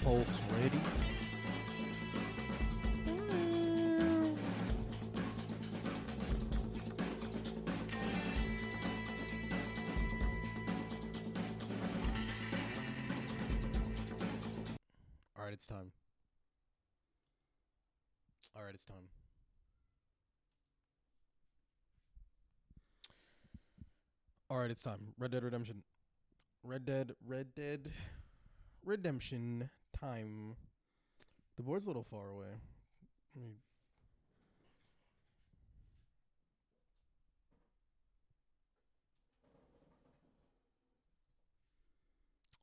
folks ready? All right, it's time. All right, it's time. All right, it's time. Red Dead Redemption. Red Dead Redemption time. The board's a little far away. Let me-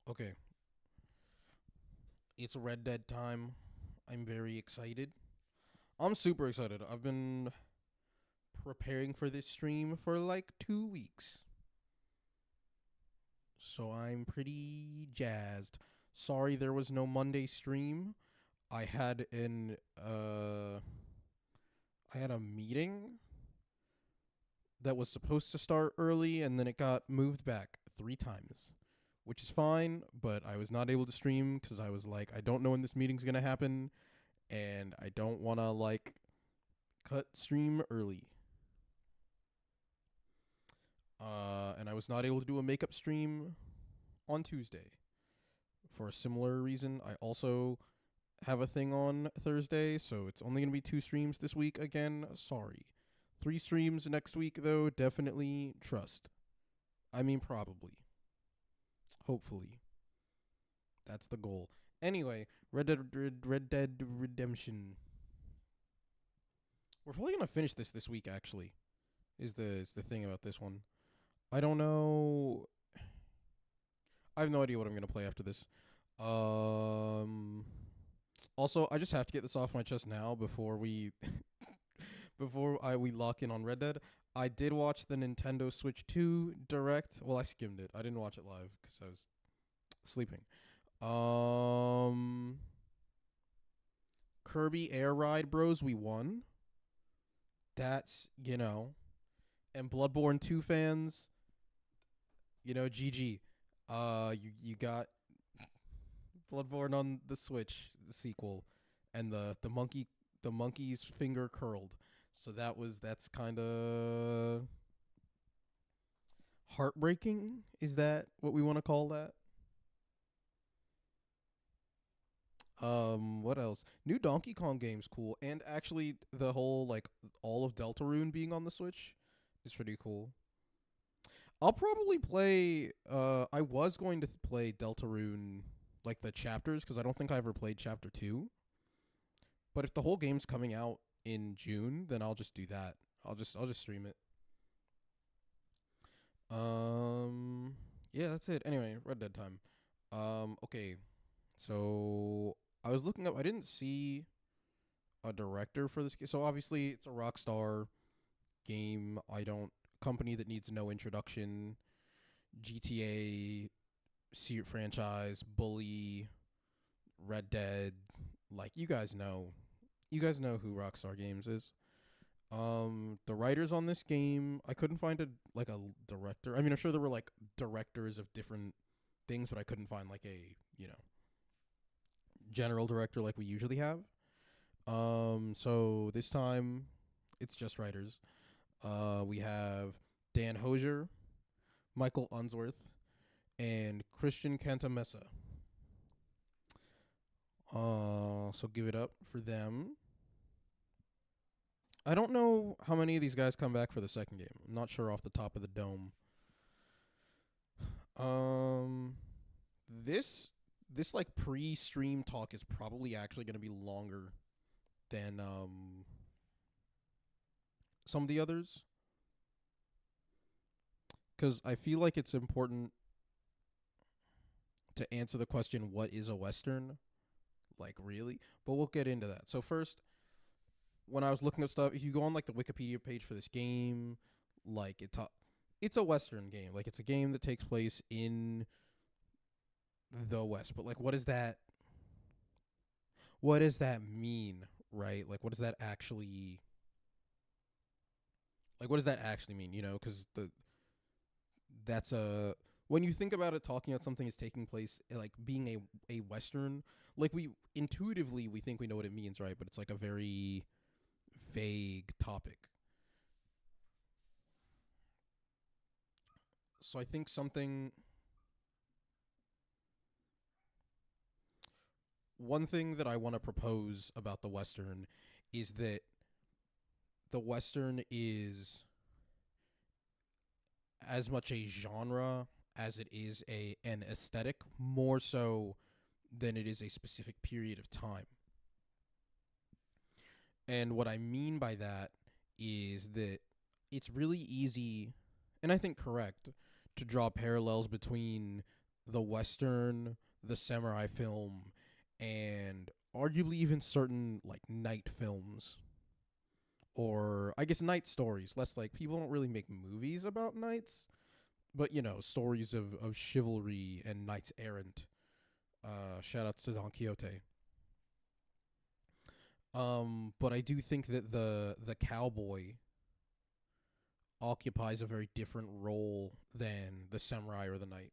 Okay, it's Red Dead time. I'm very excited. I'm super excited. I've been preparing for this stream for like 2 weeks. So I'm pretty jazzed. Sorry there was no Monday stream. I had an I had a meeting that was supposed to start early and then it got moved back 3 times, which is fine, but I was not able to stream cuz I was like I don't know when this meeting's going to happen and I don't want to like cut stream early. And I was not able to do a makeup stream on Tuesday for a similar reason. I also have a thing on Thursday, so it's only going to be 2 streams this week again. Sorry. 3 streams next week, though, definitely trust. I mean, probably. Hopefully. That's the goal. Anyway, Red Dead Redemption. We're probably going to finish this week, actually, is the thing about this one. I don't know. I have no idea what I'm going to play after this. Also, I just have to get this off my chest now before we we lock in on Red Dead. I did watch the Nintendo Switch 2 Direct. Well, I skimmed it. I didn't watch it live because I was sleeping. Kirby Air Ride Bros. We won. That's and Bloodborne 2 fans, GG. You got Bloodborne on the Switch the sequel, and the monkey's finger curled. So that's kind of heartbreaking. Is that what we want to call that? What else? New Donkey Kong game's cool, and actually the whole like all of Deltarune being on the Switch is pretty cool. I'll probably play. I was going to play Deltarune like the chapters because I don't think I ever played Chapter 2. But if the whole game's coming out in June, then I'll just do that. I'll just stream it. Yeah, that's it. Anyway, Red Dead time. Okay. So I was looking up. I didn't see a director for this game. So obviously it's a Rockstar game. I don't company that needs no introduction. GTA franchise, Bully, Red Dead. Like you guys know who Rockstar Games is. The writers on this game, I couldn't find a director. I mean, I'm sure there were like directors of different things, but I couldn't find like a general director like we usually have. So this time it's just writers. We have Dan Hosier, Michael Unsworth, and Christian Cantamessa. So give it up for them. I don't know how many of these guys come back for the second game. I'm not sure off the top of the dome. Um, this like pre-stream talk is probably actually going to be longer than some of the others, because I feel like it's important to answer the question, what is a Western? Like, really? But we'll get into that. So first, when I was looking at stuff, if you go on like the Wikipedia page for this game, like it's a Western game. Like it's a game that takes place in the West. But like, what does that mean, right? Like, what does that actually mean? Because that's a when you think about it, talking about something is taking place, like being a Western, like we intuitively we think we know what it means, right? But it's like a very vague topic. So I think something one thing that I want to propose about the Western is that the Western is as much a genre as it is a an aesthetic, more so than it is a specific period of time. And what I mean by that is that it's really easy, and I think correct, to draw parallels between the Western, the samurai film, and arguably even certain like night films, or I guess night stories. Less like people don't really make movies about knights, but stories of chivalry and knights errant. Shout outs to Don Quixote. But I do think that the cowboy occupies a very different role than the samurai or the knight.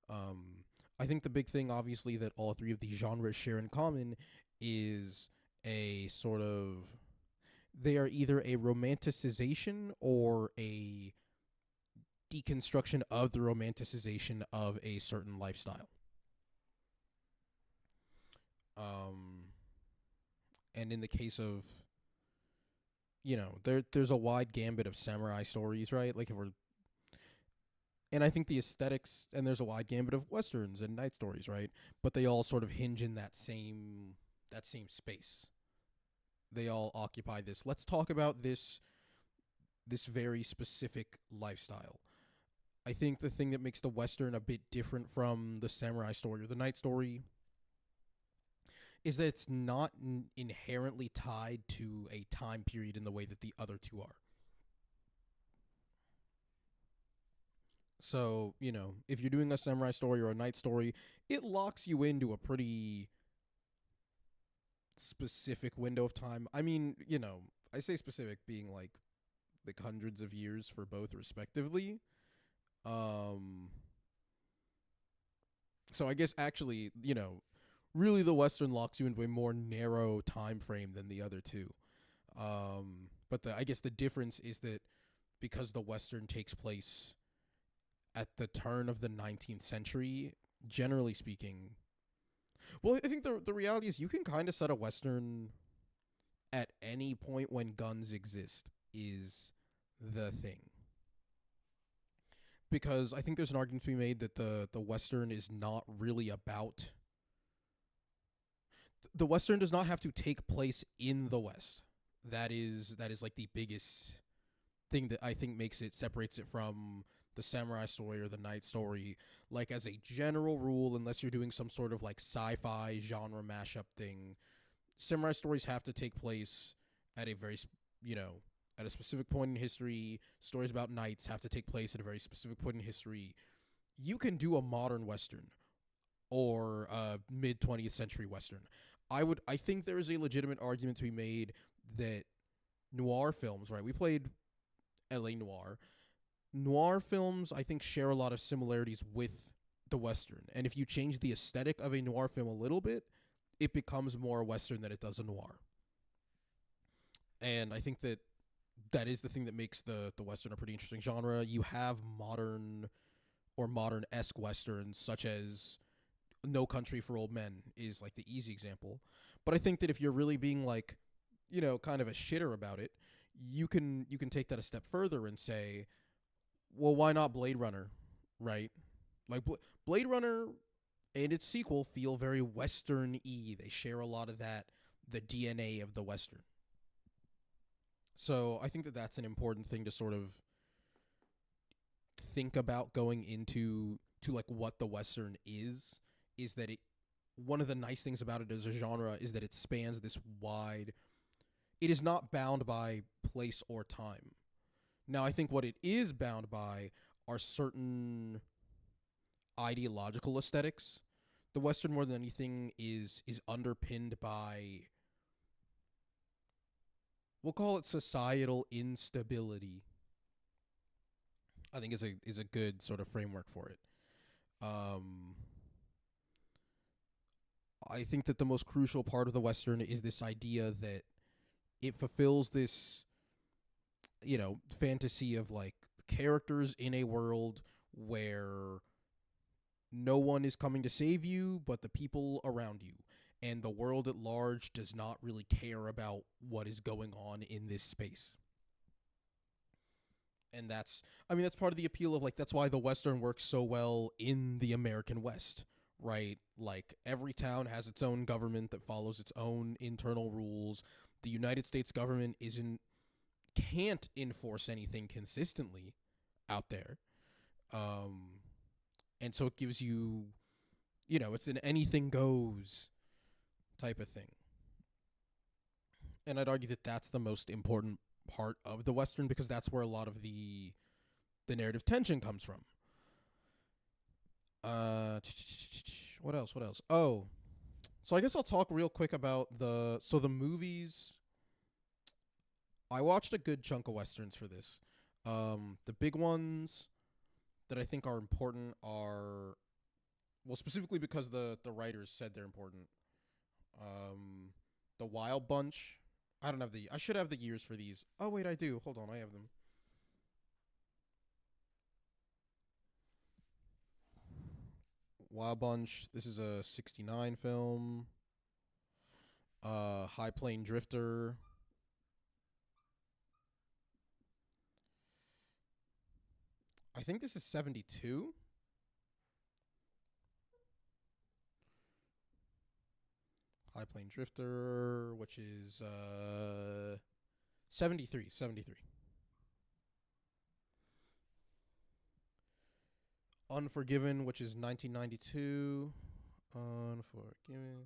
Um, I think the big thing, obviously, that all three of these genres share in common is a sort of they are either a romanticization or a deconstruction of the romanticization of a certain lifestyle. Um, and in the case of there's a wide gambit of samurai stories, right? Like if we're and I think the aesthetics and there's a wide gambit of westerns and night stories, right? But they all sort of hinge in that same space. They all occupy this. Let's talk about this very specific lifestyle. I think the thing that makes the western a bit different from the samurai story or the night story is that it's not inherently tied to a time period in the way that the other two are. So, if you're doing a samurai story or a night story, it locks you into a pretty specific window of time. I mean, I say specific being like hundreds of years for both respectively. Um so I guess actually, really the western locks you into a more narrow time frame than the other two. But I guess the difference is that because the western takes place at the turn of the 19th century, generally speaking. Well, I think the reality is you can kind of set a western at any point when guns exist is the thing. Because I think there's an argument to be made that the western is not really about the western does not have to take place in the west. That is like the biggest thing that I think makes it separates it from the samurai story or the knight story. Like as a general rule, unless you're doing some sort of like sci-fi genre mashup thing, samurai stories have to take place at a very you know at a specific point in history. Stories about knights have to take place at a very specific point in history. You can do a modern western or a mid 20th century western. I think there is a legitimate argument to be made that noir films, right? We played LA Noir. Noir films, I think, share a lot of similarities with the Western. And if you change the aesthetic of a noir film a little bit, it becomes more Western than it does a noir. And I think that that is the thing that makes the Western a pretty interesting genre. You have modern or modern esque Westerns, such as No Country for Old Men, is like the easy example. But I think that if you're really being like, kind of a shitter about it, you can take that a step further and say, well, why not Blade Runner, right? Like Blade Runner and its sequel feel very Western-y. They share a lot of the DNA of the Western. So I think that that's an important thing to sort of think about going into to like what the Western is that it one of the nice things about it as a genre is that it spans this wide. It is not bound by place or time. Now, I think what it is bound by are certain ideological aesthetics. The Western, more than anything, is underpinned by, we'll call it, societal instability. I think is a good sort of framework for it. Um, I think that the most crucial part of the Western is this idea that it fulfills this, fantasy of like characters in a world where no one is coming to save you but the people around you. And the world at large does not really care about what is going on in this space. And that's part of the appeal of like, that's why the Western works so well in the American West, right? Like, every town has its own government that follows its own internal rules. The United States government can't enforce anything consistently out there. Um, and so it gives you, it's an anything goes type of thing. And I'd argue that that's the most important part of the Western, because that's where a lot of the narrative tension comes from. What else? What else? Oh, so I guess I'll talk real quick about the movies. I watched a good chunk of westerns for this. The big ones that I think are important are, well, specifically because the writers said they're important. The Wild Bunch. I should have the years for these. Oh wait, I do. Hold on, I have them. Wild Bunch. This is a '69 film. High Plane Drifter. I think this is '72. High Plane Drifter, which is 73. 73. Unforgiven, which is 1992. Unforgiven.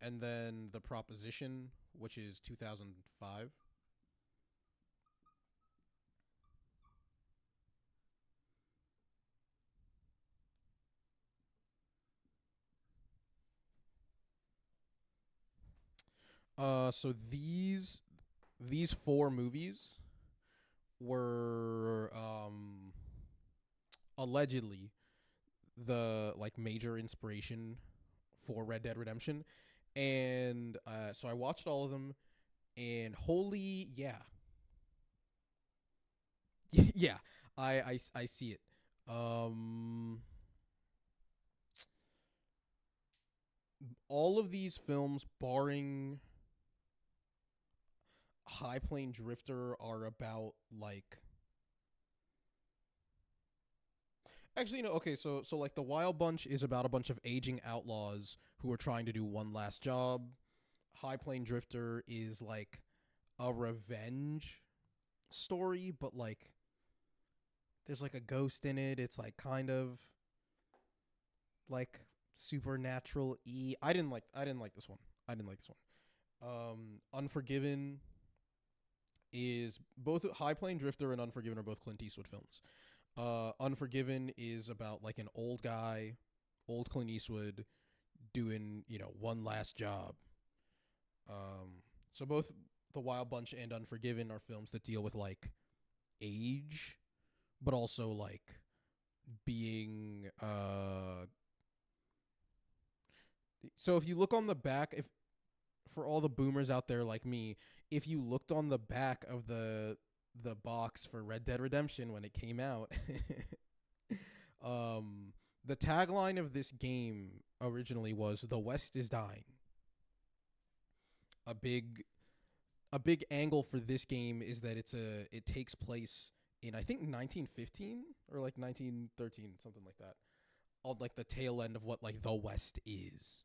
And then The Proposition, which is 2005. So these four movies were allegedly the like major inspiration for Red Dead Redemption, and so I watched all of them, and holy yeah, yeah, I see it. All of these films, barring High Plane Drifter, are about like, actually, no. Okay, so like the Wild Bunch is about a bunch of aging outlaws who are trying to do one last job. High Plane Drifter is like a revenge story, but like there's like a ghost in it. It's like kind of like supernatural y. I didn't like this one. I didn't like this one. Unforgiven is both High Plane Drifter and Unforgiven are both Clint Eastwood films. Unforgiven is about like an old guy, old Clint Eastwood, doing one last job. So both The Wild Bunch and Unforgiven are films that deal with like age, but also like being So if you look on the back, if for all the boomers out there like me, if you looked on the back of the box for Red Dead Redemption when it came out, the tagline of this game originally was "The West is dying." A big a big angle for this game is that it takes place in, I think, 1915 or like 1913, something like that, on like the tail end of what like the West is.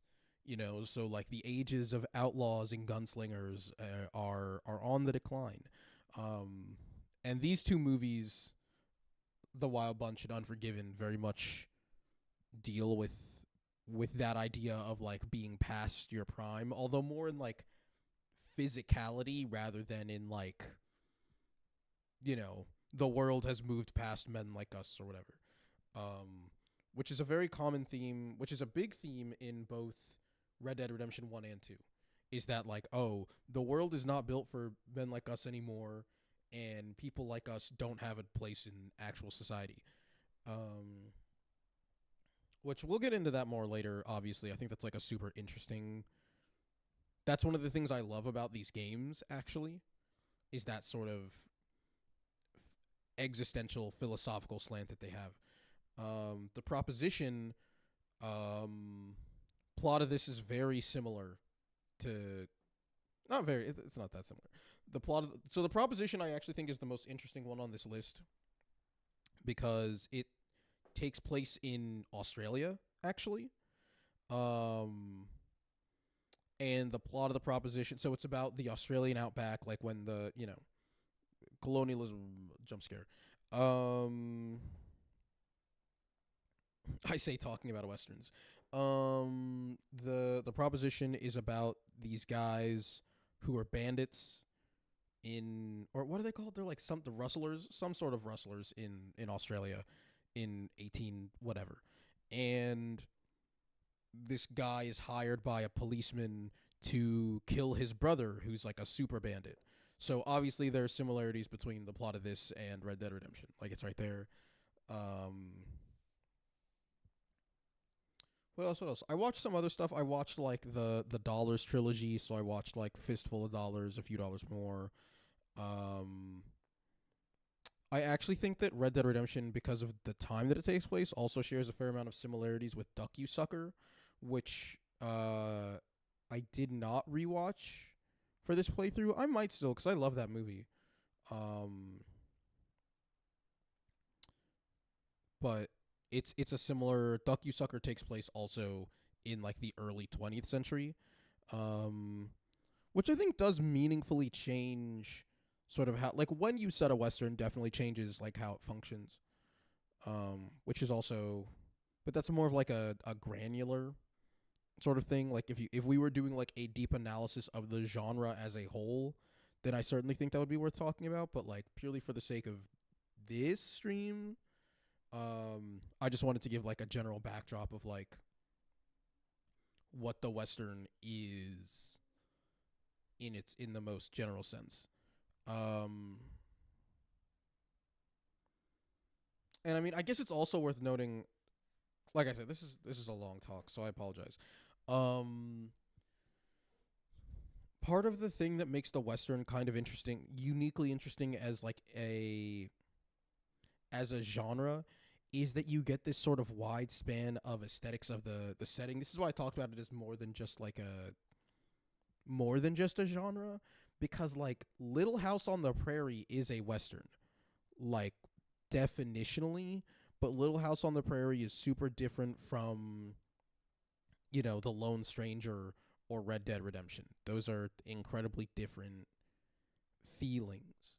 So like the ages of outlaws and gunslingers are on the decline. Um, and these two movies, The Wild Bunch and Unforgiven, very much deal with that idea of like being past your prime, although more in like physicality rather than in like, the world has moved past men like us or whatever. Which is a very common theme, which is a big theme in both Red Dead Redemption 1 and 2, is that like, oh, the world is not built for men like us anymore, and people like us don't have a place in actual society. Um, which we'll get into that more later. Obviously, I think that's like a super interesting. That's one of the things I love about these games. Actually, is that sort of existential philosophical slant that they have. The proposition plot of this is very similar to not very. It's not that similar. The plot of so the proposition I actually think is the most interesting one on this list because it takes place in Australia actually. Um, and the plot of the proposition. So it's about the Australian outback, like when the colonialism jump scare. Um, I say talking about westerns. The proposition is about these guys who are bandits in or what are they called? They're like the rustlers, some sort of rustlers in Australia in 18 whatever. And this guy is hired by a policeman to kill his brother who's like a super bandit. So obviously there are similarities between the plot of this and Red Dead Redemption. Like it's right there. Um what else? What else? I watched some other stuff. I watched like the Dollars trilogy, so I watched like Fistful of Dollars, A Few Dollars More. Um I actually think that Red Dead Redemption, because of the time that it takes place, also shares a fair amount of similarities with Duck You Sucker, which I did not rewatch for this playthrough. I might still because I love that movie. Um, but it's a similar Duck You Sucker takes place also in like the early 20th century, um, which I think does meaningfully change sort of how like when you set a western definitely changes like how it functions. Which is also, but that's more of like a granular sort of thing. Like if we were doing like a deep analysis of the genre as a whole, then I certainly think that would be worth talking about. But like purely for the sake of this stream, I just wanted to give like a general backdrop of like what the Western is in the most general sense. Um, and I mean, I guess it's also worth noting. Like I said, this is a long talk, so I apologize. Um, Part of the thing that makes the Western kind of interesting, uniquely interesting as like a genre, is that you get this sort of wide span of aesthetics of the setting. This is why I talked about it as more than just a genre, because like Little House on the Prairie is a Western, like definitionally, but Little House on the Prairie is super different from The Lone Stranger or Red Dead Redemption. Those are incredibly different feelings.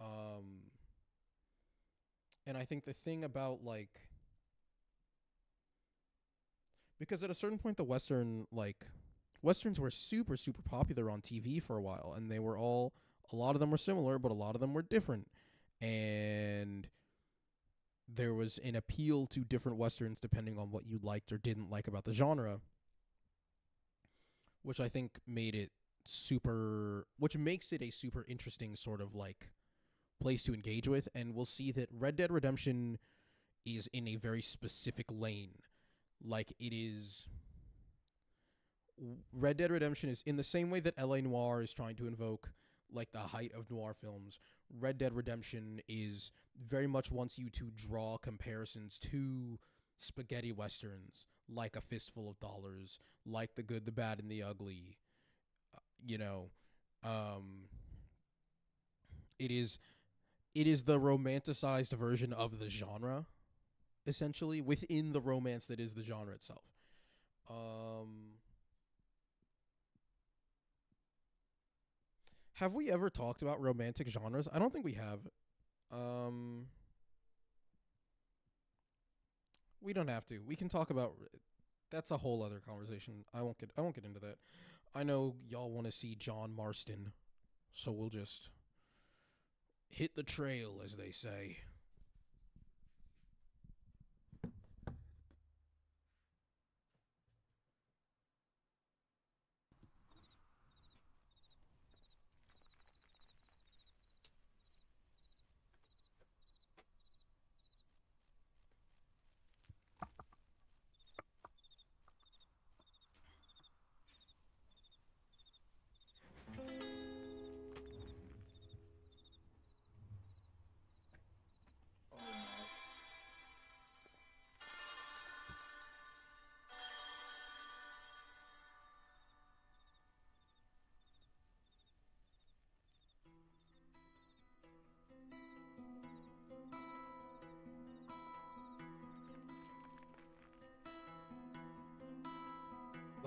Um, and I think the thing about like because at a certain point the westerns were super super popular on TV for a while, and they were all a lot of them were similar, but a lot of them were different, and there was an appeal to different westerns depending on what you liked or didn't like about the genre, which I think which makes it a super interesting sort of like place to engage with. And we'll see that Red Dead Redemption is in a very specific lane. Like it is Red Dead Redemption is in the same way that LA Noire is trying to invoke like the height of noir films. Red Dead Redemption is very much wants you to draw comparisons to spaghetti westerns like A Fistful of Dollars, like The Good, the Bad, and the Ugly. You know, um, it is the romanticized version of the genre, essentially within the romance that is the genre itself. Um, have we ever talked about romantic genres? I don't think we have. Um, we don't have to. We can talk about that's a whole other conversation. I won't get into that. I know y'all want to see John Marston, so we'll just hit the trail, as they say.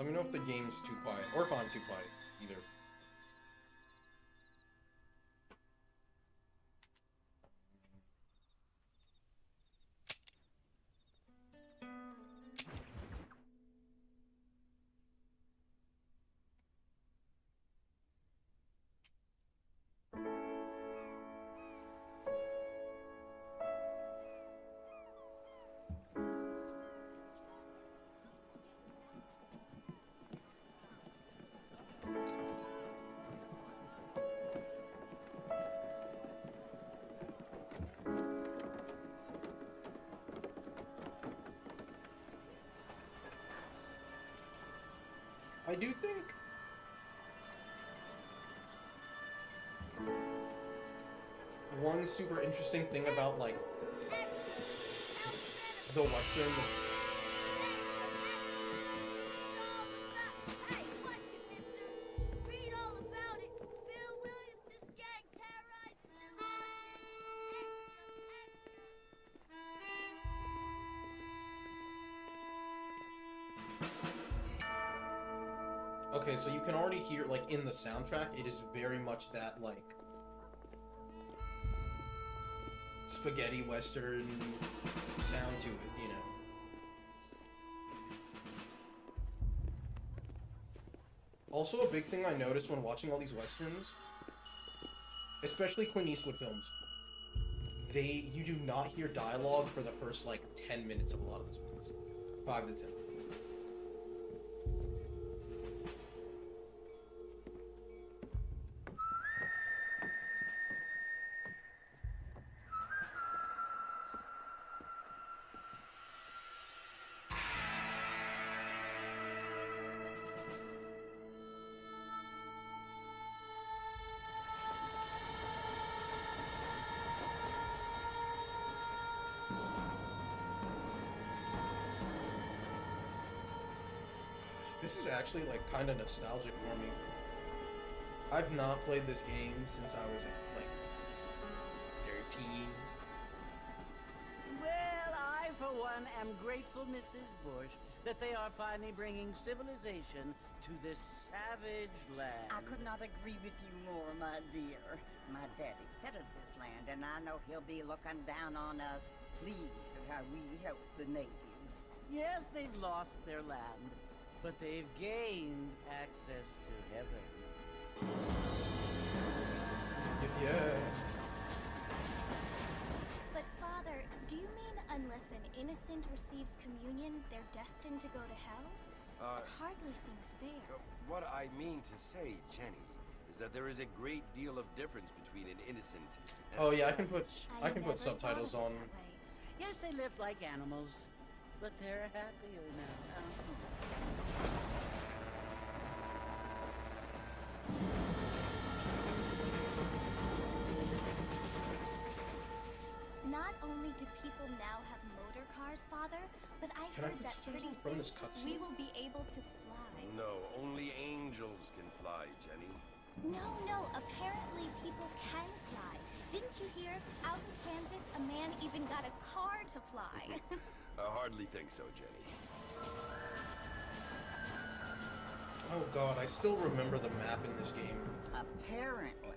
me know if the game's too quiet, or if I'm too quiet, either. I do think one super interesting thing about, like, the Western that's... Hey, watch it, mister. Read all about it. Bill Williamson's gang terrorizing the Okay, so you can already hear, like, in the soundtrack, it is very much that, like, spaghetti Western sound to it, you know? Also, a big thing I noticed when watching all these Westerns, especially Clint Eastwood films, you do not hear dialogue for the first, like, 10 minutes of a lot of those movies. 5 to 10. This is actually, like, kind of nostalgic for me. I've not played this game since I was, like, 13. Well, I, for one, am grateful, Mrs. Bush, that they are finally bringing civilization to this savage land. I could not agree with you more, my dear. My daddy settled this land, and I know he'll be looking down on us, pleased at how we help the natives. Yes, they've lost their land, but they've gained access to heaven. Yeah. But, Father, do you mean unless an innocent receives communion, they're destined to go to hell? It hardly seems fair. What I mean to say, Jenny, is that there is a great deal of difference between an innocent and Oh a yeah, I can savage. put never subtitles thought on. of it that way. Yes, they lived like animals, but they're happier now. Not only do people now have motor cars, Father, but I Can I heard put that subtitles pretty from soon this cutscene? we will be able to fly. No, only angels can fly, Jenny. No, apparently people can fly. Didn't you hear? Out in Kansas, a man even got a car to fly. I hardly think so, Jenny. Oh god, I still remember the map in this game. Apparently,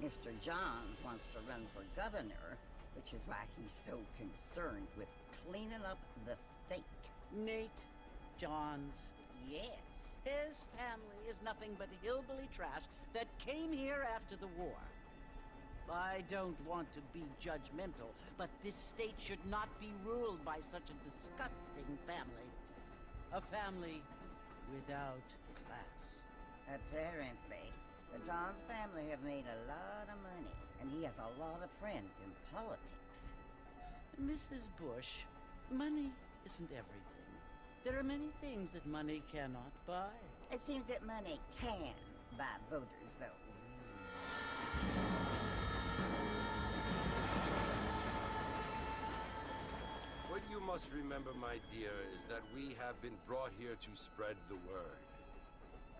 Mr. Johns wants to run for governor, which is why he's so concerned with cleaning up the state. Nate Johns. Yes. His family is nothing but hillbilly trash that came here after the war. I don't want to be judgmental, but this state should not be ruled by such a disgusting family. A family without class. Apparently, the Johns family have made a lot of money, and he has a lot of friends in politics. Mrs. Bush, money isn't everything. There are many things that money cannot buy. It seems that money can buy voters, though. What you must remember, my dear, is that we have been brought here to spread the word.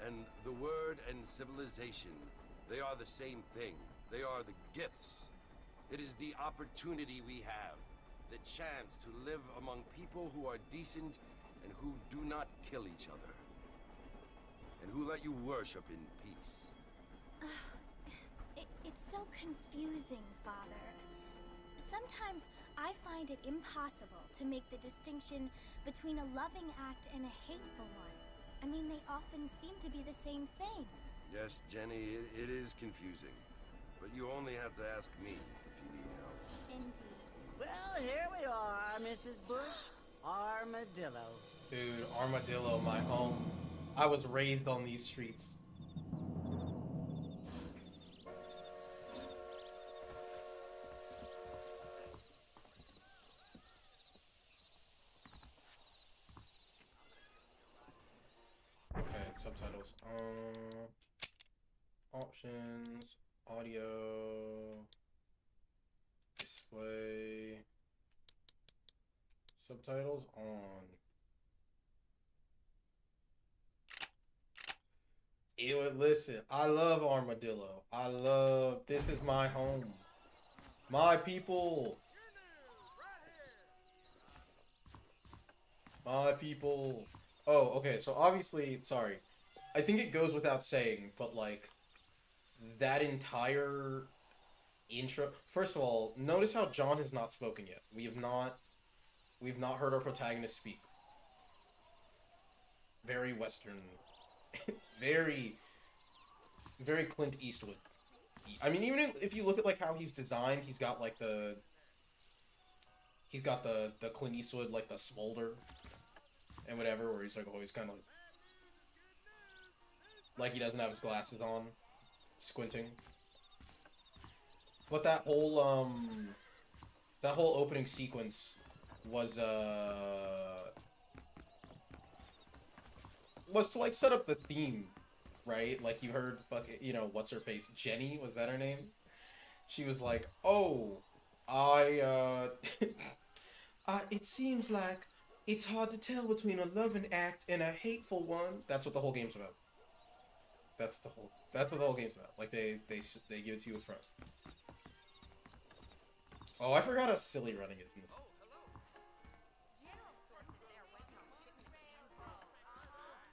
And the word and civilization, they are the same thing. They are the gifts. It is the opportunity we have, the chance to live among people who are decent and who do not kill each other. And who let you worship in peace? It's so confusing, Father. Sometimes I find it impossible to make the distinction between a loving act and a hateful one. I mean, they often seem to be the same thing. Yes, Jenny, it is confusing. But you only have to ask me if you need help. Indeed. Well, here we are, Mrs. Bush. Armadillo. Dude, Armadillo, my home. I was raised on these streets. Okay, subtitles. Options, audio, display, subtitles on. Ew, listen, I love Armadillo. This is my home. My people. My people. Oh, okay, so obviously, sorry. I think it goes without saying, but like, that entire intro. First of all, notice how John has not spoken yet. We've not heard our protagonist speak. Very Western. very Clint Eastwood. I mean, even if you look at like how he's designed, he's got the Clint Eastwood, like the smolder and whatever, where he's like always kind of like he doesn't have his glasses on, squinting. But that whole opening sequence was to like set up the theme, right? Like you heard what's her face? Jenny, was that her name? She was like, "Oh, it seems like it's hard to tell between a loving act and a hateful one." That's what the whole game's about. That's what the whole game's about. Like they give it to you in front. Oh, I forgot how silly running is in this.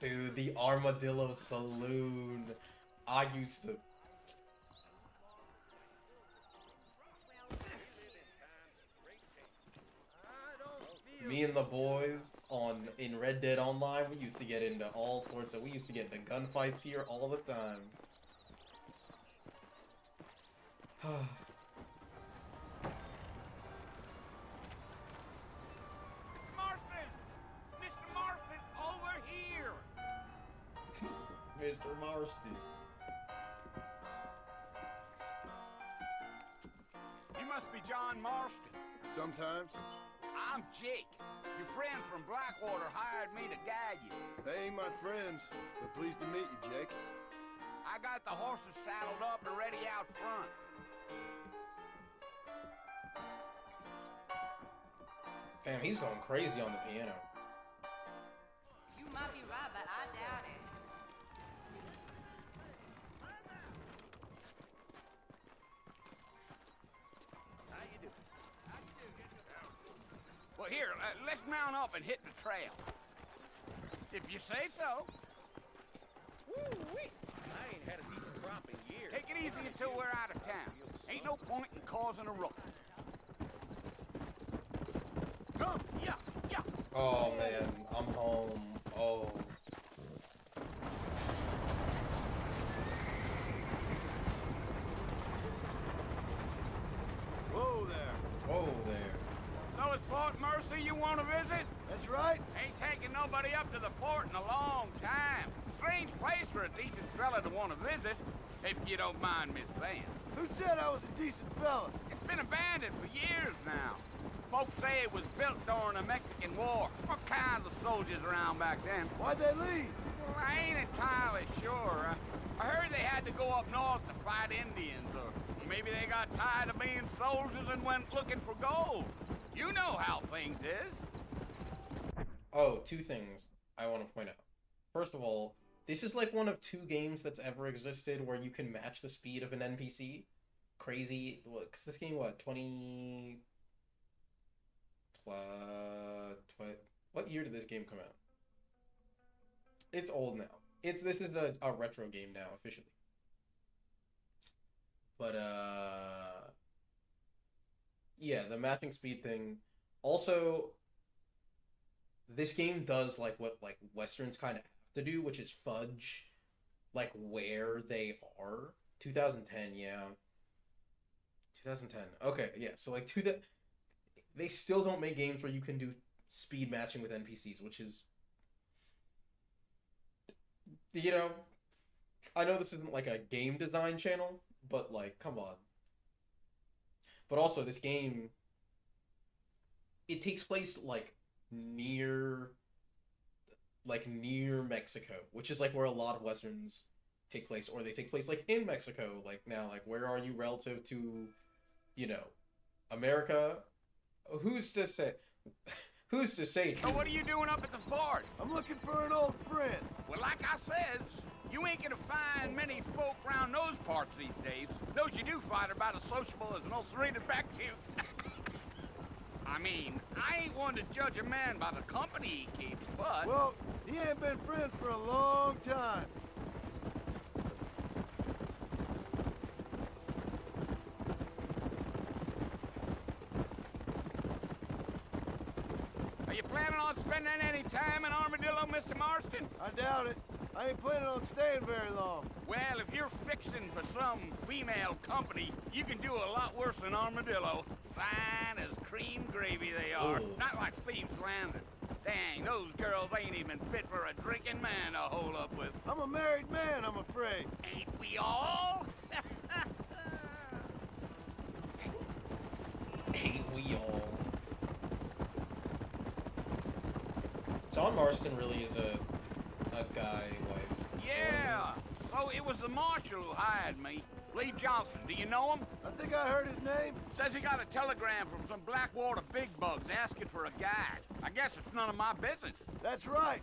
Dude, the Armadillo Saloon. I used to. Me and the boys in Red Dead Online, we used to get into all sorts of. We used to get into gunfights here all the time. Mr. Marston. You must be John Marston. Sometimes. I'm Jake. Your friends from Blackwater hired me to guide you. They ain't my friends, but pleased to meet you, Jake. I got the horses saddled up and ready out front. Damn, he's going crazy on the piano. You might be right, but I doubt it. Well, here, let's mount up and hit the trail. If you say so. Woo-wee! I ain't had a decent crop in years. Take it easy until we're out of town. Ain't no point in causing a ruckus. Come! Yeah, yeah! Oh man, I'm home. Oh. Whoa there. Whoa there. So it's Fort Mercy you want to visit? That's right. Ain't taking nobody up to the fort in a long time. Strange place for a decent fella to want to visit, if you don't mind me saying. Who said I was a decent fella? It's been abandoned for years now. Folks say it was built during the Mexican War. What kinds of soldiers around back then? Why'd they leave? Well, I ain't entirely sure. I heard they had to go up north to fight Indians, or maybe they got tired of being soldiers and went looking for gold. You know how things is. Oh, two things I want to point out. First of all, this is like one of two games that's ever existed where you can match the speed of an NPC. Crazy. Cause this game, what, 20... what year did this game come out? It's old now. This is a retro game now officially. But yeah, the matching speed thing. Also, this game does like what like westerns kind of have to do, which is fudge like where they are. 2010, yeah. 2010. Okay, yeah. So like they still don't make games where you can do speed matching with NPCs, which is you know, I know this isn't like a game design channel, but like come on. But also this game it takes place near near Mexico, which is like where a lot of westerns take place, or they take place like in Mexico. Like now, like where are you relative to, you know, America? Who's to say? Who's to say? So what are you doing up at the fort? I'm looking for an old friend. Well, like I says, you ain't gonna find many folk around those parts these days. Those you do find are about as sociable as an old serrated back tooth. I mean, I ain't one to judge a man by the company he keeps, but... Well, he ain't been friends for a long time. Are you planning on spending any time in Armadillo, Mr. Marston? I doubt it. I ain't planning on staying very long. Well, if you're fixing for some female company, you can do a lot worse than Armadillo. Fine as cream gravy they are. Ooh. Not like Thieves Landing. Dang, those girls ain't even fit for a drinking man to hole up with. I'm a married man, I'm afraid. Ain't we all? Ain't we all? John Marston really is a guy wife. Yeah. So it was the marshal who hired me. Lee Johnson, do you know him? I think I heard his name. Says he got a telegram from some Blackwater big bugs asking for a guide. I guess it's none of my business. That's right.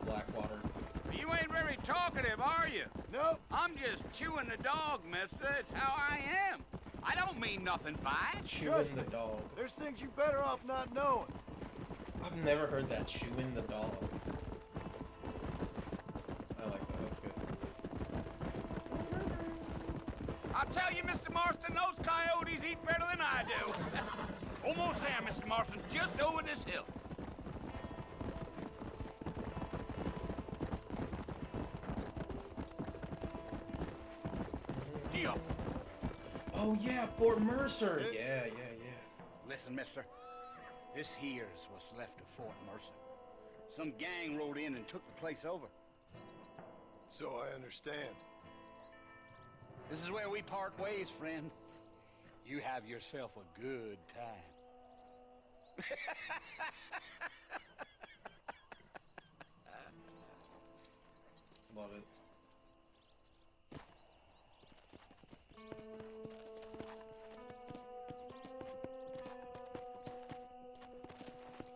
Blackwater. You ain't very talkative, are you? Nope. I'm just chewing the dog, mister. It's how I am. I don't mean nothing by it. Chewing Trust the me. dog. There's things you better off not knowing. I've never heard that. Chewing the dog. I like that. That's good. I'll tell you, Mr. Marston, those coyotes eat better than I do. Almost there, Mr. Marston. Just over this hill. Deal. Oh yeah, Fort Mercer. Yeah. Listen, mister. This here's what's left of Fort Mercer. Some gang rode in and took the place over. So I understand. This is where we part ways, friend. You have yourself a good time. Love it.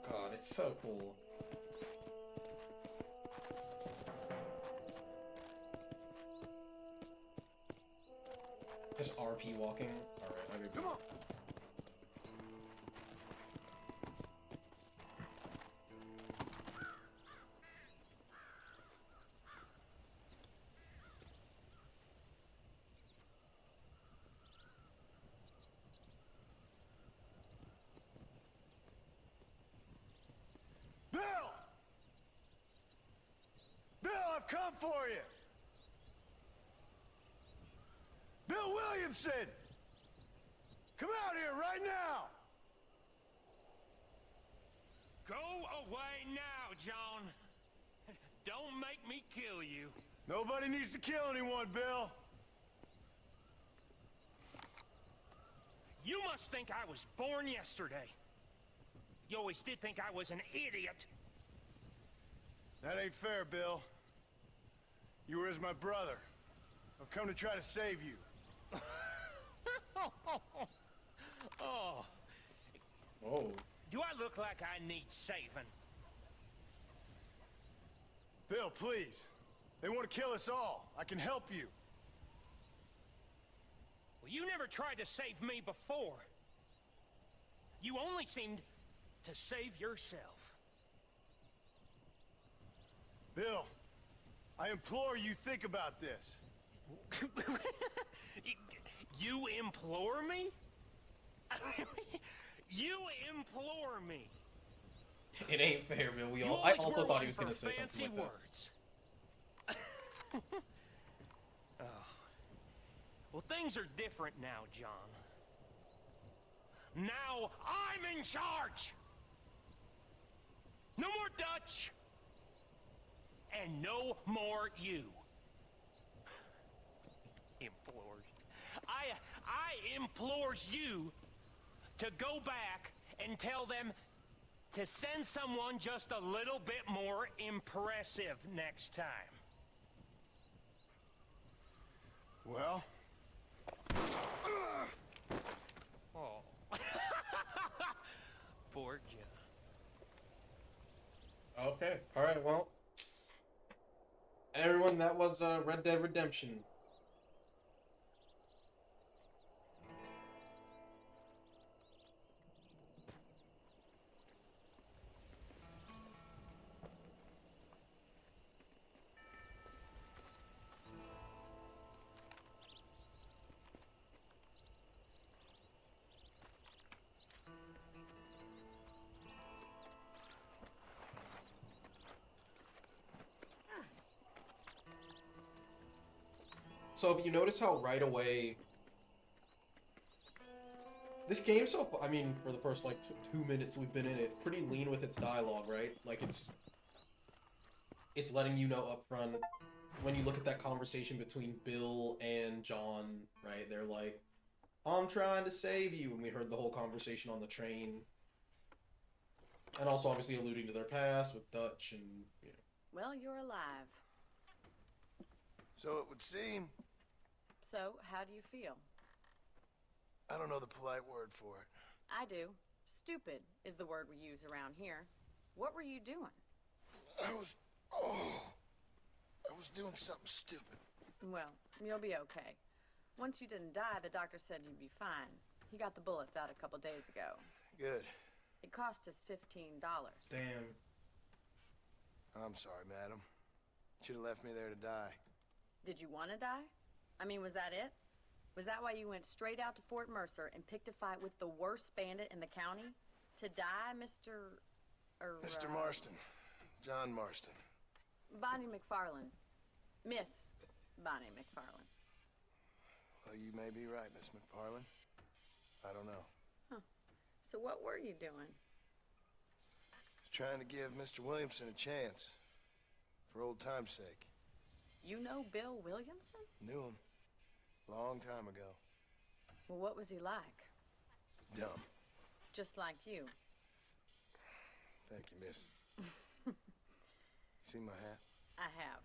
God, it's so cool. Just RP walking. Alright, I do. Come on. Bill! Bill, I've come for you! Bill Williamson! Come out here right now! Go away now, John. Don't make me kill you. Nobody needs to kill anyone, Bill. You must think I was born yesterday. You always did think I was an idiot. That ain't fair, Bill. You were as my brother. I've come to try to save you. Oh, Oh. do I look like I need saving? Bill, please. They want to kill us all. I can help you. Well, you never tried to save me before. You only seemed to save yourself. Bill, I implore you think about this. You implore me? You implore me. It ain't fair, Bill. You I always also were thought one he was for gonna say something fancy like that. words. Oh. Well, things are different now, John. Now I'm in charge. No more Dutch. And no more you. Implores. I implores you to go back and tell them to send someone just a little bit more impressive next time. Well? Oh. Poor John. Okay. Alright, well. Everyone, that was Red Dead Redemption. So, you notice how right away... This game I mean, for the first, like, 2 minutes we've been in it, pretty lean with its dialogue, right? Like, it's letting you know up front, when you look at that conversation between Bill and John, right? They're like, I'm trying to save you, and we heard the whole conversation on the train. And also, obviously, alluding to their past with Dutch and, you know. Well, you're alive. So it would seem. So, how do you feel? I don't know the polite word for it. I do. Stupid is the word we use around here. What were you doing? I was doing something stupid. Well, you'll be okay. Once you didn't die, the doctor said you'd be fine. He got the bullets out a couple days ago. Good. It cost us $15. Damn. I'm sorry, madam. Should have left me there to die. Did you want to die? I mean, was that it? Was that why you went straight out to Fort Mercer and picked a fight with the worst bandit in the county? To die, Mr. Mr. Marston. John Marston. Bonnie McFarlane. Miss Bonnie McFarlane. Well, you may be right, Miss McFarlane. I don't know. Huh. So what were you doing? Trying to give Mr. Williamson a chance. For old time's sake. You know Bill Williamson? Knew him. Long time ago. Well, what was he like? Dumb. Just like you. Thank you, miss. See my hat? I have.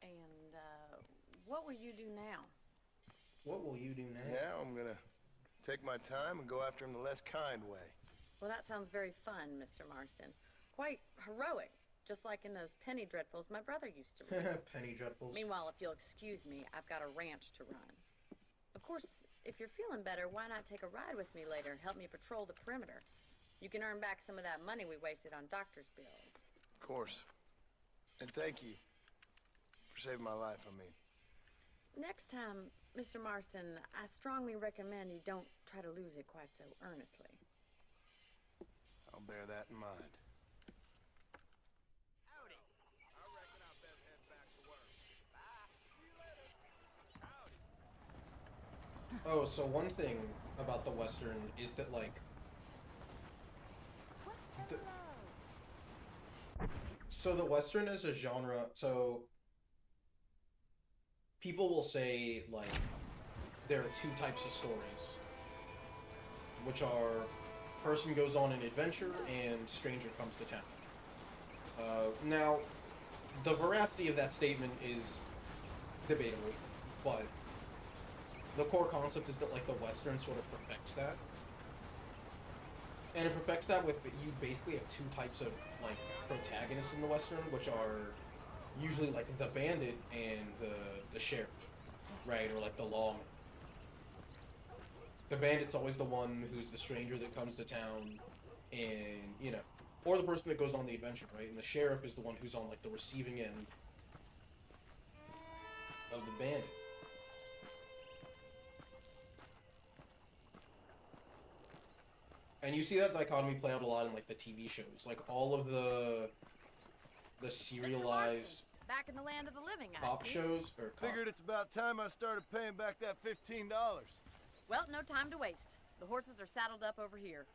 And, what will you do now? What will you do now? Now I'm gonna take my time and go after him the less kind way. Well, that sounds very fun, Mr. Marston. Quite heroic, just like in those penny dreadfuls my brother used to read. Penny dreadfuls. Meanwhile, if you'll excuse me, I've got a ranch to run. Of course, if you're feeling better, why not take a ride with me later and help me patrol the perimeter? You can earn back some of that money we wasted on doctor's bills. Of course. And thank you for saving my life, I mean. Next time, Mr. Marston, I strongly recommend you don't try to lose it quite so earnestly. I'll bear that in mind. Howdy. I reckon I better head back to work. Bye. See you later. Howdy. Oh, so one thing about the Western is that, like... So the Western as a genre, so... People will say, like, there are two types of stories. Which are, person goes on an adventure and stranger comes to town. Now, the veracity of that statement is debatable, but the core concept is that, like, the Western sort of perfects that. And it perfects that with, you basically have two types of, like, protagonists in the Western, which are usually, like, the bandit and the sheriff, right? Or, like, the lawman. The bandit's always the one who's the stranger that comes to town, and you know, or the person that goes on the adventure, right? And the sheriff is the one who's on like the receiving end of the bandit. And you see that dichotomy play out a lot in like the TV shows, like all of the serialized Back in the land of the living, I cop see. shows or Figured it's about time I started paying back that $15. Well, no time to waste. The horses are saddled up over here.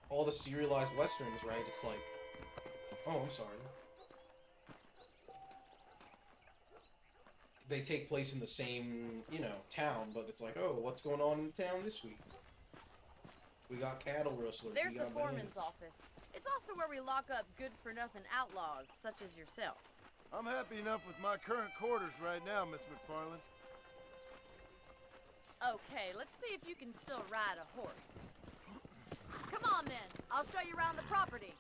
all the serialized westerns, right? It's like, oh, I'm sorry. They take place in the same, you know, town, but it's like, oh, what's going on in town this week? We got cattle rustlers. There's we the got foreman's bandits. office. It's also where we lock up good-for-nothing outlaws, such as yourself. I'm happy enough with my current quarters right now, Miss McFarland. Okay, let's see if you can still ride a horse. Come on, then. I'll show you around the property.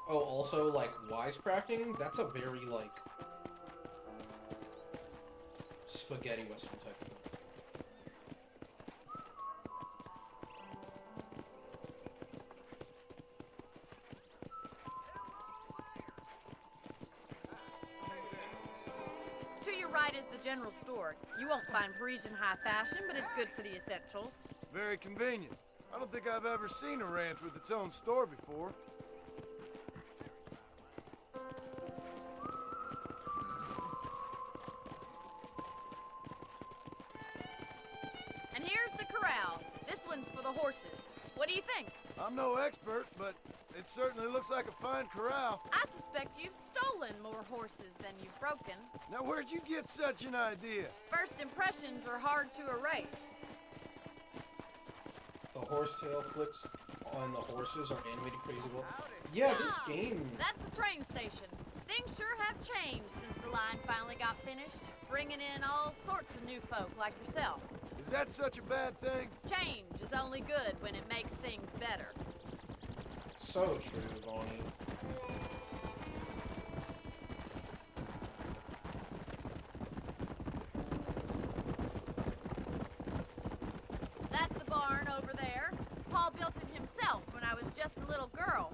Oh, also, like, wisecracking? That's a very, like, spaghetti western type of thing. To your right is the general store. You won't find Parisian high fashion, but it's good for the essentials. Very convenient. I don't think I've ever seen a ranch with its own store before. And here's the corral. This one's for the horses. What do you think? I'm no expert, but it certainly looks like a fine corral. I suspect you've stolen more horses than you've broken. Now, where'd you get such an idea? First impressions are hard to erase. The horsetail flicks on the horses are animated crazy well. Yeah, this Ah, game... That's the train station. Things sure have changed since the line finally got finished, bringing in all sorts of new folk like yourself. Is that such a bad thing? Change is only good when it makes things better. So true, Bonnie. That's the barn over there. Paul built it himself when I was just a little girl.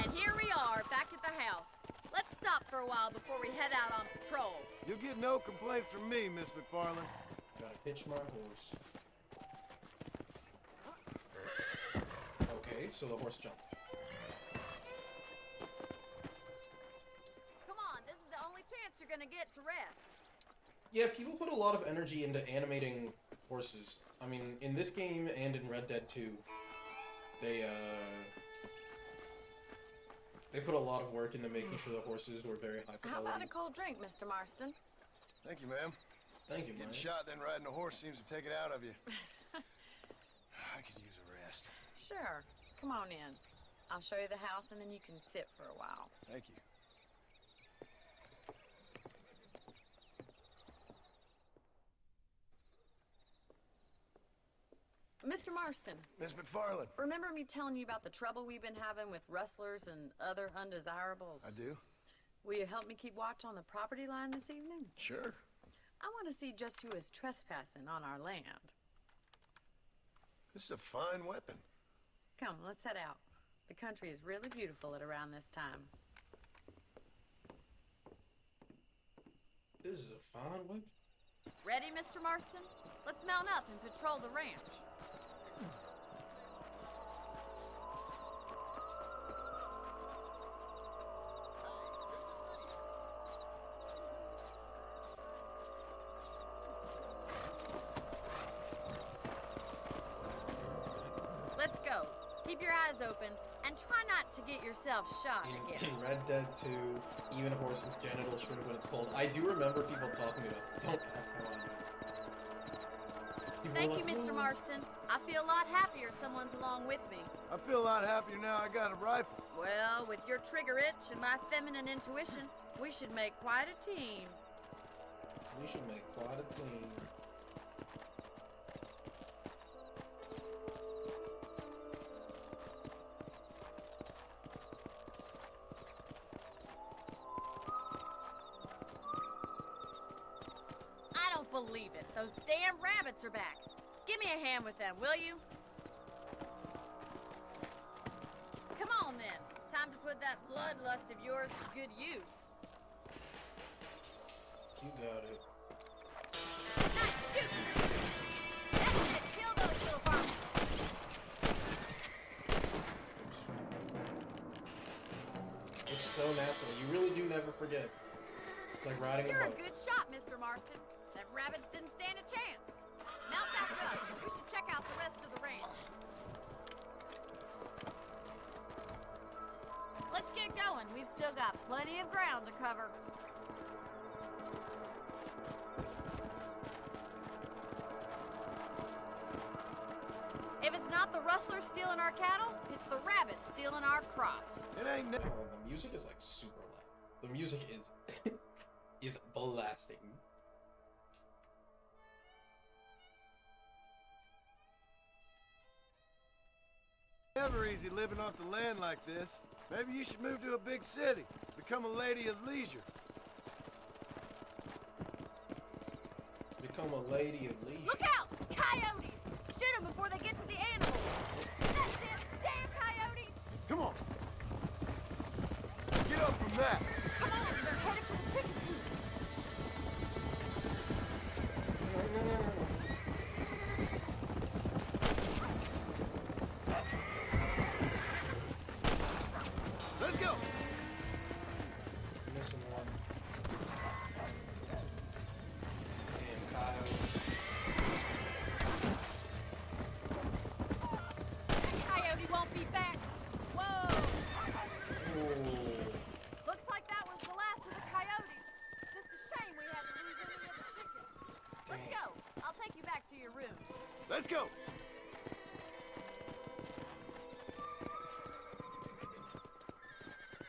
And here we are, back at the house. Let's stop for a while before we head out on patrol. You'll get no complaints from me, Miss McFarland. Gotta hitch my horse. Okay, so the horse jumped. Come on, this is the only chance you're gonna get to rest. Yeah, people put a lot of energy into animating horses. I mean, in this game and in Red Dead 2, they put a lot of work into making sure the horses were very high How fidelity. about a cold drink, Mr. Marston? Thank you, ma'am. Thank you, Getting man. shot, then riding a horse seems to take it out of you. I could use a rest. Sure. Come on in. I'll show you the house and then you can sit for a while. Thank you. Mr. Marston, Miss McFarland. remember me telling you about the trouble we've been having with rustlers and other undesirables? I do? Will you help me keep watch on the property line this evening? Sure. I want to see just who is trespassing on our land. This is a fine weapon. Come, let's head out. The country is really beautiful at around this time. This is a fine weapon. Ready, Mr. Marston? Let's mount up and patrol the ranch. Let's go. Keep your eyes open and try not to get yourself shot again. In Red Dead 2, even a horse's genitals shrink when it's cold. I do remember people talking about it. Don't ask how I know. People Thank were you, like, Mr. "Oh." Marston. I feel a lot happier someone's along with me. I feel a lot happier now I got a rifle. Well, with your trigger itch and my feminine intuition, we should make quite a team. We should make quite a team. believe it. Those damn rabbits are back. Give me a hand with them, will you? Come on, then. Time to put that bloodlust of yours to good use. You got it. Nice shooting! That's it! Kill those little farmers! It's so natural. You really do never forget. It's like riding You're a a bike. good shot, Mr. Marston. Them rabbits didn't stand a chance. Mount that gun. We should check out the rest of the ranch. Let's get going. We've still got plenty of ground to cover. If it's not the rustlers stealing our cattle, it's the rabbits stealing our crops. It ain't never. The music is like super loud. The music is is blasting. Never easy living off the land like this. Maybe you should move to a big city. Become a lady of leisure. Become a lady of leisure. Look out! Coyotes! Shoot them before they get to the animals! That's it! Damn coyotes! Come on. Get up from that. Come on! They're headed for the chicken coop! Let's go. Missing one. Damn coyotes. Coyote won't be back! Whoa! Ooh. Looks like that was the last of the coyotes. Just a shame we had to lose any of the chickens. Let's go. I'll take you back to your room. Let's go.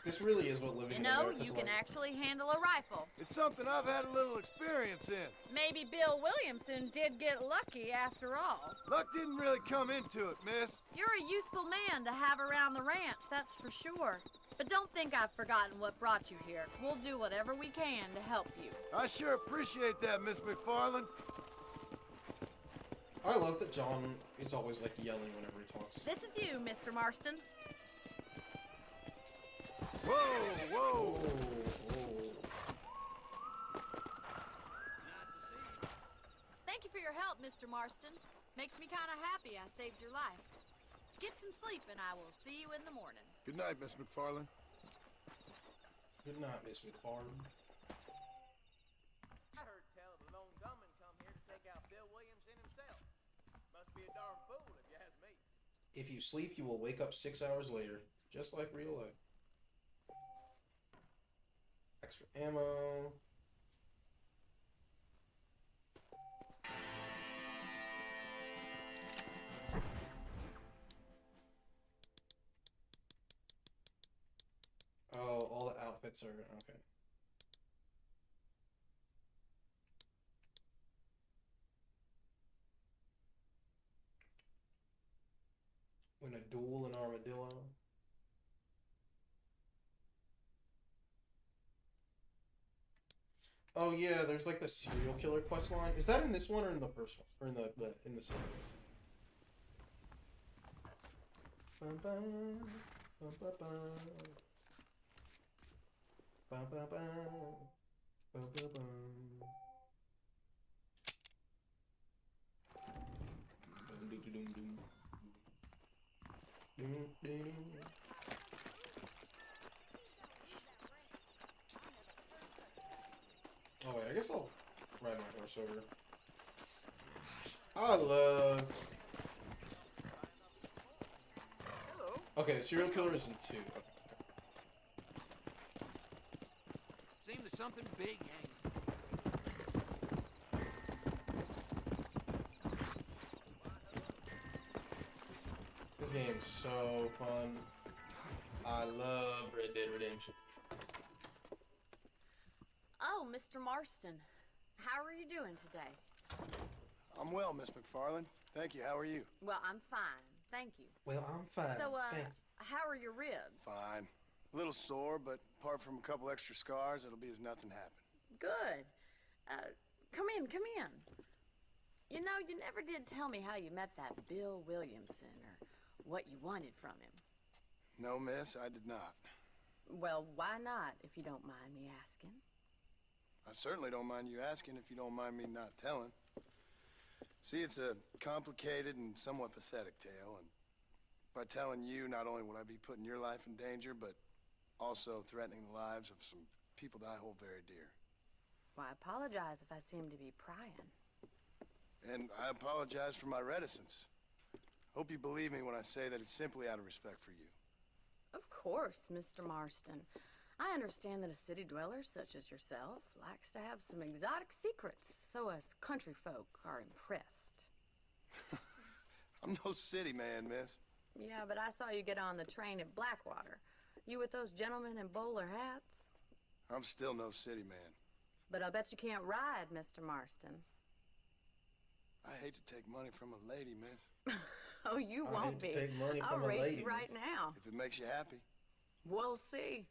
This really is what living You in know, America's you can like. actually handle a rifle. It's something I've had a little experience in. Maybe Bill Williamson did get lucky after all. Luck didn't really come into it, miss. You're a useful man to have around the ranch, that's for sure. But don't think I've forgotten what brought you here. We'll do whatever we can to help you. I sure appreciate that, Miss McFarland. I love that John is always like yelling whenever he talks. This is you, Mr. Marston. Whoa, whoa. Oh, oh. Thank you for your help, Mr. Marston. Makes me kind of happy I saved your life. Get some sleep and I will see you in the morning. Good night, Miss McFarland. Good night, Miss McFarland. I heard tell the lone gunman come here to take out Bill Williamson himself. Must be a darn fool if you ask me. If you sleep, you will wake up 6 hours later, just like real life. Extra ammo. Oh, all the outfits are okay. Win a duel in Armadillo. Oh yeah, there's like the serial killer quest line. Is that in this one or in the first one? Or in the second one? Bum, bum, bum, bum, bum. Bum, bum, bum. Bum, bum, bum. Dum, doo, doo, dum, dum. Dum, dum. Oh wait, I guess I'll ride my horse over. I love... Hello. Okay, the serial killer is in 2. Okay. Seems there's something big hanging. This game's so fun. I love Red Dead Redemption. Oh, Mr. Marston. How are you doing today? I'm well, Miss McFarland. Thank you. How are you? Well, I'm fine. Thank you. Well, I'm fine. So, Thanks. how are your ribs? Fine. A little sore, but apart from a couple extra scars, it'll be as nothing happened. Good. Come in, come in. You know, you never did tell me how you met that Bill Williamson or what you wanted from him. No, miss, I did not. Well, why not, if you don't mind me asking? I certainly don't mind you asking if you don't mind me not telling. See, it's a complicated and somewhat pathetic tale, and by telling you, not only would I be putting your life in danger, but also threatening the lives of some people that I hold very dear. Well, I apologize if I seem to be prying. And I apologize for my reticence. Hope you believe me when I say that it's simply out of respect for you. Of course, Mr. Marston. I understand that a city dweller such as yourself likes to have some exotic secrets, so us country folk are impressed. I'm no city man, miss. Yeah, but I saw you get on the train at Blackwater. You with those gentlemen in bowler hats? I'm still no city man. But I bet you can't ride, Mr. Marston. I hate to take money from a lady, miss. Oh, you I won't hate be. to take money I'll from a race lady, you right now. If it makes you happy. We'll see.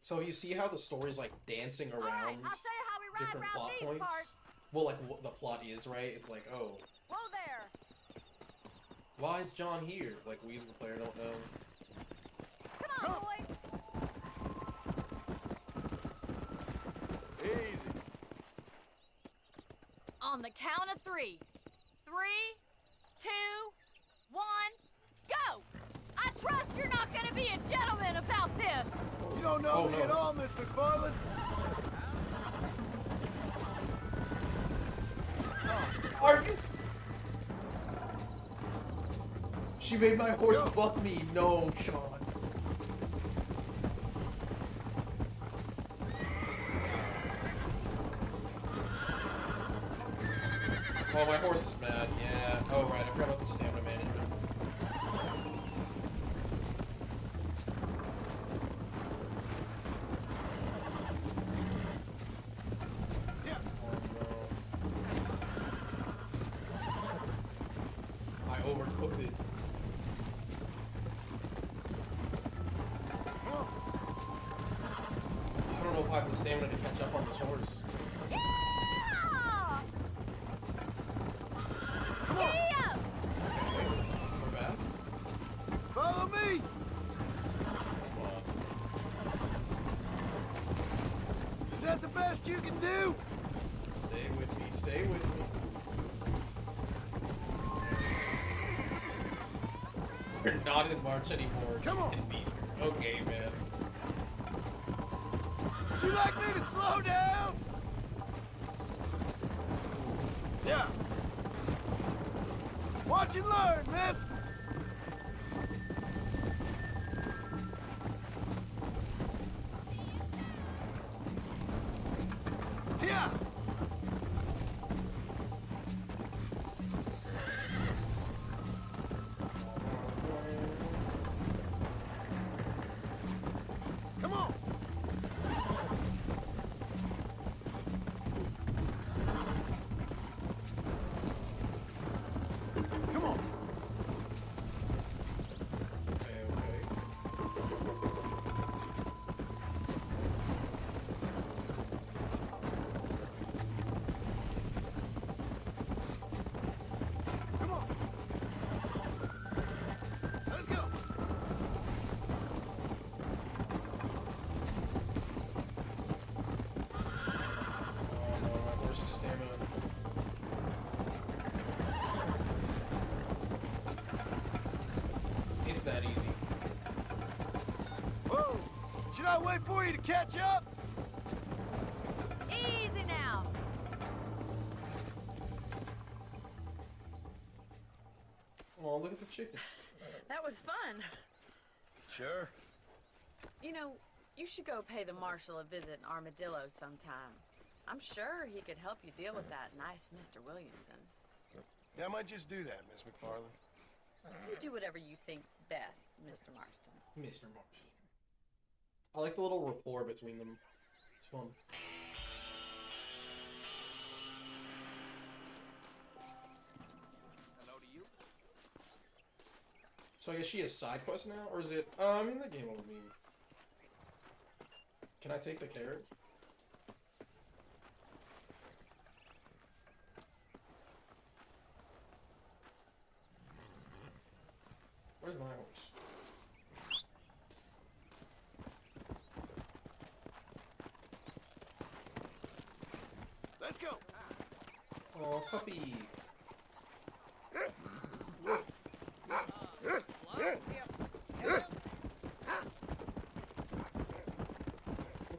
So you see how the story's like dancing around I'll show you how we ride different around plot these points? parts. Well, like what the plot is, right? It's like, oh, Whoa there. why is John here? Like we as the player don't know. Come on, boys. Easy. On the count of 3. 3, 2, 1, go! I trust you're not gonna be a gentleman about this. You don't know me at all, Miss McFarland. Are you? She made my horse buck me. No, Sean. Oh, my horse is mad. Yeah. Oh, right. I forgot about the stamina management. Yeah. Oh, no. I overcooked it. I don't know if I have the stamina to catch up on this horse. Yeah! Come on. Yeah! We're back. Follow me. Come on. Is that the best you can do? Stay with me. Stay with me. We're not in March anymore. Come on. Okay, man. Would you like me to slow down? Yeah. Watch and learn, miss. Yeah. Come on. Come on. Okay, okay. Come on. Let's go. Oh no, my horse's stamina. It's that easy. Whoa. Should I wait for you to catch up? Easy now. Oh, look at the chicken. That was fun. Sure. You know, you should go pay the marshal a visit in Armadillo sometime. I'm sure he could help you deal with that nice Mr. Williamson. Yeah, I might just do that, Miss McFarland. You do whatever you think's best, Mr. Marston. Mr. Marshall. I like the little rapport between them. It's fun. Hello to you. So I guess she has side quests now, or is it? I mean, the game will be. Can I take the carriage? Where's my horse? Let's go. Oh, puppy.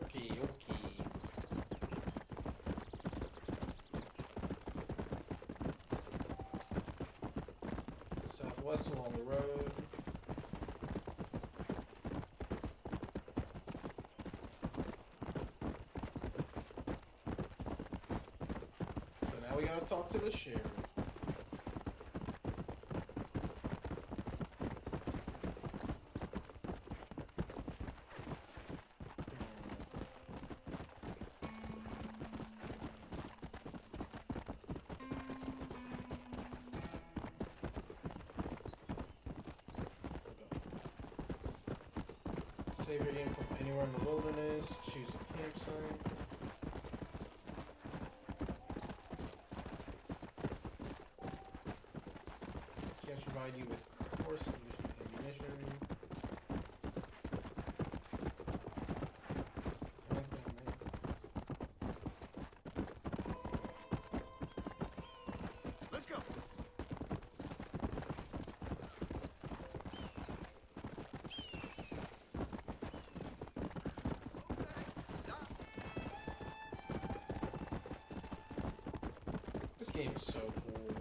Okay, okay. Southwest along the road. So now we gotta talk to the sheriff. Save your game from anywhere in the wilderness. Choose a campsite. Can't provide you with horse and ammunition. Let's go. This game is so cool.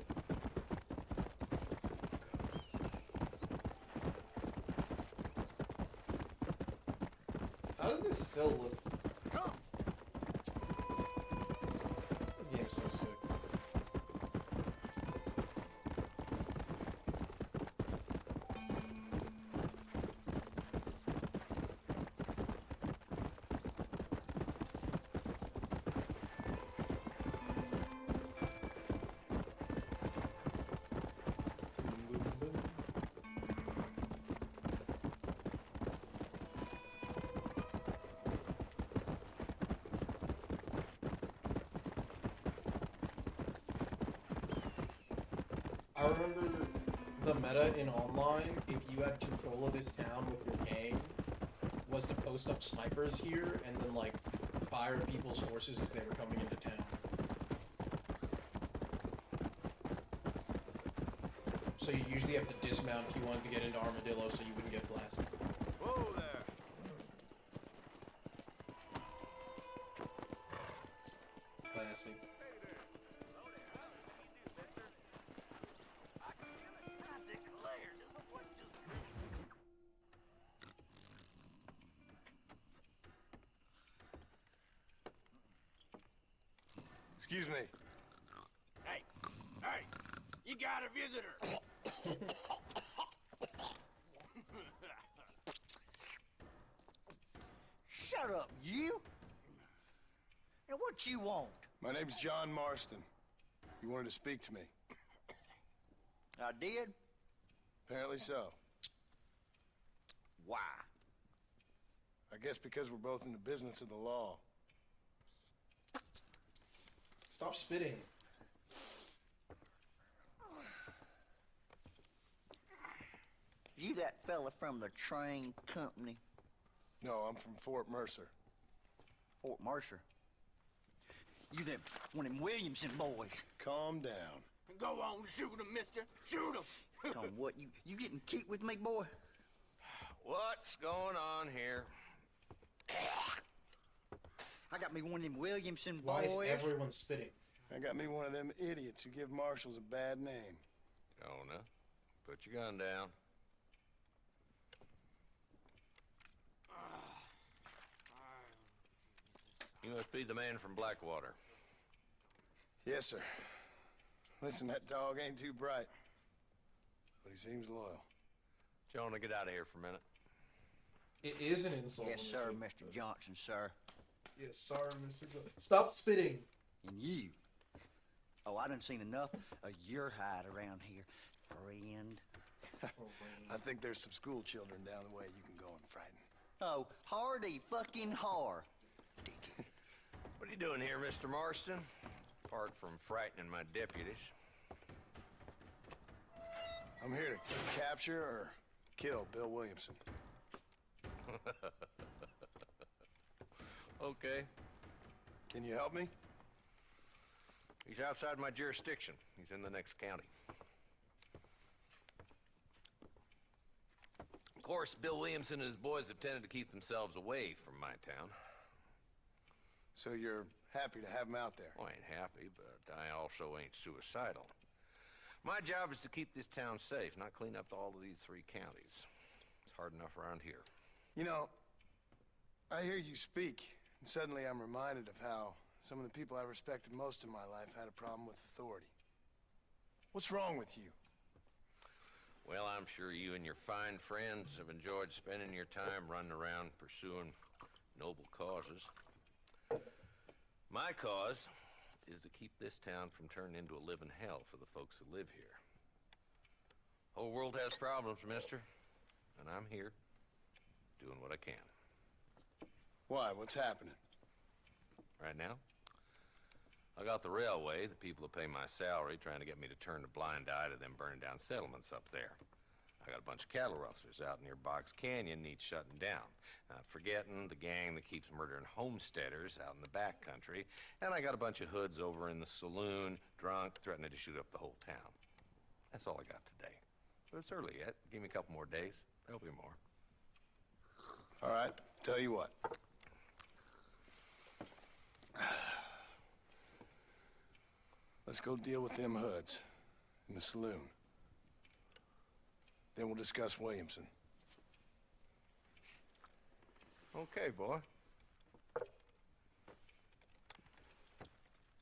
How does this still look? Come. This game's so sick. I remember the meta in online, if you had control of this town with your gang, was to post up snipers here and then, like, fire people's horses as they were coming into town. So you usually have to dismount if you wanted to get into Armadillo so you wouldn't get blasted. Whoa there. Classic. Excuse me. Hey, you got a visitor. Shut up, you! Now what you want? My name's John Marston. You wanted to speak to me. I did? Apparently so. Why? I guess because we're both in the business of the law. Stop spitting. You that fella from the train company? No, I'm from Fort Mercer. Fort Mercer? You them one of them Williamson boys? Calm down. Go on, shoot him, mister. Shoot him. Come, what, you getting kicked with me, boy? What's going on here? I got me one of them Williamson Why boys. is everyone spitting? I got me one of them idiots who give marshals a bad name. Jonah, put your gun down. You must be the man from Blackwater. Yes, sir. Listen, that dog ain't too bright, but he seems loyal. Jonah, get out of here for a minute. It is an insult. Yes, sir, Mr. Johnson, sir. Yes, sorry, Mr. Johnson. Stop spitting. And you. Oh, I done seen enough of your hide around here, friend. I think there's some school children down the way you can go and frighten. Oh, hardy fucking har. you doing here, Mr. Marston? Apart from frightening my deputies. I'm here to capture or kill Bill Williamson. Okay. Can you help me? He's outside my jurisdiction. He's in the next county. Of course, Bill Williamson and his boys have tended to keep themselves away from my town. So you're happy to have him out there? Well, I ain't happy, but I also ain't suicidal. My job is to keep this town safe, not clean up all of these 3 counties. It's hard enough around here. You know, I hear you speak, and suddenly I'm reminded of how some of the people I respected most in my life had a problem with authority. What's wrong with you? Well, I'm sure you and your fine friends have enjoyed spending your time running around pursuing noble causes. My cause is to keep this town from turning into a living hell for the folks who live here. Whole world has problems, mister, and I'm here doing what I can. Why? What's happening? Right now, I got the railway, the people who pay my salary, trying to get me to turn a blind eye to them burning down settlements up there. I got a bunch of cattle rustlers out near Box Canyon needs shutting down. Not forgetting the gang that keeps murdering homesteaders out in the back country. And I got a bunch of hoods over in the saloon, drunk, threatening to shoot up the whole town. That's all I got today. But it's early yet. Give me a couple more days. There'll be more. All right, tell you what. Let's go deal with them hoods in the saloon. Then we'll discuss Williamson. Okay, boy.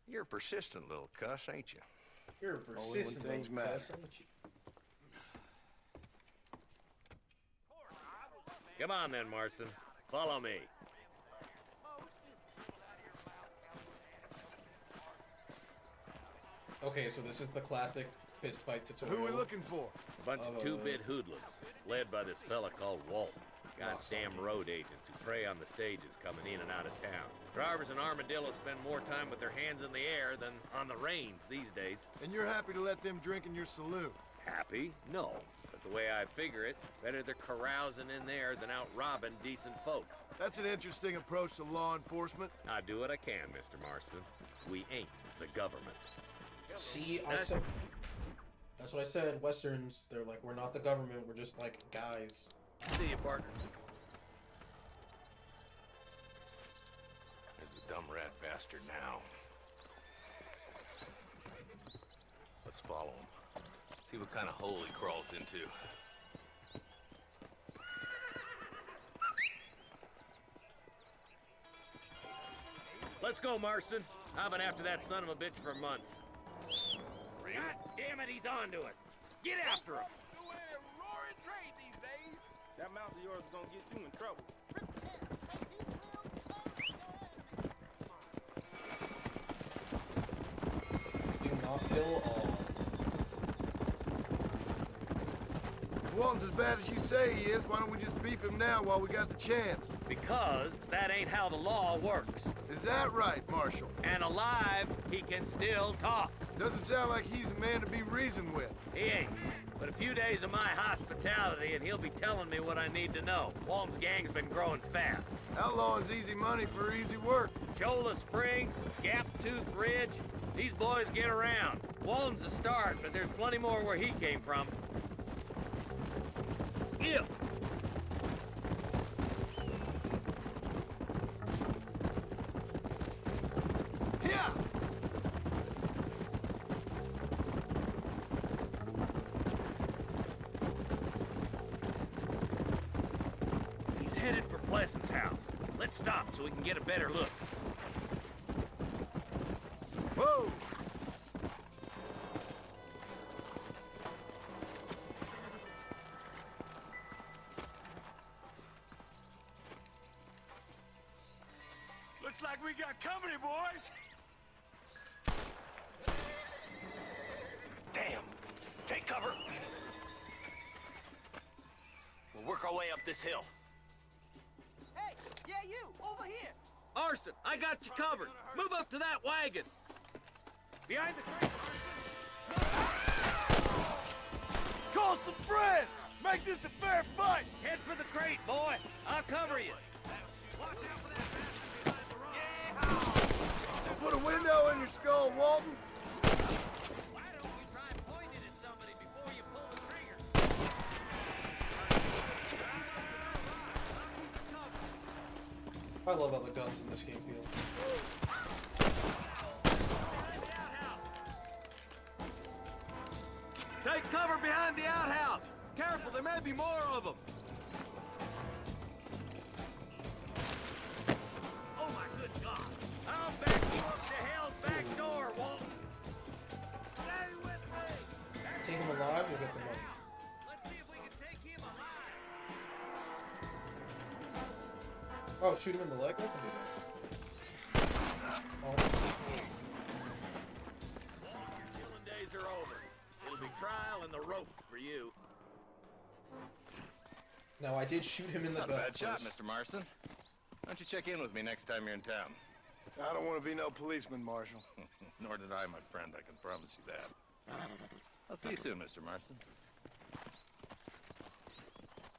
You're a persistent little cuss, ain't you? You're a Only when persistent things little matter. cuss, ain't you? Come on then, Marston. Follow me. Okay, so this is the classic fist fight tutorial. Who are we looking for? A bunch of two-bit hoodlums, led by this fella called Walt. Goddamn road agents who prey on the stages coming in and out of town. Drivers in Armadillo spend more time with their hands in the air than on the reins these days. And you're happy to let them drink in your saloon? Happy? No. But the way I figure it, better they're carousing in there than out robbing decent folk. That's an interesting approach to law enforcement. I do what I can, Mr. Marston. We ain't the government. See, that's what I said. Westerns, they're like, we're not the government, we're just like guys. See you, partner. There's a dumb rat bastard now. Let's follow him. See what kind of hole he crawls into. Let's go, Marston. I've been after that son of a bitch for months. God damn it, he's on to us. Get after him. That mouth of yours is gonna get you in trouble. Do not kill all. If Walton's as bad as you say he is, why don't we just beef him now while we got the chance? Because that ain't how the law works. Is that right, Marshal? And alive, he can still talk. Doesn't sound like he's a man to be reasoned with. He ain't. But a few days of my hospitality and he'll be telling me what I need to know. Walton's gang's been growing fast. Outlawing's easy money for easy work. Cholla Springs, Gap Tooth Ridge, these boys get around. Walton's a start, but there's plenty more where he came from. Ew! He's headed for Pleasant's house. Let's stop so we can get a better look. Whoa! Looks like we got company, boys. Damn. Take cover. We'll work our way up this hill. Hey, yeah, you, over here. All Marston, I got you covered. Move up to that wagon. Behind the crate, Marston. Call some friends! Make this a fair fight! Head for the crate, boy. I'll cover you. Put a window in your skull, Walton. Why don't you try pointing it at somebody before you pull the trigger? I love how the guns in this game feel. Take cover behind the outhouse! Careful, there may be more of them! Oh my good God! I'll back you up to hell's back door, Walton! Stay with me! Take him alive, we'll get the money. Let's see if we can take him alive! Oh, shoot him in the leg? I can do that. Oh. Your killing days are over. It'll be trial and the rope for you. Now, I did shoot him in the Not a back bad shot, first. Mr. Marston. Why don't you check in with me next time you're in town? I don't want to be no policeman, Marshal. Nor did I, my friend. I can promise you that. I'll see you soon, Mr. Marston.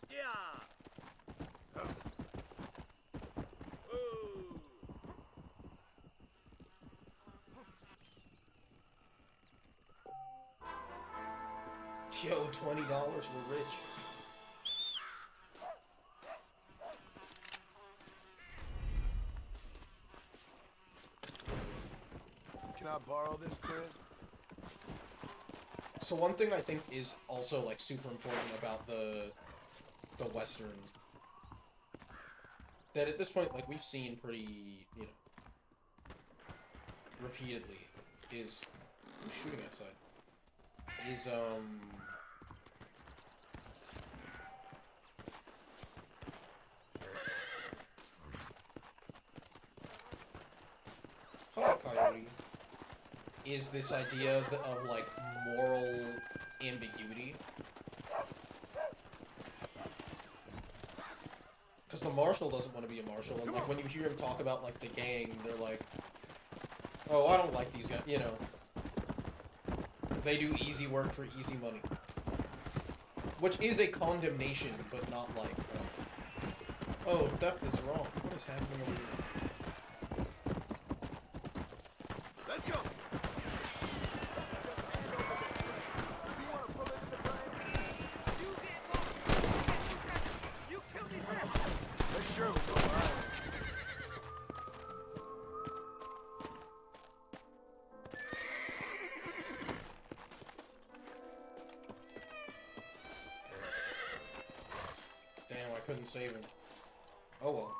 Yeah! Ooh! Yo, $20, we're rich. Can I borrow this, Chris? So one thing I think is also like super important about the Western, that at this point, like, we've seen pretty, you know, repeatedly, is who's shooting outside? Is hello, Coyote. Is this idea of like moral ambiguity? Because the marshal doesn't want to be a marshal, and like when you hear him talk about like the gang, they're like, "Oh, I don't like these guys," you know. They do easy work for easy money, which is a condemnation, but not like, oh, theft is wrong. What is happening over here? Let's go! Make sure we go right. Damn, I couldn't save him. Oh well.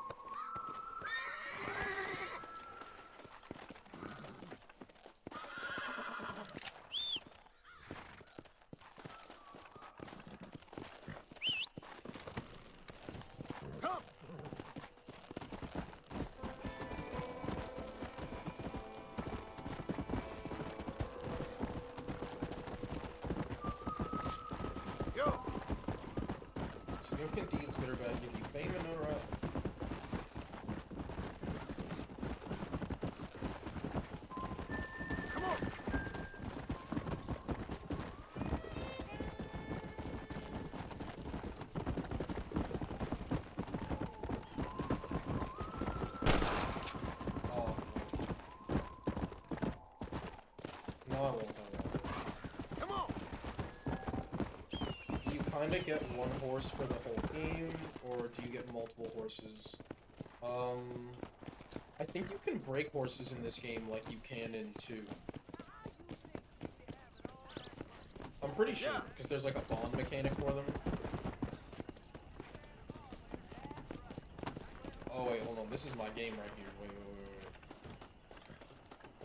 Come! Go! Significant deeds, good or bad, give you fame and notoriety. Come on! Oh. No, I won't have that. Come on! Do you kind of get one horse for the whole game, or do you get multiple horses? I think you can break horses in this game like you can in 2. I'm pretty sure, because there's like a bond mechanic for them. Oh wait, hold on, this is my game right here. Wait.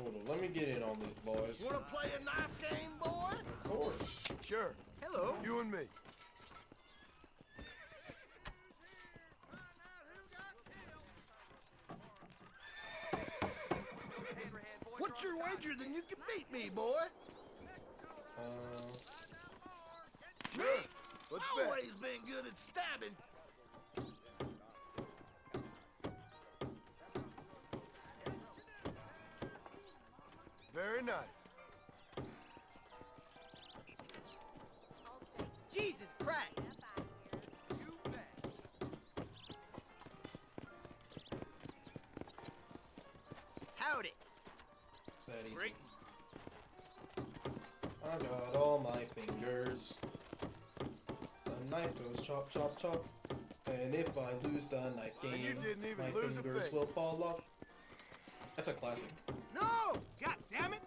Hold on, let me get in on this, boys. Wanna play a knife game, boy? Of course. Sure. Hello. You and me. What's your wager? Then you can beat me, boy. Sure. Let's bet. Always been good at stabbing. Very nice. Jesus Christ! You bet. Howdy. It's that easy. Great. I got all my fingers. The knife goes chop, chop, chop. And if I lose the knife And you game, didn't even my lose a fingers finger. will fall off. That's a classic. No! God damn it!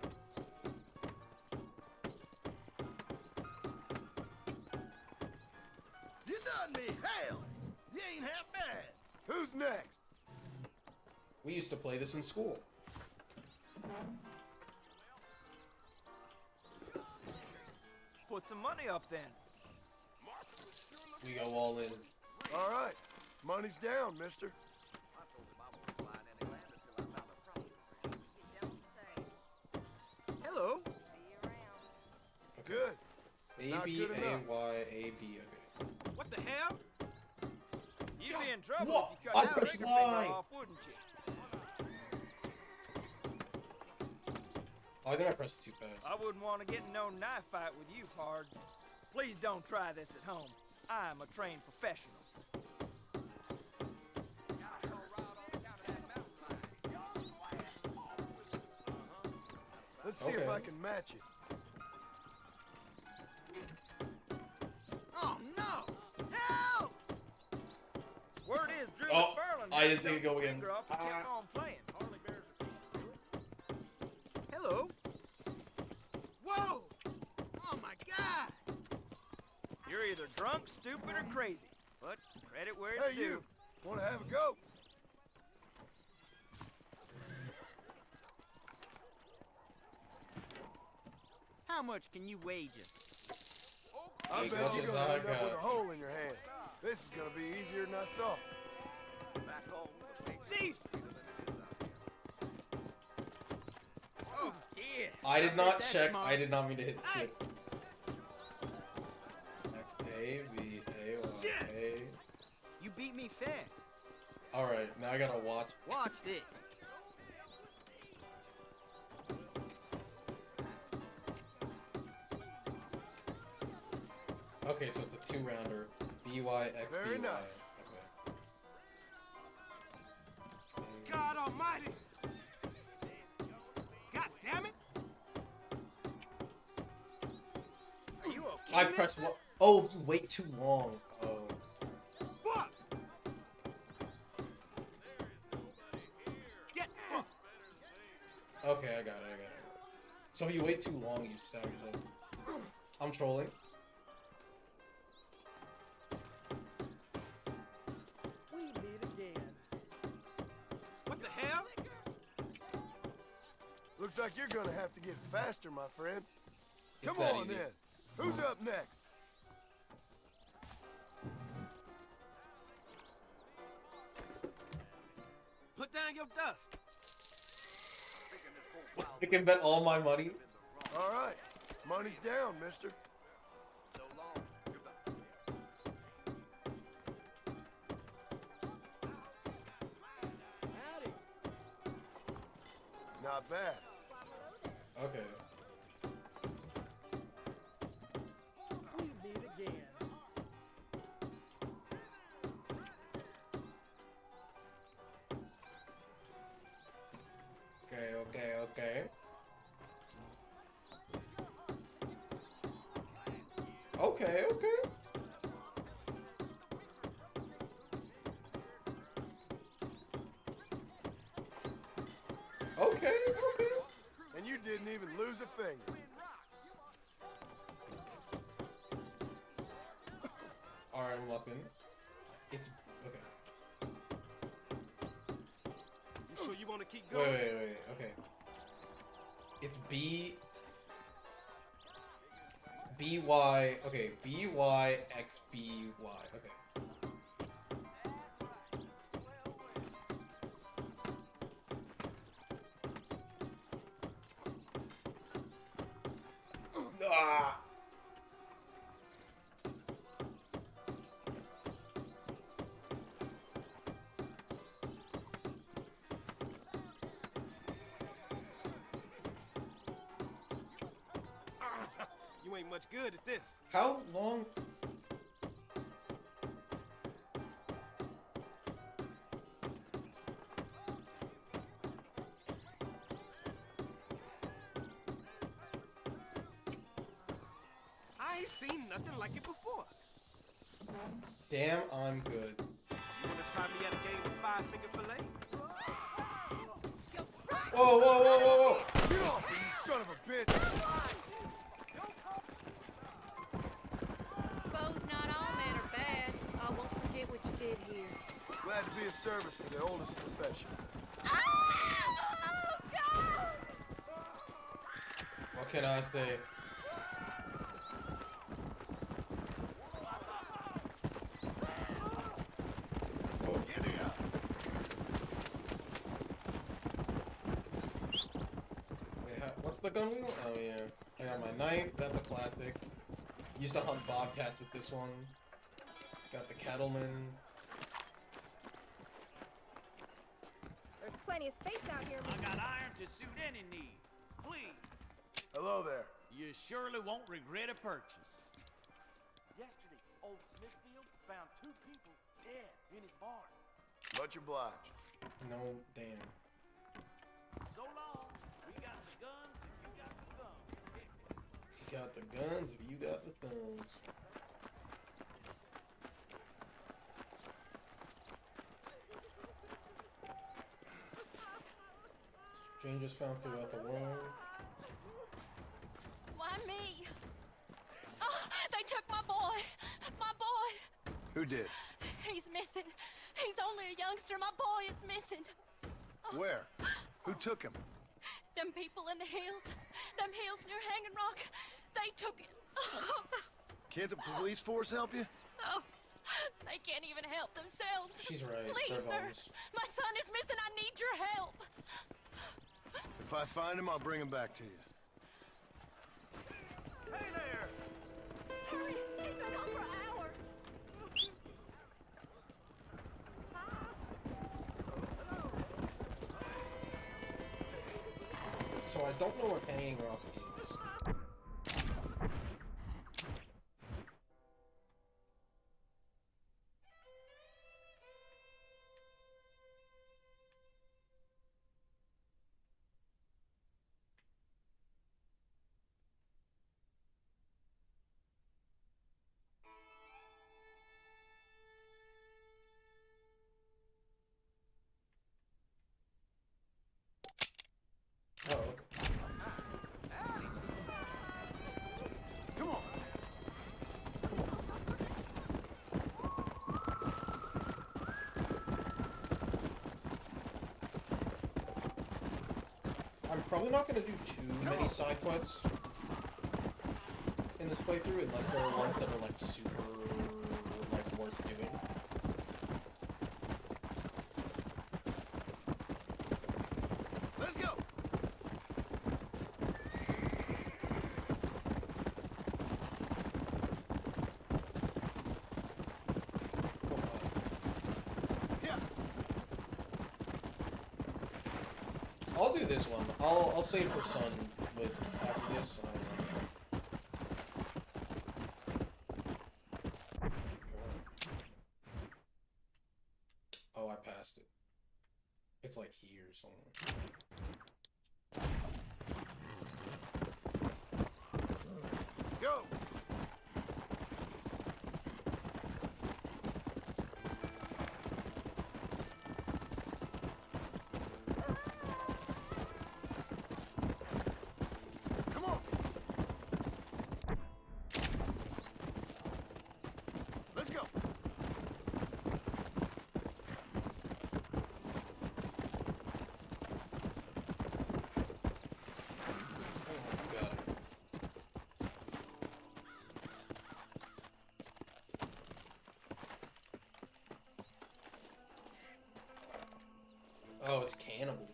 You done me hell. You ain't half bad. Who's next? We used to play this in school. Put some money up then. We go all in. All right. Money's down, mister. Hello. Good. A Not B good A enough. Y A B. Okay. What the hell? You'd be in trouble What? if you cut I that pressed trigger finger Y. off, wouldn't you? Oh, I think I pressed too fast. I wouldn't want to get in no knife fight with you, pard. Please don't try this at home. I'm a trained professional. Let's see if I can match it. Oh no! Help! Word is, Drew Oh, McFarland I didn't think it'd go his again. finger up and kept on playing. Harley Bears are Hello. Whoa! Oh my God! You're either drunk, stupid, or crazy. But credit where it's Hey, due. you. Want to have a go? How much can you wager? I As bet much you're as gonna I end up with a got. hole in your hand. This is gonna be easier than I thought. Jeez! Oh dear! I did not bet check. that's I did not mean to hit Hey. skip. Next A B A Y Shit. A. You beat me fair. All right, now I gotta watch. Watch this. Okay, so it's a 2-rounder. B Y X B Y. Very nice. Okay. God Almighty! God damn it! Are you okay? I pressed one. Oh, wait too long. Oh. Fuck! Get fucked! Okay, I got it. So if you wait too long, you stab yourself. I'm trolling. We meet again. What the hell? Looks like you're gonna have to get faster, my friend. It's Come that on easy. then. Who's up next? Put down your dust. I can bet all my money. All right. Money's down, mister. Not bad. Okay. We meet again. Okay. Okay. Okay. And you didn't even lose a finger. Alright, I'm looking. It's okay. You sure you want to keep Wait. Okay. It's B Y. Okay, B Y X B Y. Okay. Ah! ain't much good at this. How long? I ain't seen nothing like it before. Damn, I'm good. You wanna try me at a game of five-finger fillet? Whoa, whoa, whoa, whoa, whoa! Get off me, you son of a bitch! Suppose not all men are bad. I won't forget what you did here. Glad to be of service to the oldest profession. What can I say? What's the gun wheel? Oh yeah. I got my knife, that's a classic. Used to hunt bobcats with this one. Got the cattleman. There's plenty of space out here. I got iron to suit any need. Please. Hello there. You surely won't regret a purchase. Yesterday, old Smithfield found 2 people dead in his barn. Much obliged. No, damn. So long. We got the guns if you got the thumbs. You got the guns if you got the thumbs. Strangers found throughout the world. Why me? Oh, they took my boy. My boy. Who did? He's missing. He's only a youngster. My boy is missing. Where? Who took him? Them people in the hills. Them hills near Hanging Rock. They took it. Can't the police force help you? Oh, they can't even help themselves. She's right. Please, They're sir. bums. My son is missing. I need your help. If I find him, I'll bring him back to you. Hey there! Hurry. He's been gone for hours. So I don't know what Hanging Rock is. Oh, okay. Come on. I'm probably not going to do too many side quests in this playthrough unless there are ones that are like super like worth doing. Let's go. I'll do this one. I'll save her son with after this. Oh, I passed it. It's like here somewhere. Go. Come on. Let's go. Oh, it's cannibals.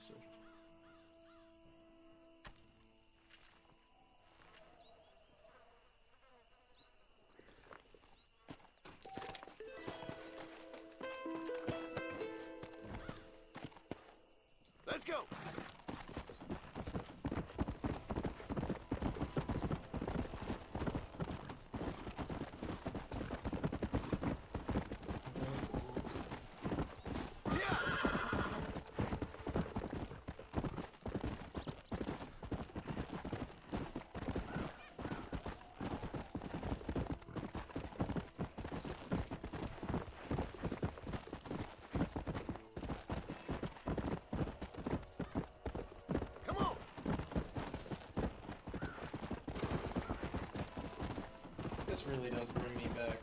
Let's go. This really does bring me back.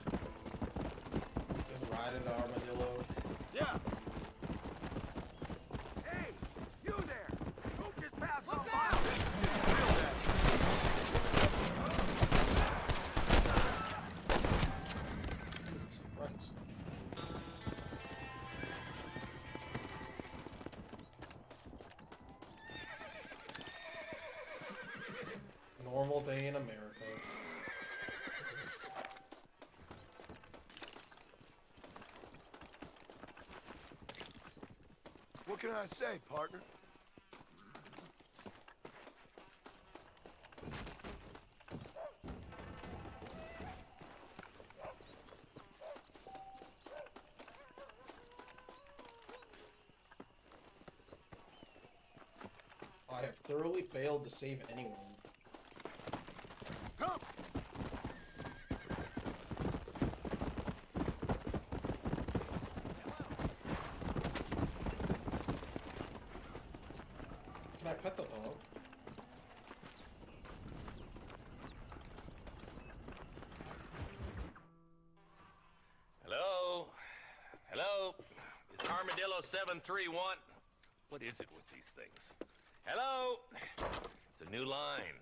Just ride into Armadillo. Yeah. Hey, you there! Don't just pass on by. This is getting real bad. Jesus Christ. Normal day in America. What can I say, partner? I have thoroughly failed to save anyone. Come! Can I pet the dog? Hello? Hello? It's Armadillo 731. What is it with these things? Hello? It's a new line.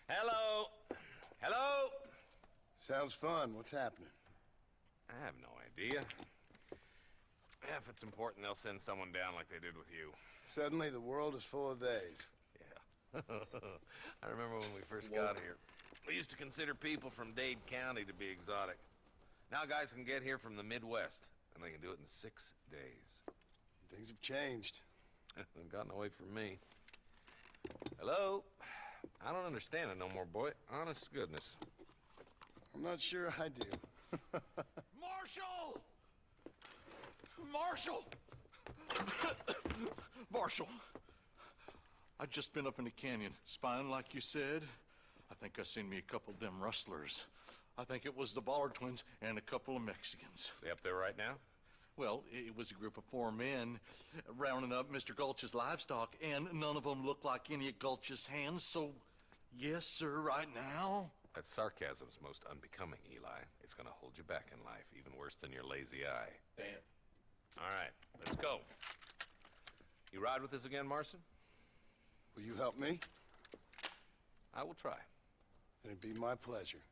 Hello? Hello? Sounds fun. What's happening? I have no idea. If it's important, they'll send someone down like they did with you. Suddenly, the world is full of theys. Yeah. I remember when we first got here. We used to consider people from Dade County to be exotic. Now guys can get here from the Midwest, and they can do it in 6 days. Things have changed. They've gotten away from me. Hello? I don't understand it no more, boy. Honest to goodness. I'm not sure I do. Marshall! Marshall! Marshall! I just been up in the canyon, spying like you said. I think I seen me a couple of them rustlers. I think it was the Ballard twins and a couple of Mexicans. They up there right now? Well, it was a group of 4 men rounding up Mr. Gulch's livestock, and none of them looked like any of Gulch's hands, so yes, sir, right now. That sarcasm's most unbecoming, Eli. It's gonna hold you back in life, even worse than your lazy eye. Damn. All right, let's go. You ride with us again, Marson? Will you help me? I will try. It'd be my pleasure.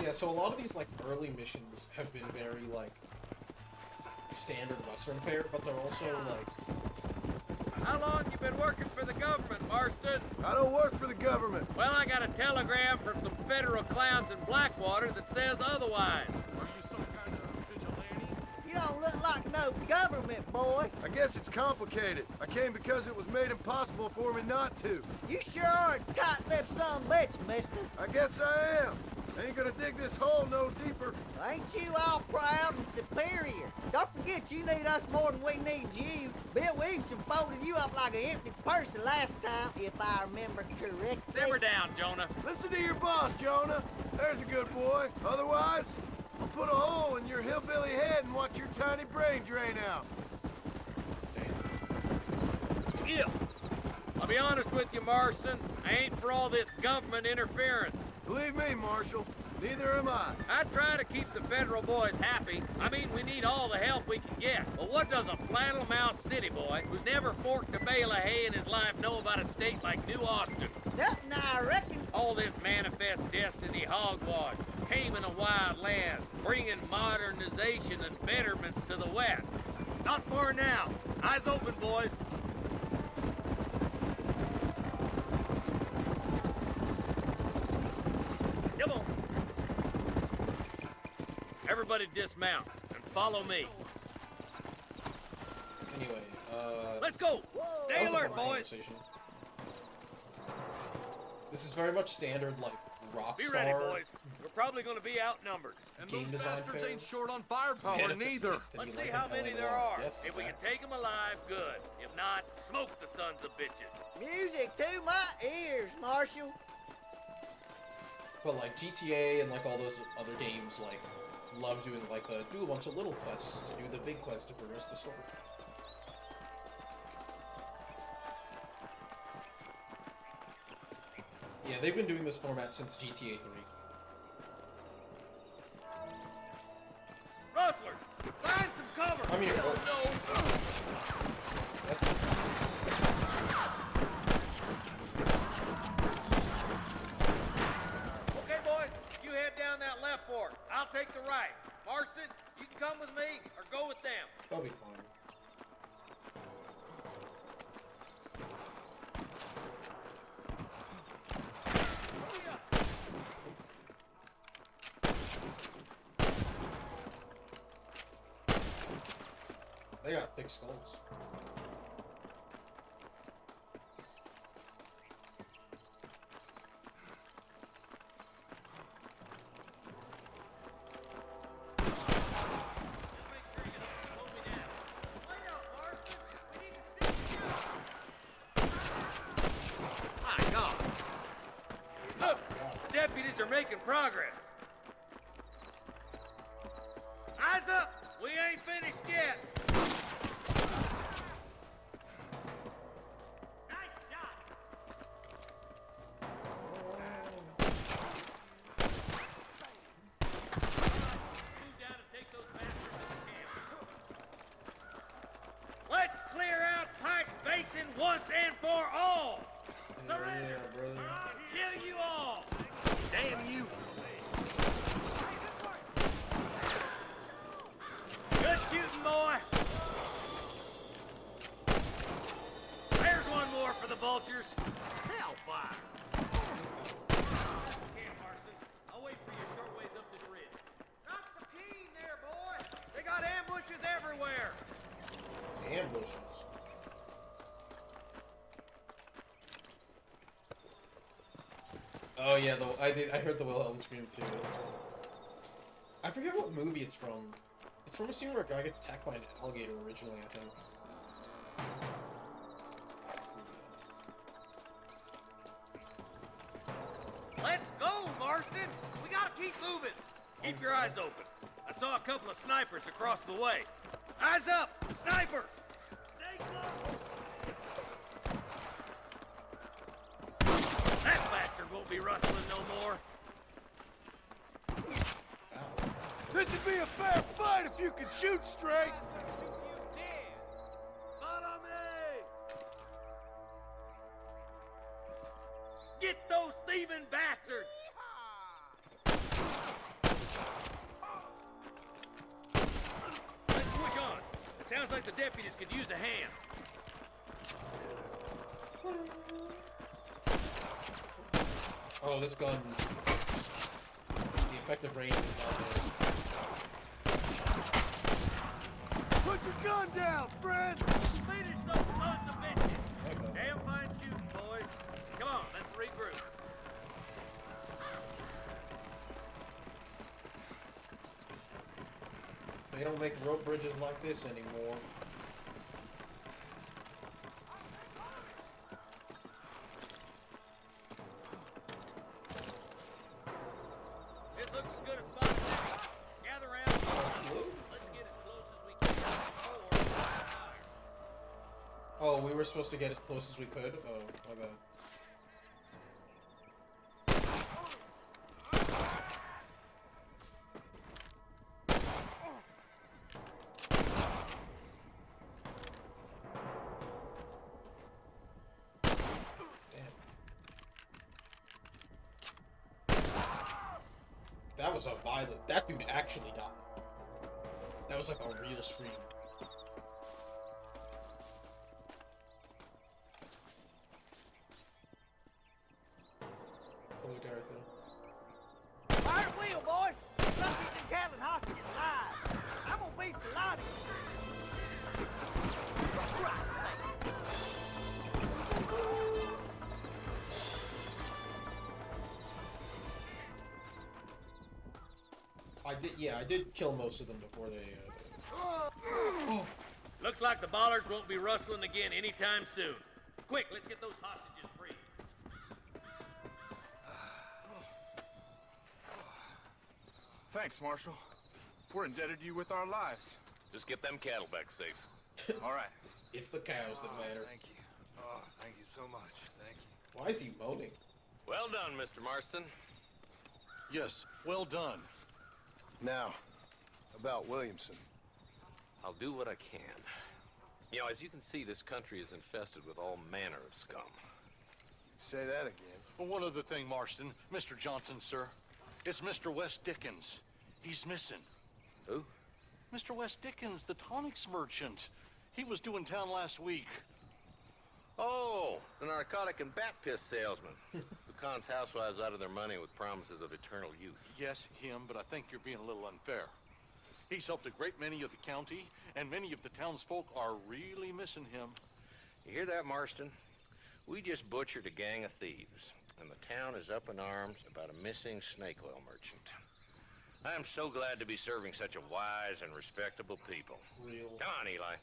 Yeah, so a lot of these like early missions have been very like standard Western fare, but they're also like. How long you been working for the government, Marston? I don't work for the government. Well, I got a telegram from some federal clowns in Blackwater that says otherwise. Are you some kind of vigilante? You don't look like no government, boy. I guess it's complicated. I came because it was made impossible for me not to. You sure are a tight-lipped son of a bitch, mister. I guess I am. I ain't gonna dig this hole no deeper. Ain't you all proud and superior? Don't forget you need us more than we need you. Bill Williamson folded you up like an empty person last time, if I remember correctly. Simmer down, Jonah. Listen to your boss, Jonah. There's a good boy. Otherwise, I'll put a hole in your hillbilly head and watch your tiny brain drain out. Yeah. I'll be honest with you, Marston. I ain't for all this government interference. Believe me, Marshal, neither am I. I try to keep the federal boys happy. I mean, we need all the help we can get. But what does a flannel-mouthed city boy who's never forked a bale of hay in his life know about a state like New Austin? Nothing, I reckon. All this manifest destiny hogwash, taming a wild land, bringing modernization and betterments to the West. Not far now. Eyes open, boys. Come on. Everybody dismount and follow me. Anyway, Let's go. Stay that was a alert, fun boys. conversation. This is very much standard, like Rockstar. Be ready, boys. We're probably going to be outnumbered. And Game those design bastards fair. ain't short on firepower Yeah, neither. that's Let's like see an how many LA there law. are. Yes, If we can exactly. take them alive, good. If not, smoke the sons of bitches. Music to my ears, Marshal. But like GTA and like all those other games like love doing like do a bunch of little quests to do the big quest to progress the story. Yeah, they've been doing this format since GTA 3. Rustlers, find some cover! I mean, oh, no! Okay, boys, you head down that left fork. I'll take the right. Marston, you can come with me or go with them. They'll be fine. They got thick skulls. My God! Look, the deputies are making progress. Eyes up! We ain't finished yet. Let's clear out Pike's Basin once and for all! Surrender! Yeah, brother. Kill you all! Damn you! Good shooting, boy! There's one more for the vultures. Hellfire! Okay, Marston. I'll wait for you a short ways up this ridge. Drop some keen there, boy! They got ambushes everywhere! Ambushes. Oh yeah, though I heard the Wilhelm scream too. I forget what movie it's from. It's from a scene where a guy gets attacked by an alligator originally, I think. Let's go, Marston! We gotta keep moving! Keep your eyes open. I saw a couple of snipers across the way. Eyes up! Sniper! Stay close! That bastard won't be rustling no more. This would be a fair fight if you could shoot straight! Follow me! Get those thieving bastards! Let's push on. It sounds like the deputies could use a hand. Oh, this gun. The effective range is not there. Put your gun down, friend! Finish those sons of bitches! Damn fine shooting, boys. Come on, let's regroup. They don't make rope bridges like this anymore. This looks as good a spot as any. Gather round. Let's get as close as we can before fire. Oh, we were supposed to get as close as we could? Oh, my bad. That was a violent. That dude actually died. That was like a real scream. What was the guy right there? Fire at wheel, boys! Some keep them Catlin hostages alive. I'm gonna beat the lot of you. For Christ's sake. I did kill most of them before they, Looks like the bollards won't be rustling again anytime soon. Quick, let's get those hostages free. Thanks, Marshal. We're indebted to you with our lives. Just get them cattle back safe. All right. It's the cows that matter. Thank you. Oh, thank you so much. Thank you. Why is he moaning? Well done, Mr. Marston. Yes, well done. Now, about Williamson. I'll do what I can. You know, as you can see, this country is infested with all manner of scum. Say that again. Well, one other thing, Marston. Mr. Johnson, sir. It's Mr. West Dickens. He's missing. Who? Mr. West Dickens, the tonics merchant. He was due in town last week. Oh, the narcotic and bat piss salesman who cons housewives out of their money with promises of eternal youth. Yes, him, but I think you're being a little unfair. He's helped a great many of the county, and many of the townsfolk are really missing him. You hear that, Marston? We just butchered a gang of thieves, and the town is up in arms about a missing snake oil merchant. I am so glad to be serving such a wise and respectable people. Real. Come on, Eli.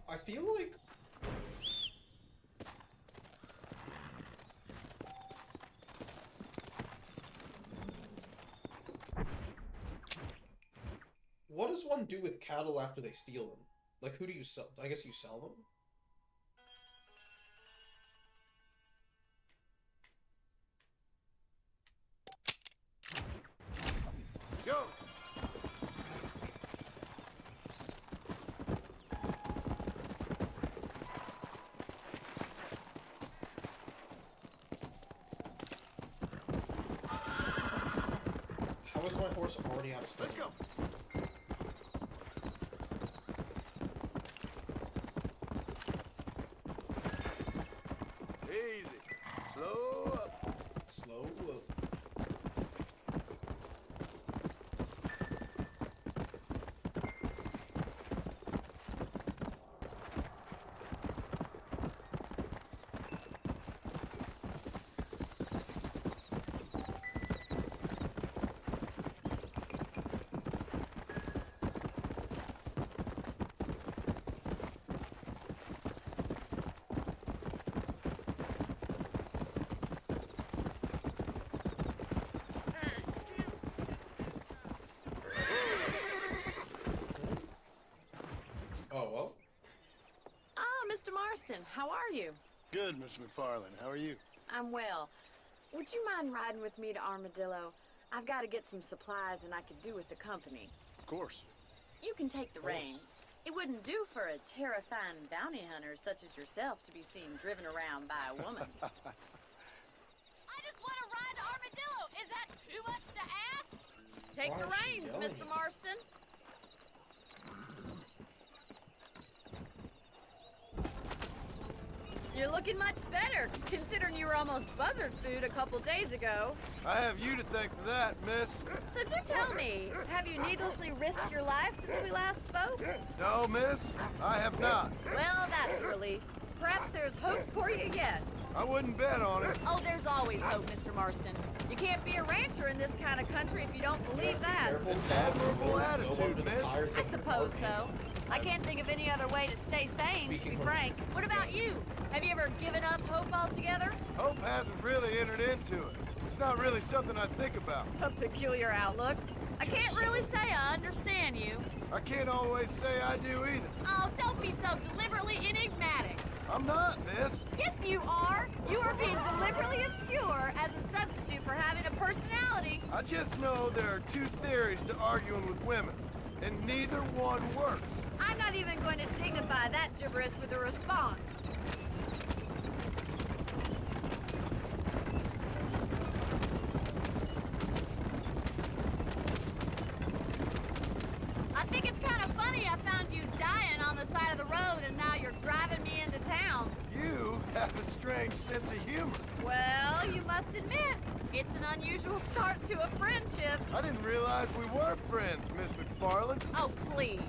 I feel like what does one do with cattle after they steal them? Like, who do you sell? I guess you sell them? Go! How is my horse already out of steam? Let's go! Easy. Slow up. Slow up. Oh, well. Ah, Mr. Marston, how are you? Good, Miss McFarland. How are you? I'm well. Would you mind riding with me to Armadillo? I've got to get some supplies and I could do with the company. Of course. You can take the reins. It wouldn't do for a terrifying bounty hunter such as yourself to be seen driven around by a woman. I just want to ride to Armadillo. Is that too much to ask? Take Why the is she reins, yelling? Mr. Marston. You're looking much better, considering you were almost buzzard food a couple days ago. I have you to thank for that, miss. So do tell me, have you needlessly risked your life since we last spoke? No, miss, I have not. Well, that's a relief. Perhaps there's hope for you yet. I wouldn't bet on it. Oh, there's always hope, Mr. Marston. You can't be a rancher in this kind of country if you don't believe that. Careful, Dad. Admirable Go attitude, under the miss. tires I of your suppose car. so. I can't think of any other way to stay sane, to Speaking be from frank. What about you? Have you ever given up hope altogether? Hope hasn't really entered into it. It's not really something I think about. A peculiar outlook. I can't really say I understand you. I can't always say I do either. Oh, don't be so deliberately enigmatic. I'm not, miss. Yes, you are. You are being deliberately obscure as a substitute for having a personality. I just know there are two theories to arguing with women, and neither one works. I'm not even going to dignify that gibberish with a response. I think it's kind of funny I found you dying on the side of the road and now you're driving me into town. You have a strange sense of humor. Well, you must admit, it's an unusual start to a friendship. I didn't realize we were friends, Miss McFarland. Oh, please.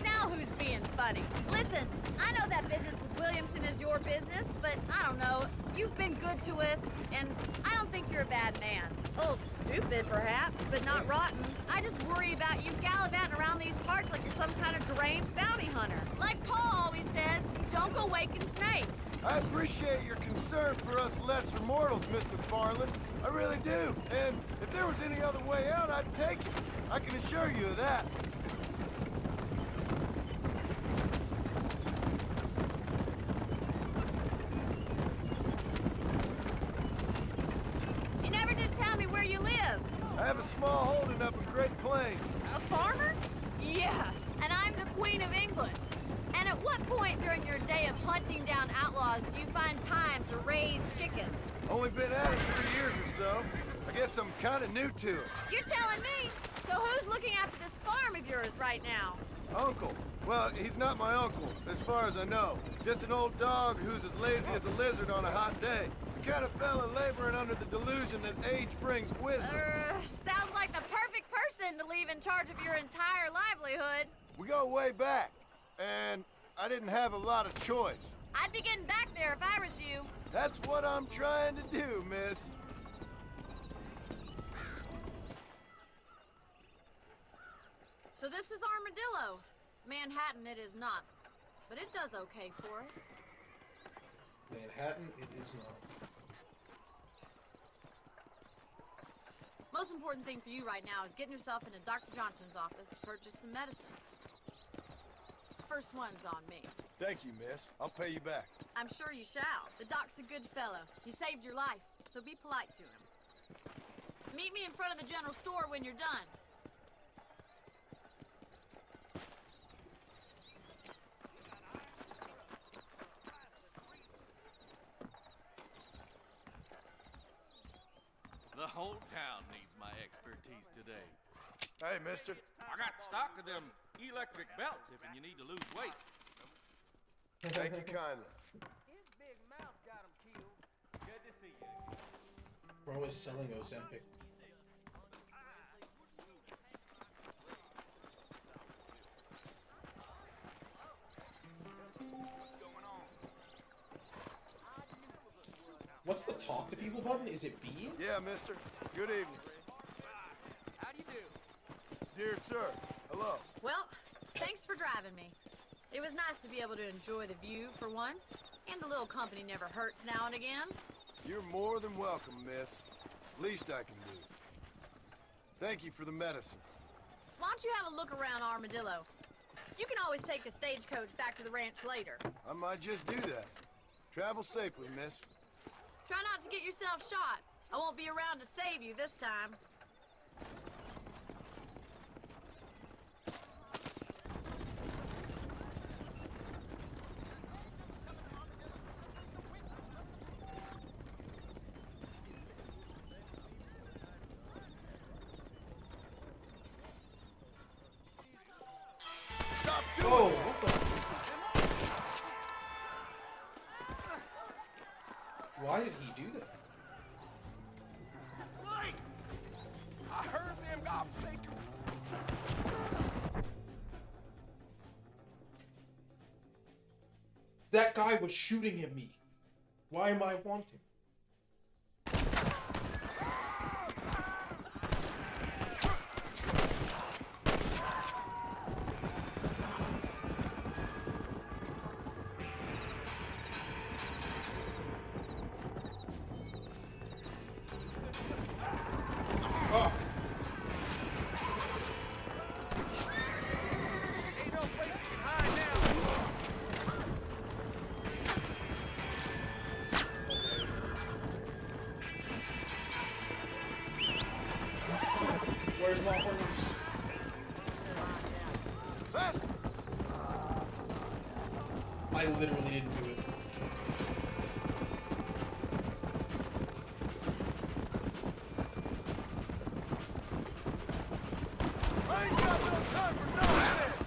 Now who's being funny. Listen, I know that business with Williamson is your business, but I don't know. You've been good to us, and I don't think you're a bad man. A little stupid, perhaps, but not rotten. I just worry about you gallivanting around these parts like you're some kind of deranged bounty hunter. Like Paul always says, don't go waking snakes. I appreciate your concern for us lesser mortals, Miss McFarland. I really do. And if there was any other way out, I'd take it. I can assure you of that. You never did tell me where you live. I have a small holding up in Great Plains. A farmer? Yeah, and I'm the Queen of England. And at what point during your day of hunting down outlaws do you find time to raise chickens? Only been at it 3 years or so. I guess I'm kind of new to it. You're telling me? So who's looking after this farm of yours right now? Uncle. Well, he's not my uncle, as far as I know. Just an old dog who's as lazy as a lizard on a hot day. The kind of fella laboring under the delusion that age brings wisdom. Sounds like the perfect person to leave in charge of your entire livelihood. We go way back, and I didn't have a lot of choice. I'd be getting back there if I was you. That's what I'm trying to do, miss. So this is Armadillo. Manhattan it is not, but it does okay for us. Manhattan, it is not. Most important thing for you right now is getting yourself into Dr. Johnson's office to purchase some medicine. First one's on me. Thank you, miss. I'll pay you back. I'm sure you shall. The doc's a good fellow. He saved your life, so be polite to him. Meet me in front of the general store when you're done. The whole town needs my expertise today. Hey, mister. I got stock of them electric belts if you need to lose weight. Thank you kindly. His big mouth got him killed. Good to see you. Bro is selling Ozempic. What's the talk to people button? Is it B? Yeah, mister. Good evening. How do you do? Dear sir, hello. Well, thanks for driving me. It was nice to be able to enjoy the view for once, and a little company never hurts now and again. You're more than welcome, miss. Least I can do. Thank you for the medicine. Why don't you have a look around Armadillo? You can always take a stagecoach back to the ranch later. I might just do that. Travel safely, miss. Try not to get yourself shot. I won't be around to save you this time. Stop doing Oh, it! what the? Why did he do that? Wait! I heard them gobsmackers. That guy was shooting at me. Why am I wanting? Oh. Ain't no place you can hide now. Where's my horse? Faster! I literally didn't do it. I ain't got no time for nonsense!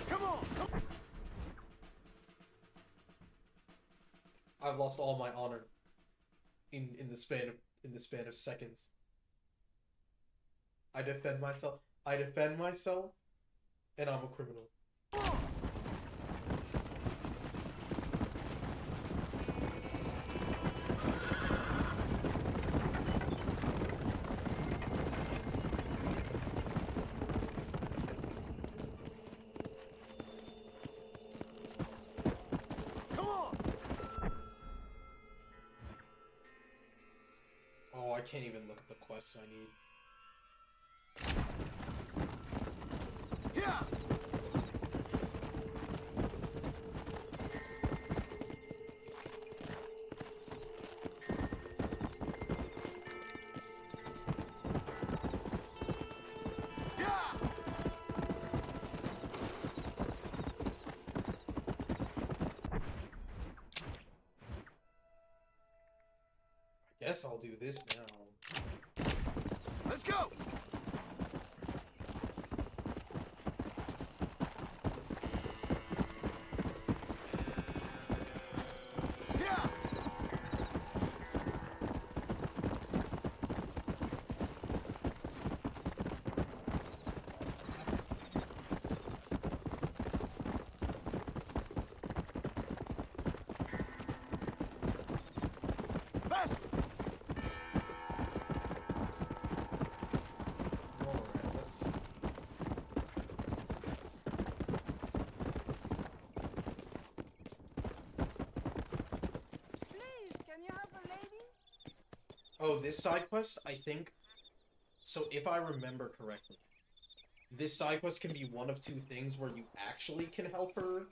Come on! I've lost all my honor in the span of seconds. I defend myself. I defend myself, and I'm a criminal. Oh, I can't even look at the quests I need. Yeah. I guess I'll do this now. Let's go. Oh, this side quest, I think. So if I remember correctly, this side quest can be one of two things where you actually can help her,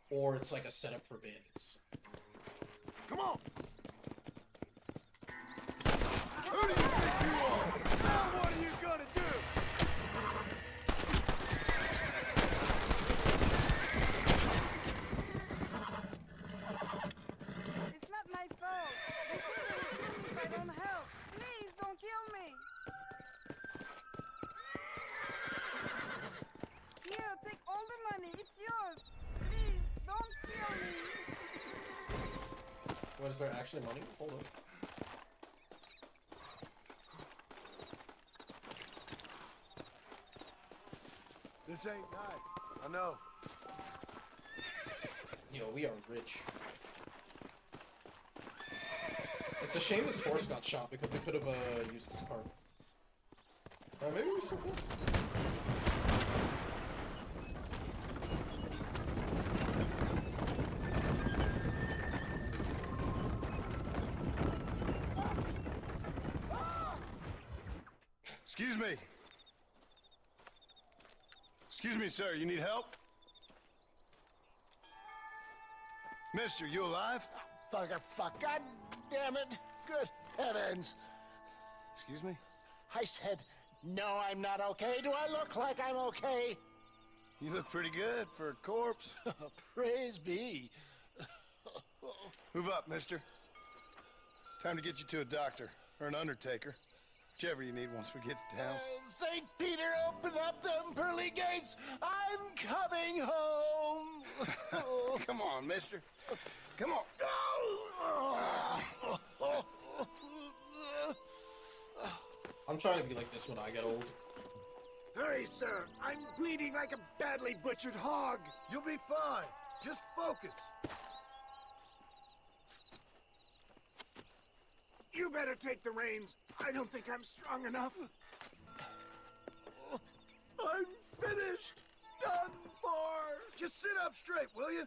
or it's like a setup for bandits. Come on. Who do you think you are? Now what are you gonna do? It's not my fault. They say they will kill me if I don't help. Please, don't kill me. Here, take all the money. It's yours. Please, don't kill me. What, is there actually money? Hold on. This ain't nice. I know. Yo, we are rich. It's a shame this horse got shot because we could have used this cart. Maybe we still could. Excuse me. Excuse me, sir. You need help? Mister, you alive? Fuck. God damn it. Good heavens. Excuse me? I said, no, I'm not okay. Do I look like I'm okay? You look pretty good for a corpse. Praise be. Move up, mister. Time to get you to a doctor or an undertaker. Whichever you need once we get to town. St. Peter, open up them pearly gates. I'm coming home. Come on, mister. Come on. I'm trying to be like this when I get old. Hurry, sir. I'm bleeding like a badly butchered hog. You'll be fine. Just focus. You better take the reins. I don't think I'm strong enough. I'm finished. Done for. Just sit up straight, will you?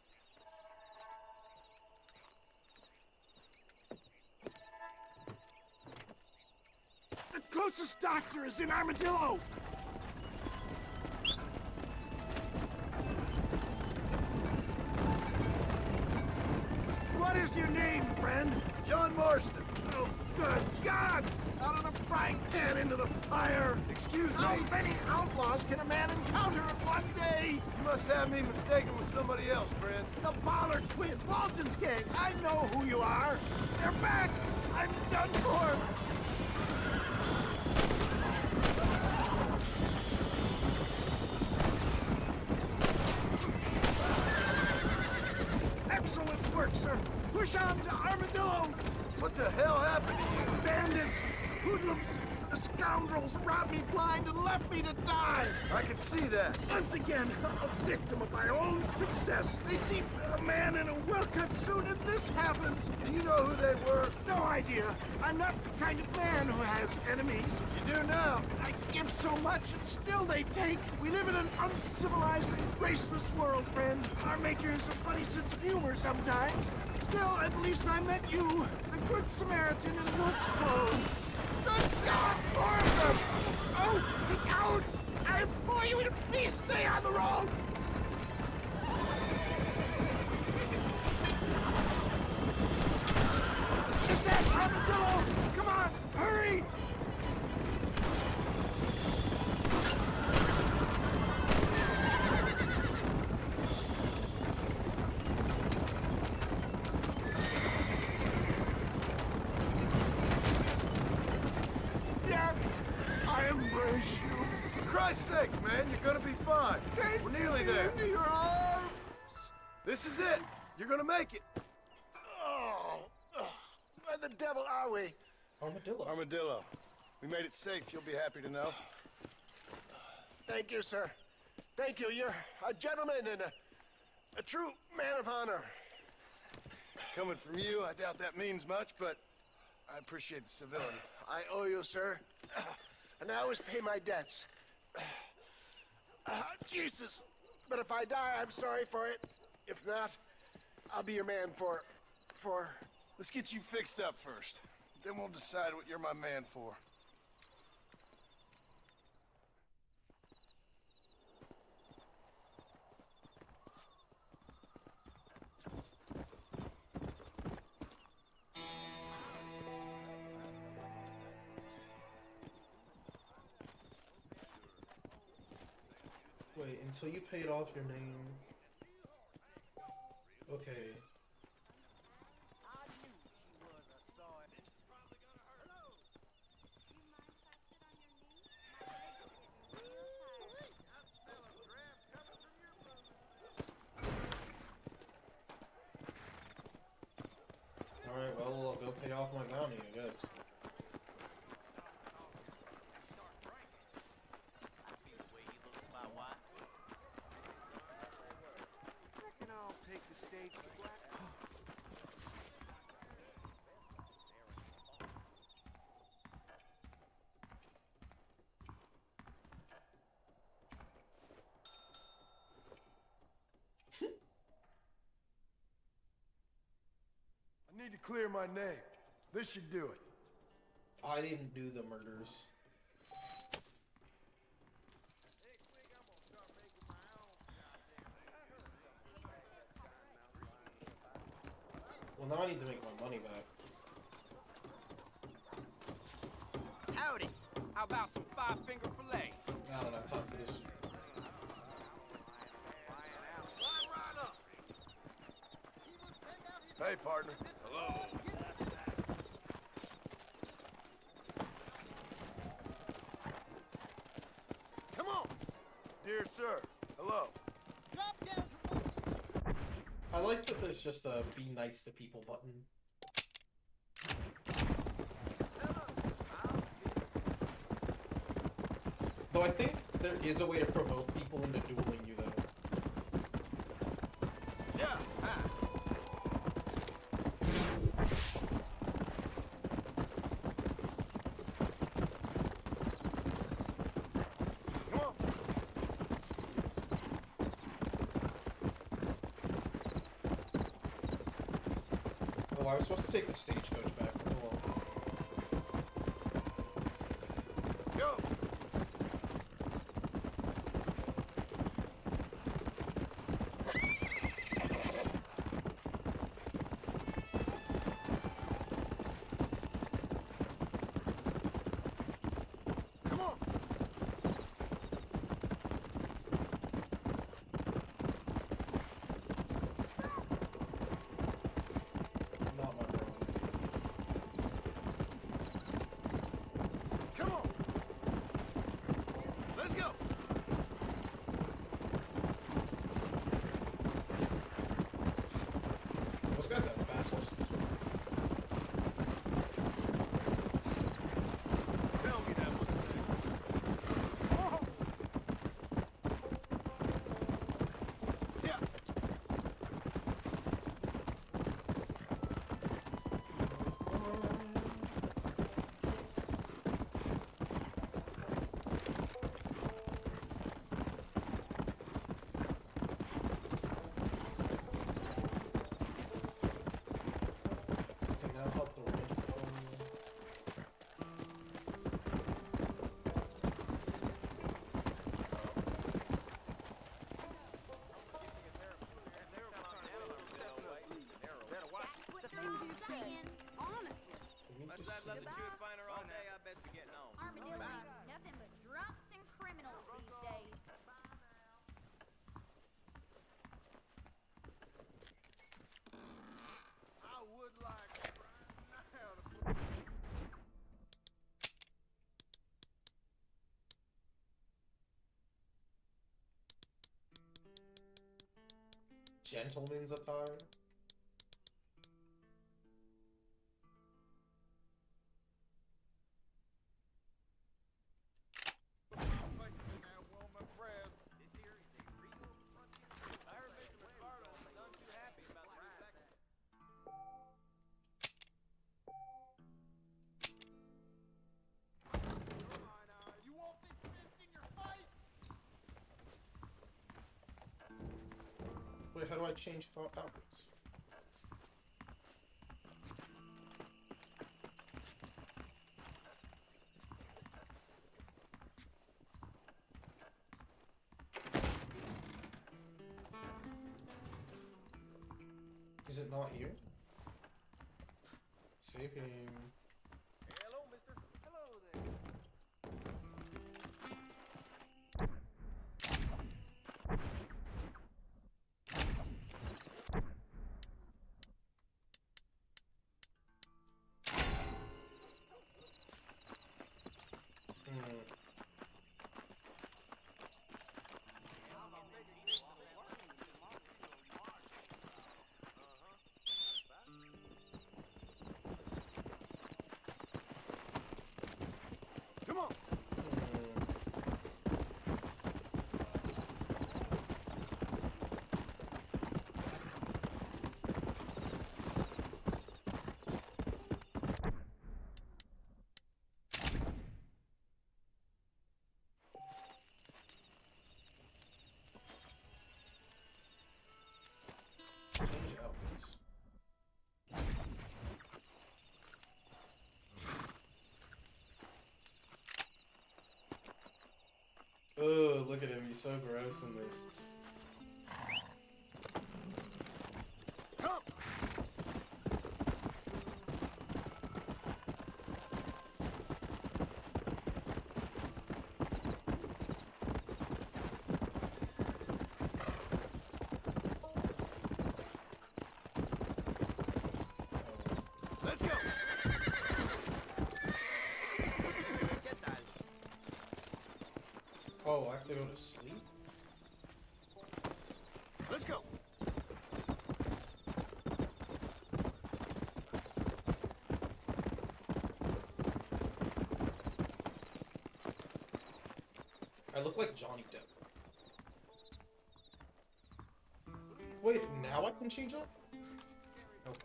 The closest doctor is in Armadillo. What is your name, friend? John Marston. Oh, good God! Out of the frying pan into the fire! Excuse me? How many outlaws can a man encounter in one day? You must have me mistaken with somebody else, friend. The Ballard twins, Walton's gang. I know who you are. They're back! I'm done for! Excellent work, sir. Push on to Armadillo. What the hell happened to you? Bandits, hoodlums, the scoundrels robbed me blind and left me to die! I can see that. Once again, a victim of my own success. They see a man in a well-cut suit and this happens. Do you know who they were? No idea. I'm not the kind of man who has enemies. You do now. I give so much and still they take. We live in an uncivilized and graceless world, friend. Our maker has a funny sense of humor sometimes. Still, at least I met you, the good Samaritan in wolf's clothes. Good God, more of them! Oh, look out! I implore you to please stay on the road! Is that Armadillo? Come on, hurry! Yeah, I embrace you. For Christ's sakes, man, you're gonna be fine. We're nearly there. Into your arms. This is it. You're gonna make it. Oh, where the devil are we? Armadillo. Armadillo. We made it safe, you'll be happy to know. Thank you, sir. Thank you. You're a gentleman and a true man of honor. Coming from you, I doubt that means much, but I appreciate the civility. I owe you, sir. And I always pay my debts. Jesus. But if I die, I'm sorry for it. If not, I'll be your man for... Let's get you fixed up first. Then we'll decide what you're my man for. Wait, until you paid off your name. Okay. Alright, well, I'll go pay off my bounty, I guess. I need to clear my name. This should do it. I didn't do the murders. Well, now I need to make my money back. Howdy. How about some five-finger filet? I don't have time for this. Hey, partner. Hello. Come on. Dear sir, hello. I like that there's just a be nice to people button. Though I think there is a way to provoke people into dueling you, though. Yeah. Come on. Oh, I was supposed to take the stagecoach back. Oh well. Go. Come on. Not my problem. Gentleman's attire. Wait, how do I change outfits? Is it not here? Save him. Hello, mister. Hello there. Come on. Change outfits. Oh, look at him. He's so gross in this. Come. Let's go. Get that. Oh, I have to go to sleep? Let's go. I look like Johnny Depp. Wait, now I can change up? Okay.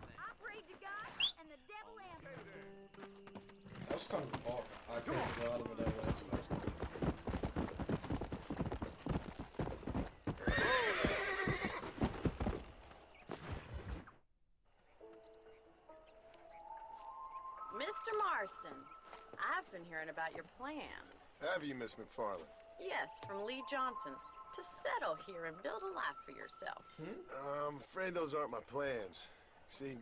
I prayed to God, and the devil answered. That was kind of off. I prayed to God and the devil answered. Mr. Marston, I've been hearing about your plans. Have you, Miss McFarland? Yes, from Lee Johnson. To settle here and build a life for yourself. I'm afraid those aren't my plans. See,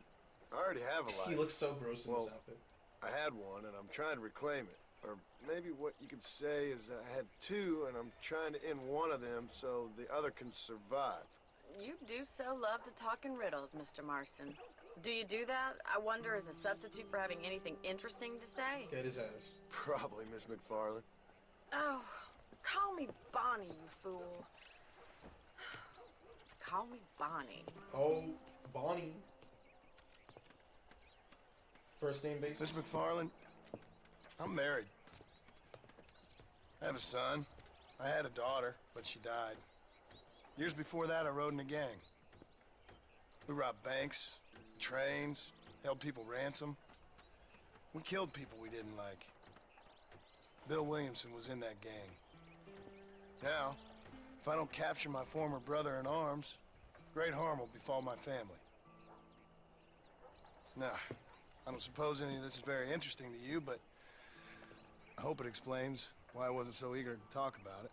I already have a life. He looks so gross in this outfit. I had one, and I'm trying to reclaim it. Or maybe what you could say is that I had two, and I'm trying to end one of them so the other can survive. You do so love to talk in riddles, Mr. Marston. Do you do that, I wonder, as a substitute for having anything interesting to say? Get his ass. Probably, Miss McFarland. Oh, call me Bonnie, you fool. Call me Bonnie. Oh, Bonnie. First name basis? Miss McFarland, I'm married. I have a son. I had a daughter, but she died. Years before that, I rode in a gang. We robbed banks, trains, held people ransom. We killed people we didn't like. Bill Williamson was in that gang. Now, if I don't capture my former brother-in-arms, great harm will befall my family. Now, I don't suppose any of this is very interesting to you, but I hope it explains why I wasn't so eager to talk about it.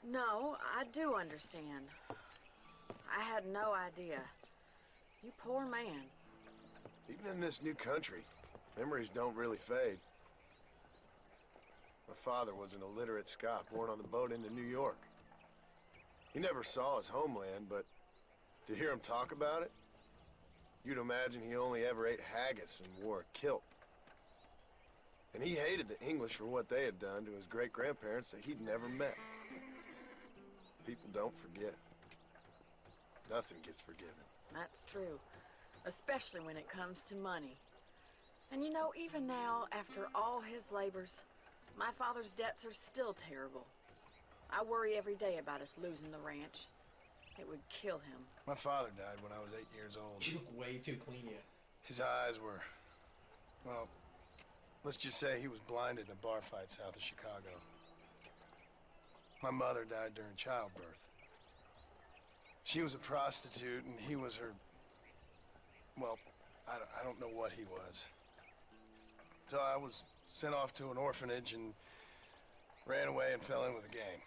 No, I do understand. I had no idea. You poor man. Even in this new country, memories don't really fade. My father was an illiterate Scot born on the boat into New York. He never saw his homeland, but to hear him talk about it, you'd imagine he only ever ate haggis and wore a kilt. And he hated the English for what they had done to his great-grandparents that he'd never met. People don't forget. Nothing gets forgiven. That's true, especially when it comes to money. And you know, even now, after all his labors, my father's debts are still terrible. I worry every day about us losing the ranch. It would kill him. My father died when I was 8 years old. You look way too clean yet. His eyes were, well, let's just say he was blinded in a bar fight south of Chicago. My mother died during childbirth. She was a prostitute and he was her, well, I don't know what he was. So I was sent off to an orphanage and ran away and fell in with a gang.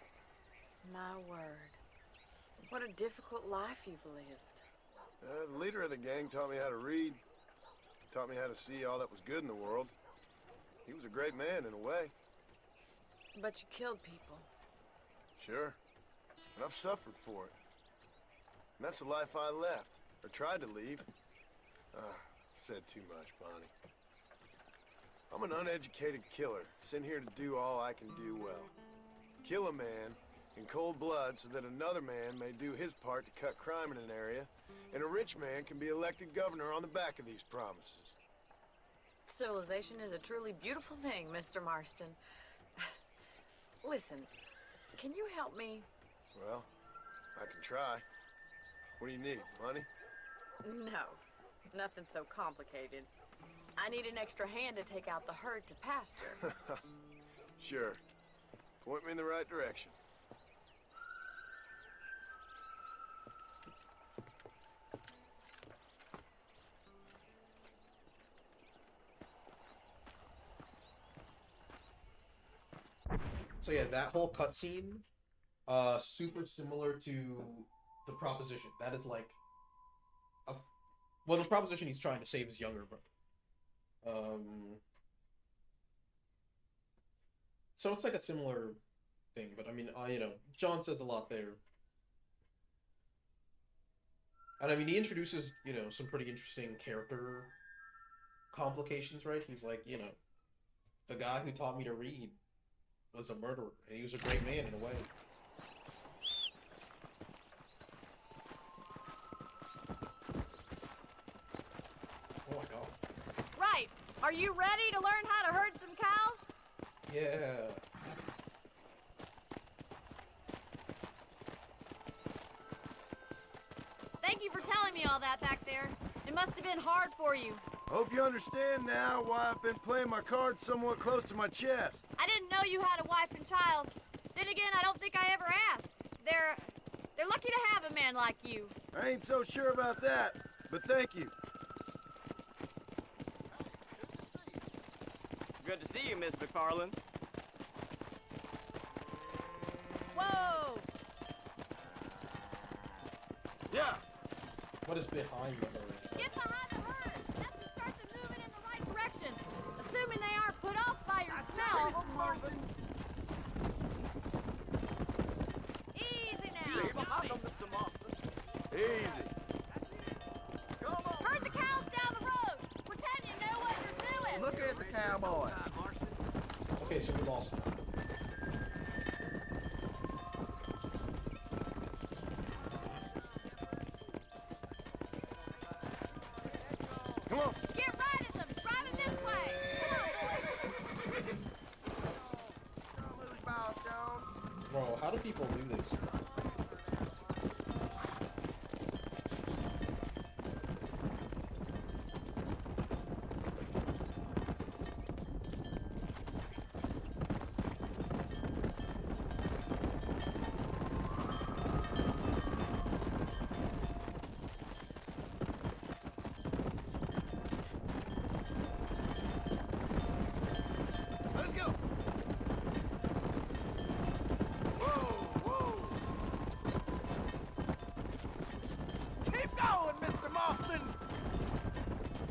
My word. What a difficult life you've lived. The leader of the gang taught me how to read, taught me how to see all that was good in the world. He was a great man in a way. But you killed people. Sure. And I've suffered for it. And that's the life I left, or tried to leave. Said too much, Bonnie. I'm an uneducated killer, sent here to do all I can do well. Kill a man in cold blood so that another man may do his part to cut crime in an area, and a rich man can be elected governor on the back of these promises. Civilization is a truly beautiful thing, Mr. Marston. Listen, can you help me? Well, I can try. What do you need, money? No, nothing so complicated. I need an extra hand to take out the herd to pasture. Sure. Point me in the right direction. So yeah, that whole cutscene, super similar to the proposition. That is like, well, the proposition he's trying to save his younger brother. So it's like a similar thing, but I mean, you know, John says a lot there. And I mean, he introduces, you know, some pretty interesting character complications, right? He's like, you know, the guy who taught me to read was a murderer, and he was a great man in a way. Oh my god. Right. Are you ready to learn how to herd some cows? Yeah. Thank you for telling me all that back there. It must have been hard for you. Hope you understand now why I've been playing my cards somewhat close to my chest. I didn't know you had a wife and child. Then again, I don't think I ever asked. They're lucky to have a man like you. I ain't so sure about that, but thank you. Good to see you, Mr. Carlin. Whoa! Yeah. What is behind the herd? Get behind the herd. That's to start them moving in the right direction. Assuming they aren't put off by your smell. Easy now. Stay behind them, Mr. Marston. Easy. Herd the cows down the road. Pretend you know what you're doing. Look at the cowboy. Okay, so we lost him. Come on. Get right at them. Drive it this way. Bro, how do people do this? Let's go. Keep going, Mr. Marston.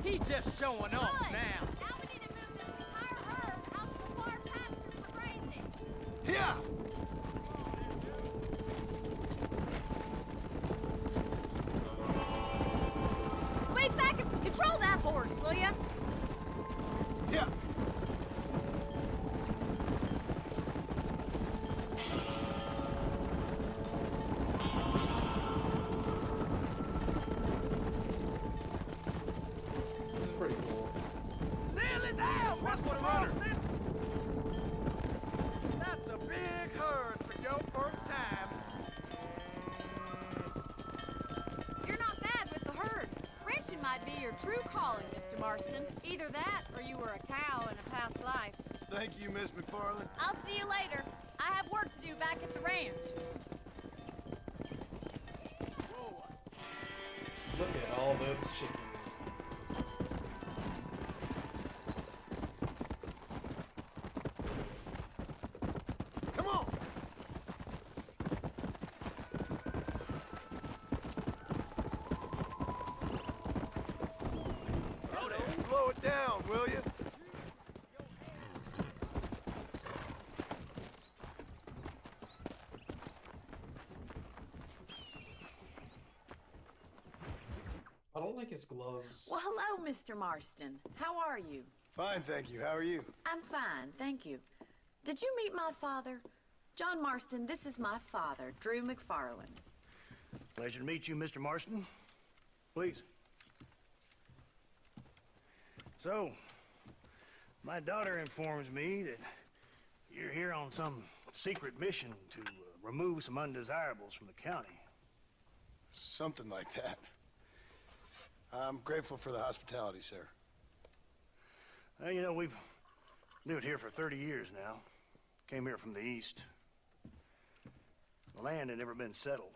He's just showing off Good. now. Now we need to move this entire herd out to the far pasture for grazing. Here. Wait back and will ya? Yeah. This is pretty cool. Nearly there, Mr. Marston! That's a big herd for your first time. You're not bad with the herd. Ranching might be your true calling, Mr. Marston. Either that, or you were a cow in a past life. Thank you, Miss McFarland. I'll see you later. I have work to do back at the ranch. Look at all those chickens. Come on! Slow it down, will you? I don't like his gloves. Well, hello, Mr. Marston. How are you? Fine, thank you. How are you? I'm fine, thank you. Did you meet my father? John Marston, this is my father, Drew McFarland. Pleasure to meet you, Mr. Marston. Please. So, my daughter informs me that you're here on some secret mission to remove some undesirables from the county. Something like that. I'm grateful for the hospitality, sir. Well, you know, we've lived here for 30 years now. Came here from the east. The land had never been settled.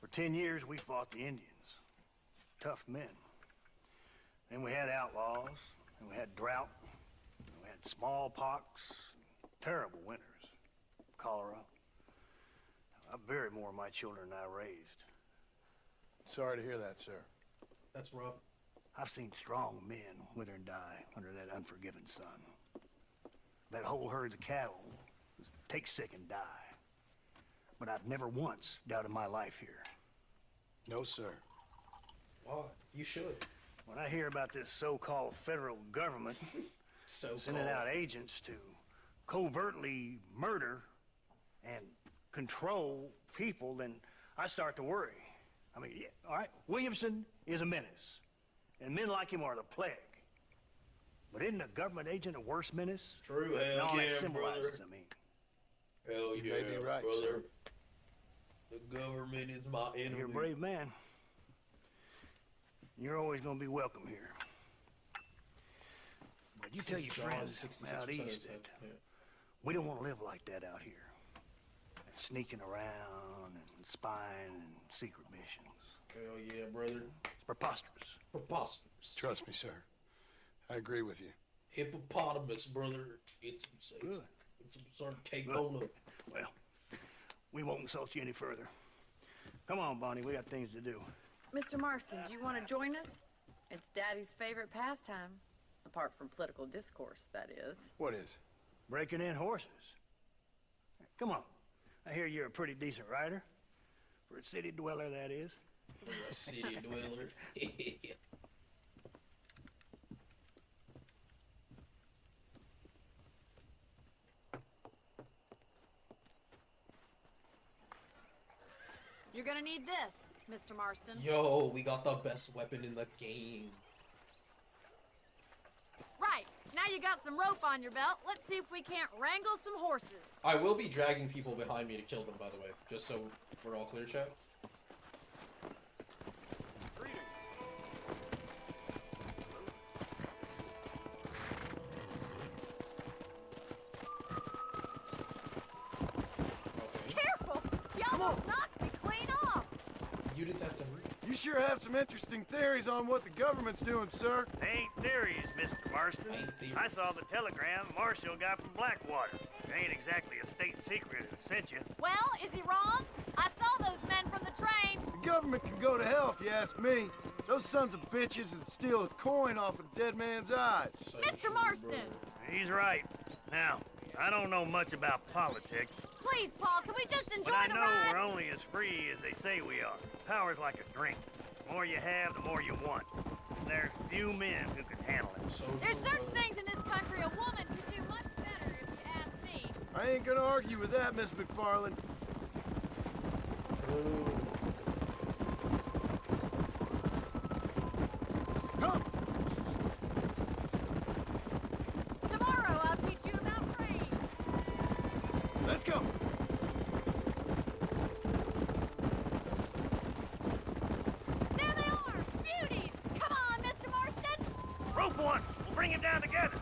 For 10 years, we fought the Indians. Tough men. Then we had outlaws, and we had drought, and we had smallpox, terrible winters, cholera. I buried more of my children than I raised. Sorry to hear that, sir. That's rough. I've seen strong men wither and die under that unforgiving sun. That whole herds of cattle take sick and die. But I've never once doubted my life here. No, sir. Wow, you should. When I hear about this so-called federal government sending out agents to covertly murder and control people, then I start to worry. I mean, yeah, all right, Williamson is a menace, and men like him are the plague. But isn't a government agent a worse menace? True, And hell all that yeah, symbolizes, brother. I mean. Hell You yeah, may be right, brother. sir. The government is my enemy. You're a brave man. You're always going to be welcome here. But you tell This your John, friends 66% out of east the that time, we don't want to live like that out here. And sneaking around and spying and secret missions. Hell yeah, brother. It's preposterous. Preposterous. Trust me, sir. I agree with you. Hippopotamus, brother. It's Good. some sort of cake Good. donut. Well, we won't insult you any further. Come on, Bonnie, we got things to do. Mr. Marston, do you want to join us? It's Daddy's favorite pastime. Apart from political discourse, that is. What is? Breaking in horses. Come on. I hear you're a pretty decent rider. For a city dweller, that is. A city dweller. You're gonna need this, Mr. Marston. Yo, we got the best weapon in the game. Right. Now you got some rope on your belt. Let's see if we can't wrangle some horses. I will be dragging people behind me to kill them, by the way. Just so we're all clear, chat. Careful! You almost knocked me clean off. You did that to me. You sure have some interesting theories on what the government's doing, sir. They ain't theories, Mr. Marston. I saw the telegram Marshall got from Blackwater. It ain't exactly a state secret who sent you. Well, is he wrong? I saw those men from the train. The government can go to hell if you ask me. Those sons of bitches that steal a coin off a dead man's eyes. Mr. Marston! He's right. Now, I don't know much about politics, Please, Paul, can we just enjoy but I the know ride? we're only as free as they say we are. Power's like a drink. The more you have, the more you want. And there's few men who can handle it. There's certain things in this country a woman could do much better, if you ask me. I ain't gonna argue with that, Miss McFarland. Come! Tomorrow I'll teach you about rain. Let's go! There they are! Beauties! Come on, Mr. Marston! Rope one! We'll bring him down together.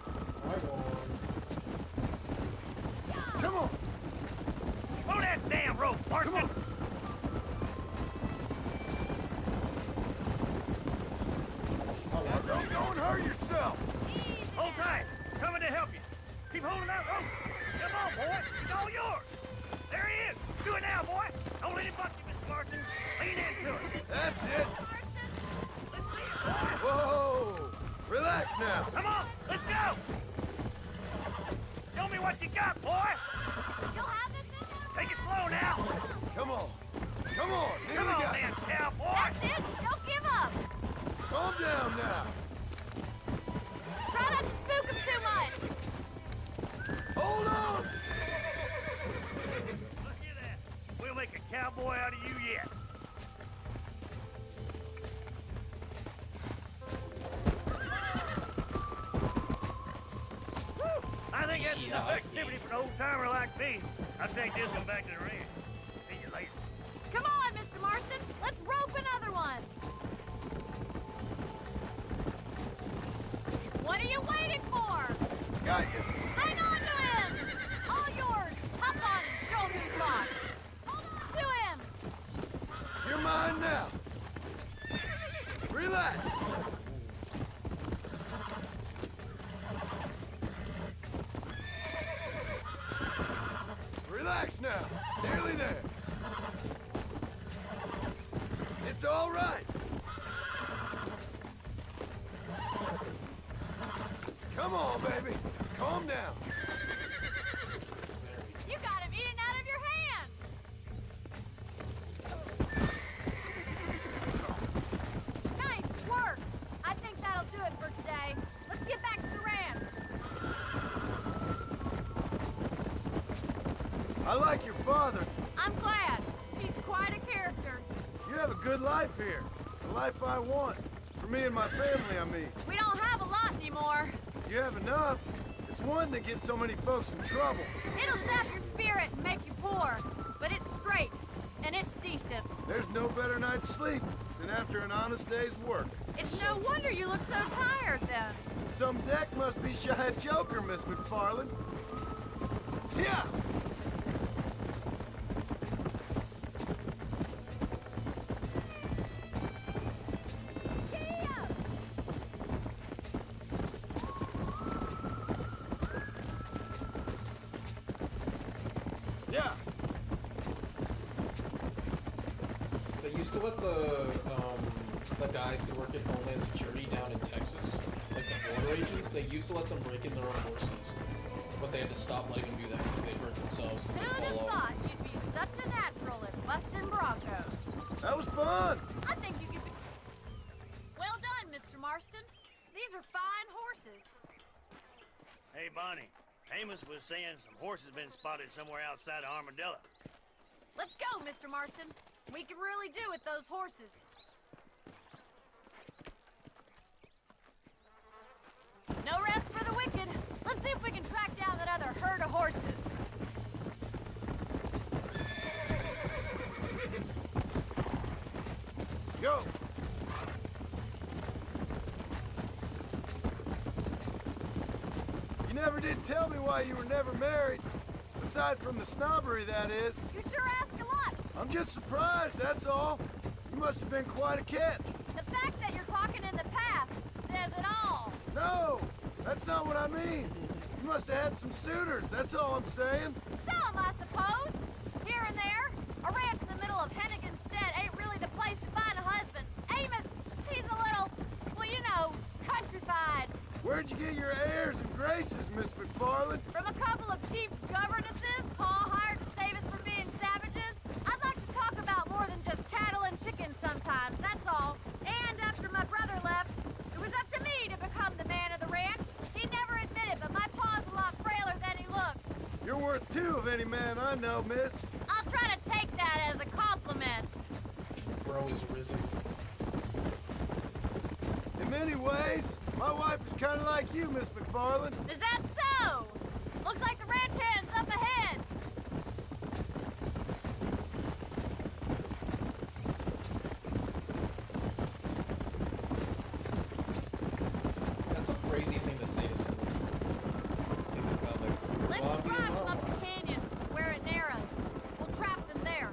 Come on! Pull that damn rope, Marston! Come on! Don't hurt yourself! Hold tight. Coming to help you. Keep holding that rope. Come on, boy. It's all yours. There he is. Do it now, boy. Don't let him buck you, Mr. Marston. Lean into it. That's it! Let's see it, boy. Whoa! Relax now! Come on. Let's go. Show me what you got, boy. You'll have this in there? Take it slow now. Come on! Come on! Nearly Come on, got then, it. cowboy. That's it! Don't give up! Calm down now! Try not to spook him too much! Hold on! Look at that. We'll make a cowboy out of you yet. Woo! I think that's enough activity for an old-timer like me. I'll take this one back to the ranch. See you later. Come on, Mr. Marston! Let's rope another one! What are you waiting for? Got you! Hang on to him! All yours! Hop on and show him who's boss! Hold on to him! You're mine now! Relax! Relax now! Nearly there! It's all right! Come on, baby! Calm down! You got him eating out of your hand! Nice work! I think that'll do it for today. Let's get back to the ranch. I like your father. I'm glad. He's quite a character. You have a good life here. The life I want. For me and my family, I mean. We don't have a lot anymore. You have enough. It's one that gets so many folks in trouble. It'll sap your spirit and make you poor, but it's straight, and it's decent. There's no better night's sleep than after an honest day's work. It's no wonder you look so tired then. Some deck must be shy of Joker, Miss McFarland. Yeah! Yeah! They used to let the guys that work at Homeland Security down in Texas, like the border agents, they used to let them break in their own horses. But they had to stop letting them do that because they hurt themselves because Who'd they have fall off. thought you'd be such a natural at busting Broncos? That was fun! I think you could be... Well done, Mr. Marston. These are fine horses. Hey, Bonnie. Amos was saying some horses been spotted somewhere outside of Armadillo. Let's go, Mr. Marston. We can really do with those horses. No rest for the wicked. Let's see if we can track down that other herd of horses. Go! You never did tell me why you were never married. Aside from the snobbery, that is. You sure ask a lot. I'm just surprised, that's all. You must have been quite a catch. The fact that you're talking in the past says it all. No, that's not what I mean. You must have had some suitors, that's all I'm saying. Some, I suppose. Here and there. A ranch in the middle of Hennigan's Stead ain't really the place to find a husband. Amos, he's a little, well, you know, countrified. Where'd you get your airs and graces, Miss McFarland? From a couple of chief governesses Pa hired to save us from being savages. I'd like to talk about more than just cattle and chickens sometimes, that's all. And after my brother left, it was up to me any man I know, miss. I'll try to take that as a compliment. Bro is risen. In many ways, my wife is kind of like you, Miss McFarland. Is that so? Looks like the ranch hand's up ahead. That's a crazy thing to say to someone. Think about like, Let's well, drive them up the canyon where it narrows. We'll trap them there.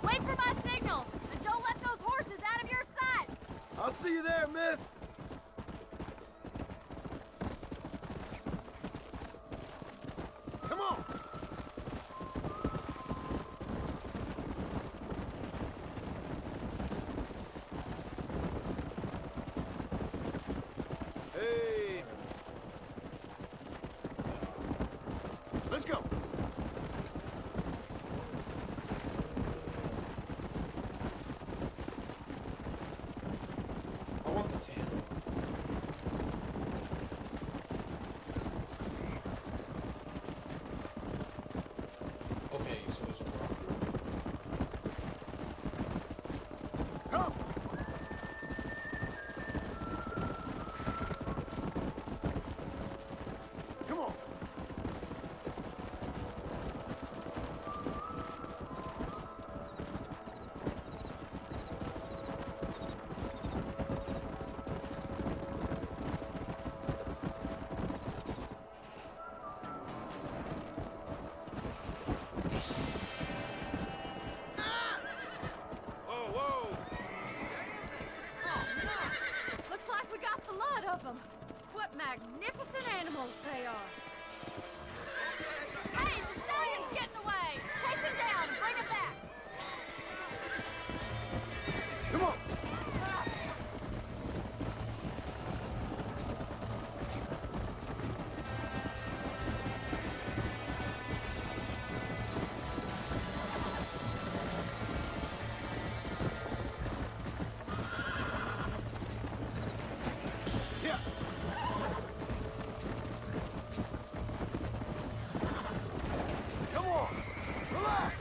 Wait for my signal, and don't let those horses out of your sight. I'll see you there, miss. Come on. Hey. Let's go. I want the tan. Okay, so there's a rock. Come. Come on. Whoa, whoa! Oh, no. Looks like we got the lot of them. What magnificent animals they are. Hey, the stallion's getting away. Chase him down and bring him back. Come on. Yeah. Come on. Relax.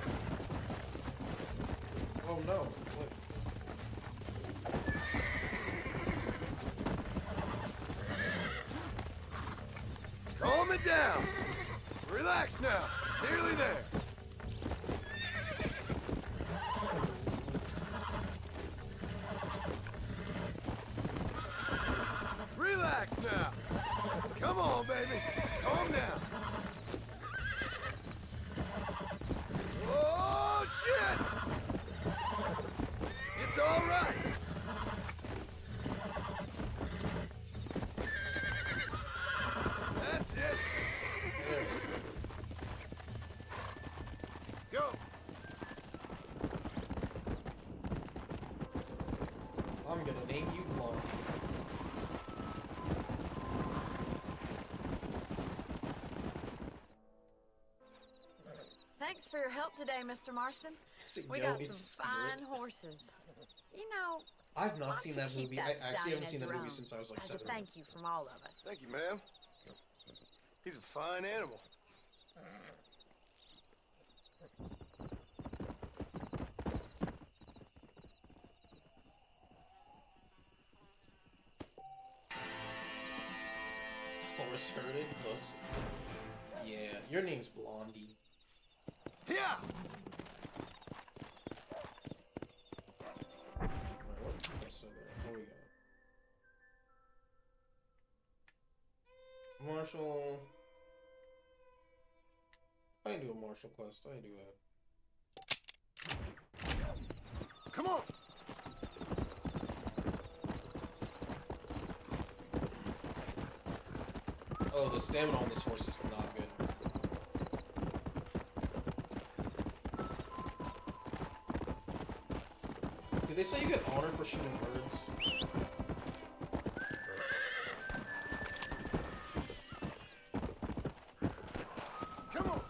Oh no. What? Calm it down. Relax now. Nearly there. Relax now. Come on, baby. Calm down. Oh, shit! It's all right. That's it. Go. I'm gonna name you Blonde. Thanks for your help today, Mr. Marston. Say, We yo, got it's some fine horses. You know, I've why not don't seen you that keep movie. that I actually stallion haven't seen as that your movie own, since I was like as 7. a thank you from all of us. Thank you, ma'am. He's a fine animal. Horse herded plus. Yeah, your name's Blondie. Yeah. Okay, so there. What we got? Marshall. I can do a Marshall quest. I can do that. Come on. Oh, the stamina on this horse is not good. they say you get honored for shooting birds? Come on.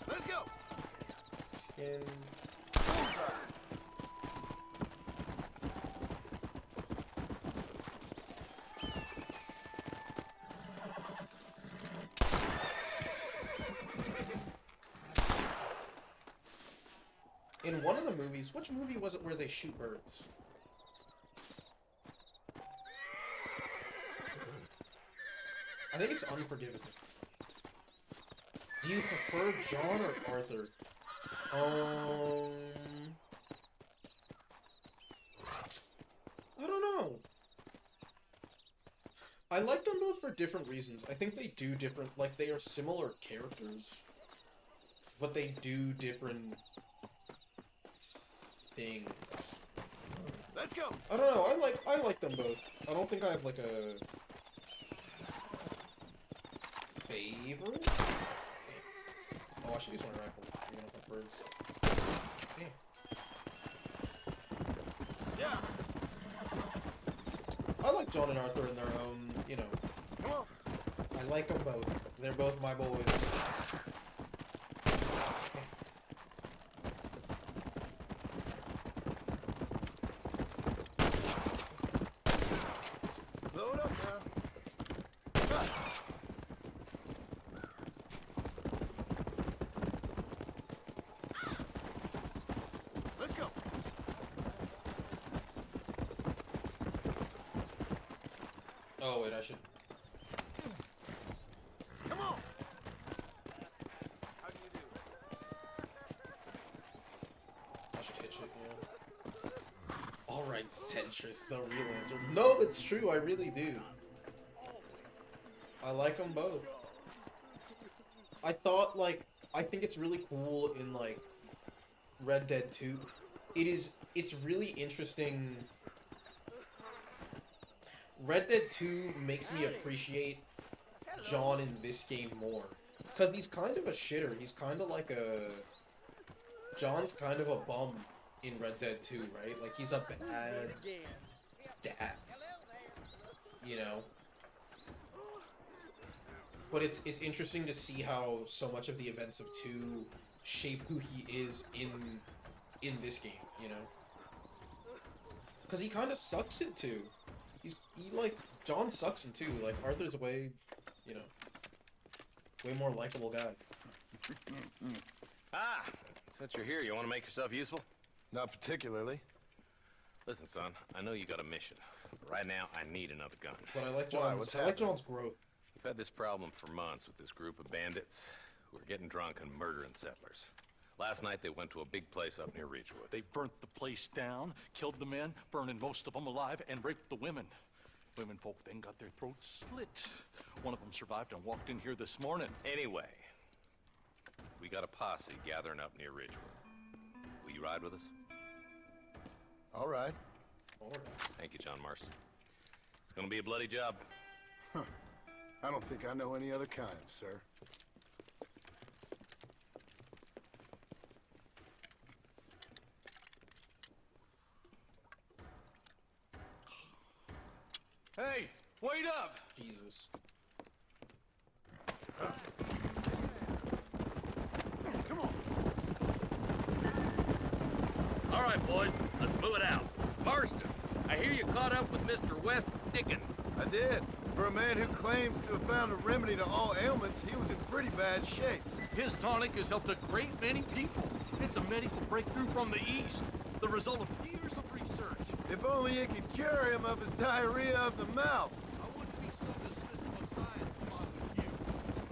Let's go. Skin. In one of the movies, which movie was it where they shoot birds? I think it's Unforgiven. Do you prefer John or Arthur? I don't know. I like them both for different reasons. I think they do different, like they are similar characters, but they do different things. Let's go. I don't know. I like them both. I don't think I have like a favorite. Oh, I should use my rifle. I'm gonna put birds. Yeah. I like John and Arthur in their own, you know. Come on. I like them both. They're both my boys. Load up now. Ah. Let's go. Oh wait, I should. Come on. How do you do? I should hitch it, yeah. Alright, centrist, the real answer. No, that's true, I really do. I like them both. I thought, like, I think it's really cool in, like, Red Dead 2. It's really interesting. Red Dead 2 makes me appreciate John in this game more. Because he's kind of a shitter. He's kind of like a... John's kind of a bum in Red Dead 2, right? Like, he's a bad dad. You know? But it's interesting to see how so much of the events of 2 shape who he is in this game, you know? Because he kind of sucks in 2. John sucks in 2. Like, Arthur's a way, you know, way more likable guy. Ah, since you're here, you want to make yourself useful? Not particularly. Listen, son, I know you got a mission. But right now, I need another gun. But I like Why? John's, What's I like happening? John's growth. We've had this problem for months with this group of bandits who are getting drunk and murdering settlers. Last night, they went to a big place up near Ridgewood. They burnt the place down, killed the men, burning most of them alive, and raped the women. Women folk then got their throats slit. One of them survived and walked in here this morning. Anyway, we got a posse gathering up near Ridgewood. Will you ride with us? All right. Thank you, John Marston. It's gonna be a bloody job. Huh. I don't think I know any other kind, sir. Hey, wait up! Jesus. Come on. All right, boys, let's move it out. Marston, I hear you caught up with Mr. West Dickens. I did. For a man who claims to have found a remedy to all ailments, he was in pretty bad shape. His tonic has helped a great many people. It's a medical breakthrough from the East, the result of years of research. If only it could cure him of his diarrhea of the mouth. I wouldn't be so dismissive of science if I was you.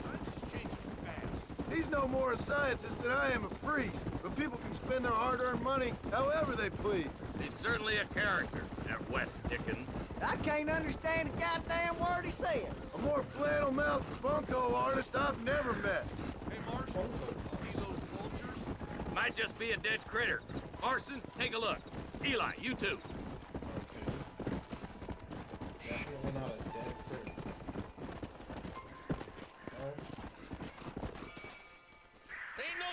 Times is changing fast. He's no more a scientist than I am a priest, but people can spend their hard-earned money however they please. He's certainly a character, that West Dickens. I can't understand a goddamn word he said. A more flannel-mouthed bunko artist I've never met. Hey, Marshal, see those vultures? Might just be a dead critter. Marston, take a look. Eli, you too. Definitely not a dead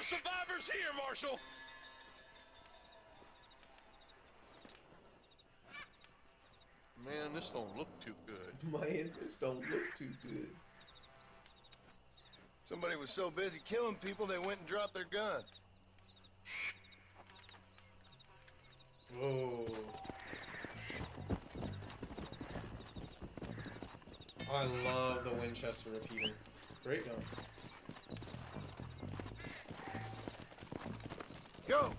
survivors here, Marshal! Man, this don't look too good. Man, this don't look too good. Somebody was so busy killing people, they went and dropped their gun. Whoa. I love the Winchester repeater. Great gun. Go!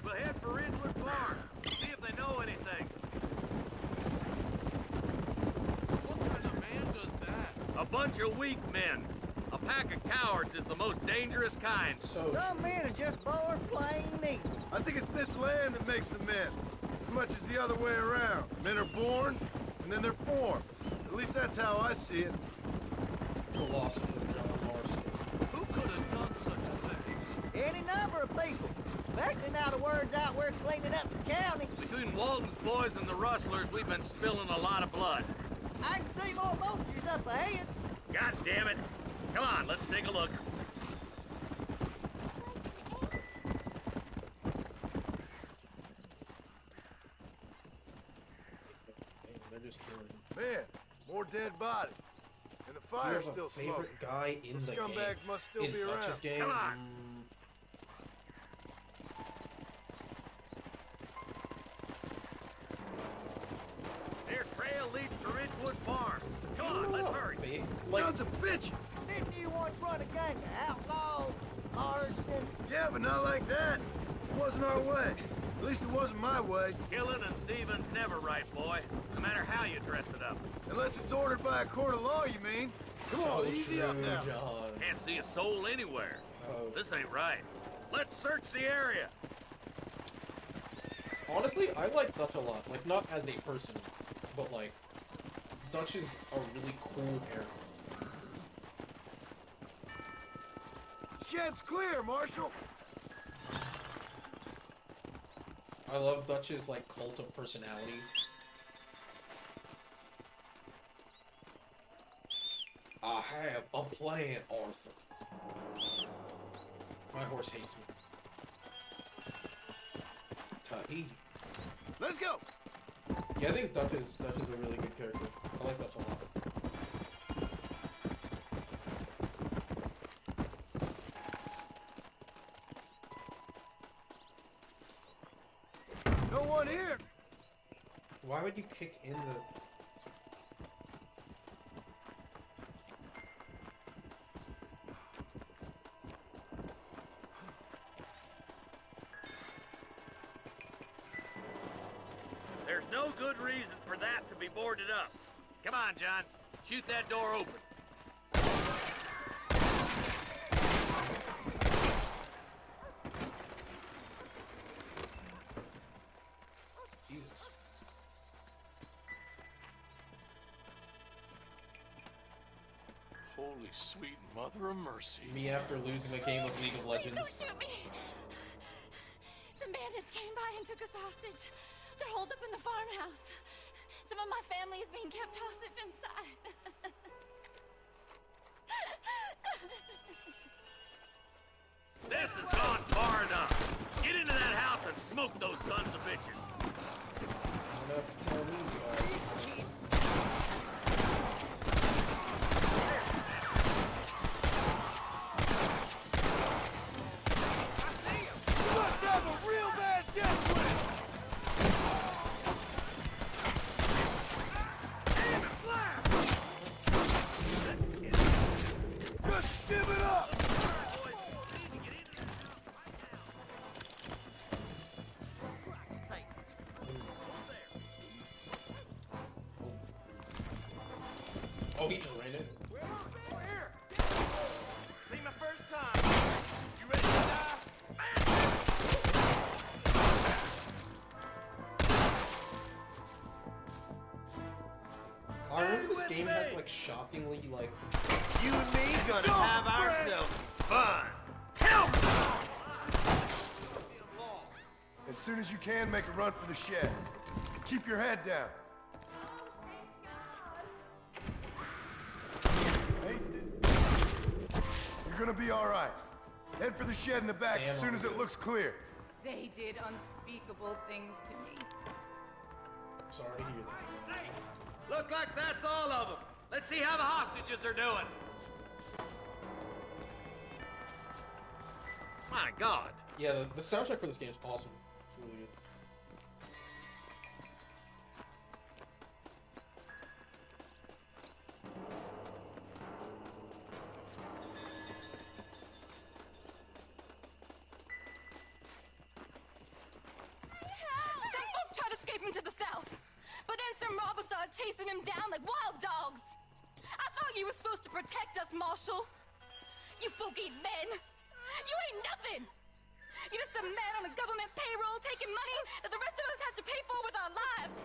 We'll head for Ridgewood Farm. See if they know anything. What kind of man does that? A bunch of weak men. A pack of cowards is the most dangerous kind. Some men are just born plain evil. I think it's this land that makes them men, as much as the other way around. Men are born, and then they're formed. At least that's how I see it. Philosopher John Marston. Who could have done such a thing? Any number of people, especially now the word's out we're cleaning up the county. Between Walton's boys and the rustlers, we've been spilling a lot of blood. I can see more vultures up ahead. God damn it. Come on, let's take a look. They're just killing him. Man, more dead bodies. And the fire's Here's a still favorite smoking. guy in the Scumbags game. must still in be around. Dutch's game. Come on. Their trail leads to Ridgewood Farm. Come on, let's hurry. Sons of bitches! Didn't you once run a gang of outlaws? Arson? Yeah, but not like that. It wasn't our way. At least it wasn't my way. Killing and thieving's never right, boy. No matter how you dress it up. Unless it's ordered by a court of law, you mean? Come on, easy up now. John. Can't see a soul anywhere. Oh. This ain't right. Let's search the area. Honestly, I like Dutch a lot. Like, not as a person, but like, Dutch is a really cool character. Shed's clear, Marshal. I love Dutch's like cult of personality. I have a plan, Arthur. My horse hates me. Tahiti. Let's go. Yeah, I think Dutch is a really good character. I like Dutch a lot. No one here. Why would you kick in the... There's no good reason for that to be boarded up. Come on, John. Shoot that door open. Jesus. Holy sweet mother of mercy. Me after losing a game of League of Legends. Please don't shoot me! Some bandits came by and took us hostage. They're holed up in the farmhouse. Some of my family is being kept hostage inside. This has gone far enough. Get into that house and smoke those sons of bitches. You don't have to tell me, You must have a real bad death wish. Just give it up. Oh, he just ran it. See my first time. You ready to die? I remember this game has like shockingly like... You and me gonna have ourselves fun. As soon as you can, make a run for the shed. Keep your head down. gonna be all right. Head for the shed in the back as soon as it looks clear. They did unspeakable things to me. Sorry to hear that. Look like that's all of them. Let's see how the hostages are doing. My God. Yeah, the soundtrack for this game is awesome. It's really good. Some folk tried to escape him to the south, but then some robbers started chasing him down like wild dogs. I thought you were supposed to protect us, Marshal. You folk ain't men. You ain't nothing. You're just a man on a government payroll taking money that the rest of us have to pay for with our lives.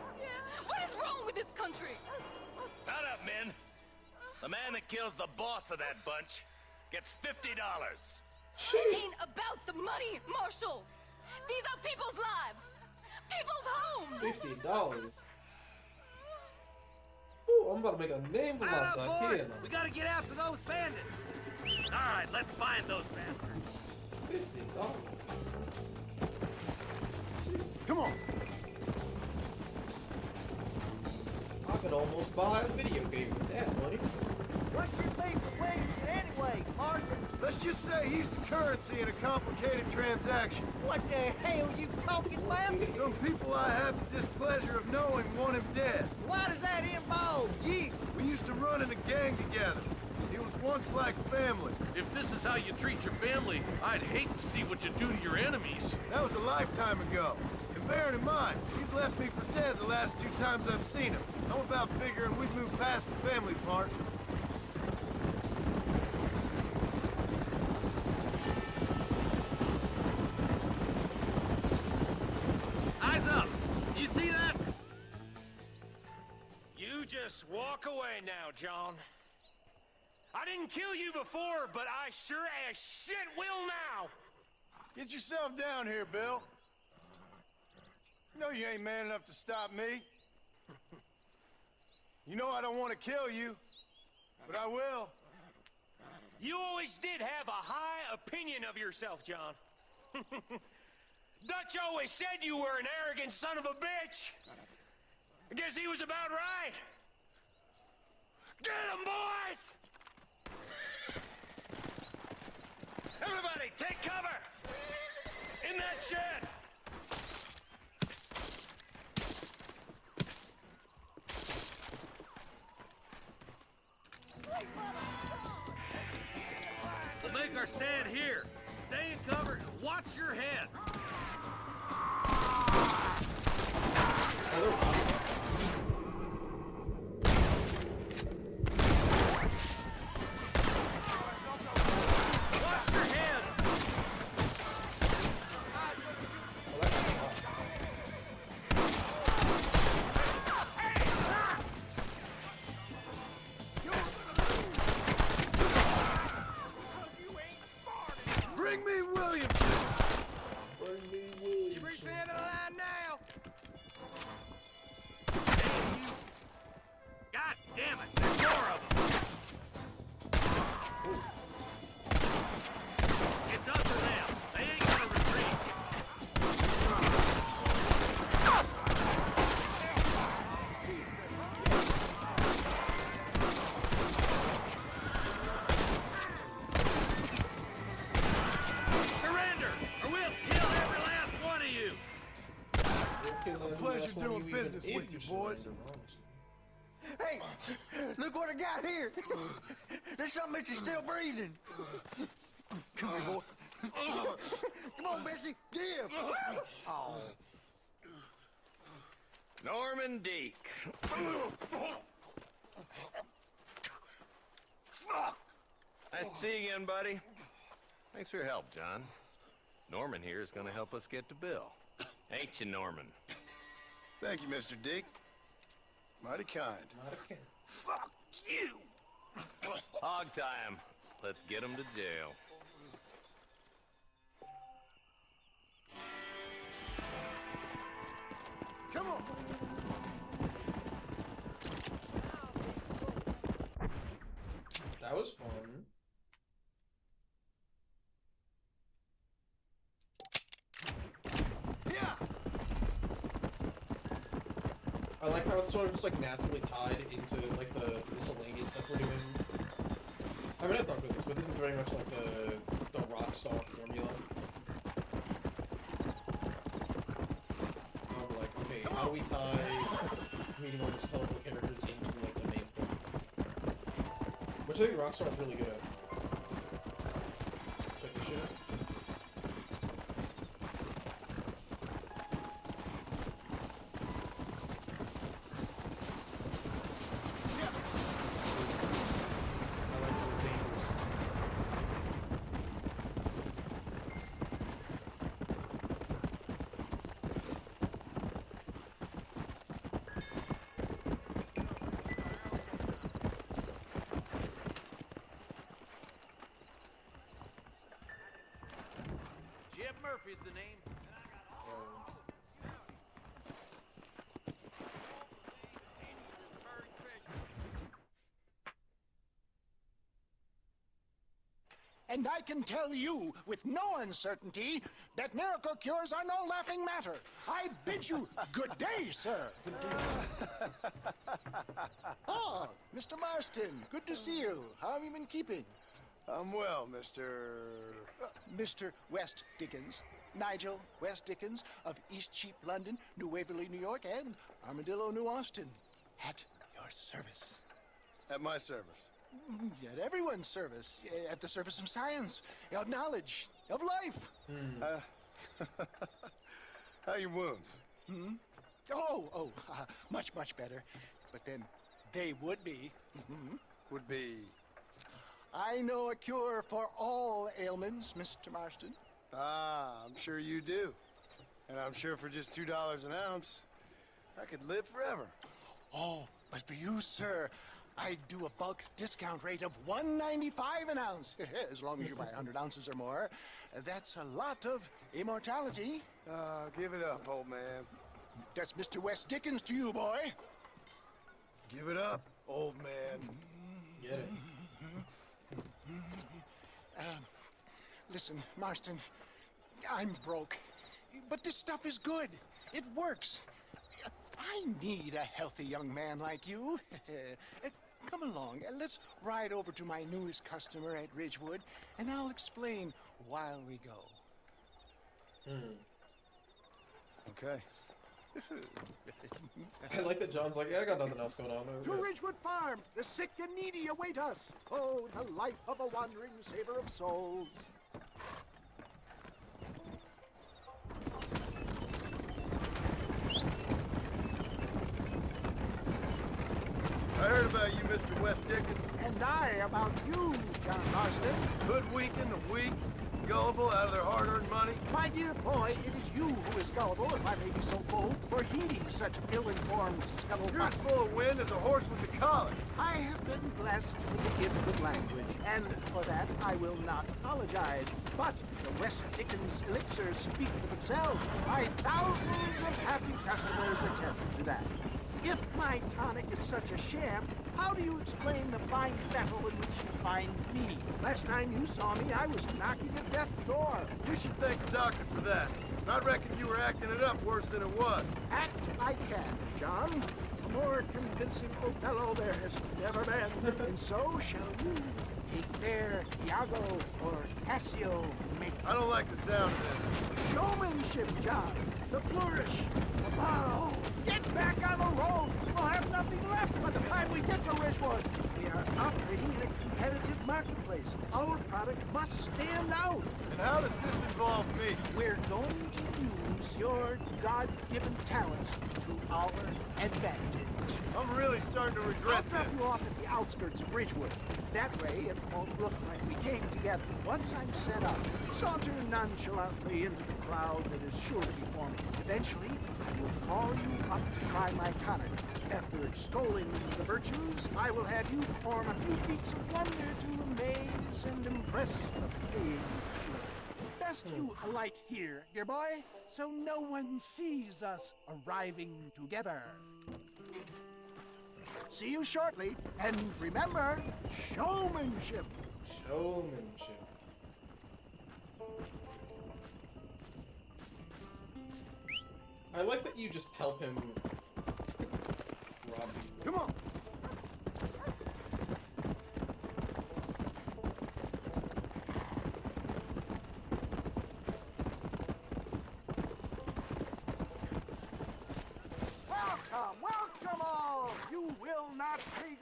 What is wrong with this country? Shut up, men. The man that kills the boss of that bunch gets $50. It ain't about the money, Marshal. These are people's lives. People's homes. $50. Ooh, I'm about to make a name for myself boy. here. We gotta get after those bandits. All right, let's find those bastards. $50. Come on. I could almost buy a video game with that money. What's your beef with Williamson anyway, Martha? Let's just say he's the currency in a complicated transaction. What the hell you talking about? Some people I have the displeasure of knowing want him dead. Why does that involve you? We used to run in a gang together. He was once like family. If this is how you treat your family, I'd hate to see what you do to your enemies. That was a lifetime ago. And bearing in mind, he's left me for dead the last 2 times I've seen him. I'm about figuring we've moved past the family part. Eyes up. You see that? You just walk away now, John. I didn't kill you before, but I sure as shit will now. Get yourself down here, Bill. You know you ain't man enough to stop me. You know I don't want to kill you, but I will. You always did have a high opinion of yourself, John. Dutch always said you were an arrogant son of a bitch. I guess he was about right. Get him, boys! Everybody, take cover! In that shed! We'll make our stand here. Stay in cover and watch your head. Watch your head. Bring me Williamson! You bring me out of line now. God damn it, there's more of them. It's up to them. They ain't gonna retreat. Surrender, or we'll kill every last one of you. A pleasure doing business with you, boys. Hey, look what I got here. There's something that you're still breathing. Come here, boy. Come on, Bessie, give. Oh. Norman Deek. Nice to see you again, buddy. Thanks for your help, John. Norman here is gonna help us get to Bill. Ain't you, Norman? Thank you, Mr. Dick. Mighty kind. Fuck you. Hog time. Let's get him to jail. Come on. That was fun. I like how it's sort of just like naturally tied into like the miscellaneous stuff we're doing. I mean, I thought this, but this is very much like the Rockstar formula. Like, okay, how do we tie meeting all these colorful characters into like the main point? Which I think Rockstar is really good at. Check this shit out. Jim Murphy's the name. And I can tell you with no uncertainty that miracle cures are no laughing matter. I bid you good day, sir. Oh, Mr. Marston, good to see you. How have you been keeping? I'm well, Mr. Mr. West Dickens. Nigel West Dickens of East Cheap, London, New Waverly, New York, and Armadillo, New Austin. At your service. At my service. At everyone's service. At the service of science, of knowledge, of life. How are your wounds? Much, much better. But then they would be. Would be? I know a cure for all ailments, Mr. Marston. Ah, I'm sure you do. And I'm sure for just $2 an ounce, I could live forever. Oh, but for you, sir, I'd do a bulk discount rate of $1.95 an ounce. As long as you buy 100 ounces or more. That's a lot of immortality. Give it up, old man. That's Mr. West Dickens to you, boy. Give it up, old man. Get it. Listen, Marston, I'm broke, but this stuff is good. It works. I need a healthy young man like you. Come along, let's ride over to my newest customer at Ridgewood, and I'll explain while we go. Okay. I like that John's like, yeah, I got nothing else going on. To Ridgewood Farm, the sick and needy await us. Oh, the life of a wandering saver of souls. I heard about you, Mr. West Dickens. And I about you, John Marston. Hoodwinking the weak, gullible out of their hard-earned money. My dear boy, it is you who is gullible, if I may be so bold, for heeding such ill-informed scuttlebutt. You're as full of wind as a horse with the collar. I have been blessed with the gift of language, and for that I will not apologize. But the West Dickens elixirs speak for themselves. My thousands of happy customers attest to that. If my tonic is such a sham, how do you explain the fine battle in which you find me? Last time you saw me, I was knocking at death's door. You should thank the doctor for that. I reckon you were acting it up worse than it was. Act I can, John. A more convincing Othello there has never been. And so shall you. Take fair Iago or Cassio make. I don't like the sound of this. Showmanship, John. The flourish. The bow. Get back on the road. We'll have nothing left by the time we get to Ridgewood. We are operating in a competitive marketplace. Our product must stand out. And how does this involve me? We're going to use your God-given talents to our advantage. I'm really starting to regret I'll drop this. you off at the outskirts of Ridgewood. That way, it won't look like we came together. Once I'm set up, saunter nonchalantly into the crowd that is sure to be forming. Eventually, I will call you up to try my tonic. After extolling the virtues, I will have you perform a few feats of wonder to amaze and impress the paying. Best you alight here, dear boy, so no one sees us arriving together. See you shortly, and remember, showmanship. Showmanship. I like that you just help him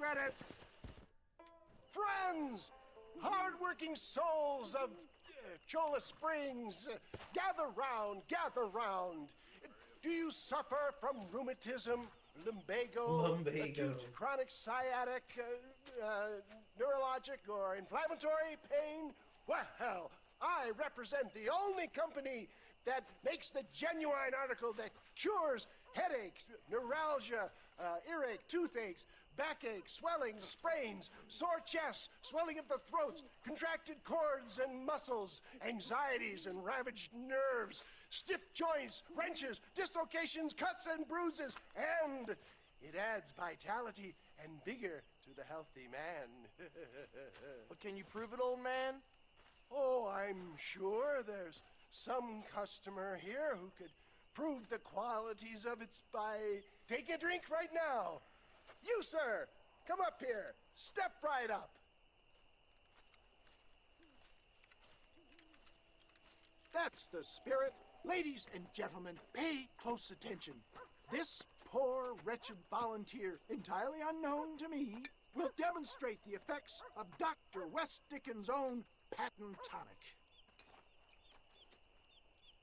regret it. Friends, hard-working souls of Cholla Springs, gather round, gather round. Do you suffer from rheumatism, lumbago, acute chronic sciatic, neurologic, or inflammatory pain? Well, I represent the only company that makes the genuine article that cures headaches, neuralgia, earache, toothaches, backache, swelling, sprains, sore chests, swelling of the throats, contracted cords and muscles, anxieties and ravaged nerves, stiff joints, wrenches, dislocations, cuts and bruises, and it adds vitality and vigor to the healthy man. But can you prove it, old man? Oh, I'm sure there's some customer here who could prove the qualities of it by taking a drink right now. You, sir, come up here. Step right up. That's the spirit. Ladies and gentlemen, pay close attention. This poor, wretched volunteer, entirely unknown to me, will demonstrate the effects of Dr. West Dickens' own patent tonic.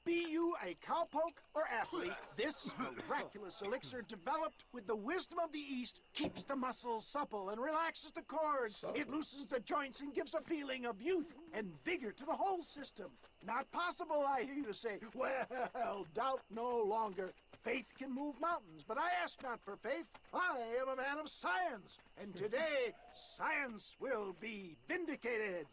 Be you a cowpoke or athlete, this miraculous elixir developed with the wisdom of the East keeps the muscles supple and relaxes the cords. It loosens the joints and gives a feeling of youth and vigor to the whole system. Not possible, I hear you say. Well, doubt no longer. Faith can move mountains, but I ask not for faith. I am a man of science, and today science will be vindicated.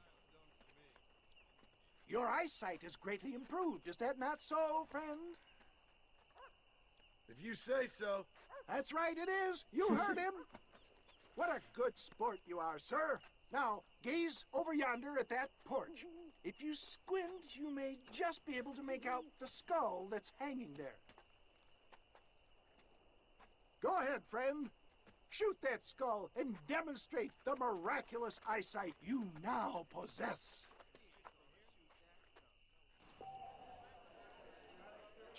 Your eyesight has greatly improved. Is that not so, friend? If you say so. That's right, it is. You heard him. What a good sport you are, sir. Now, gaze over yonder at that porch. If you squint, you may just be able to make out the skull that's hanging there. Go ahead, friend. Shoot that skull and demonstrate the miraculous eyesight you now possess.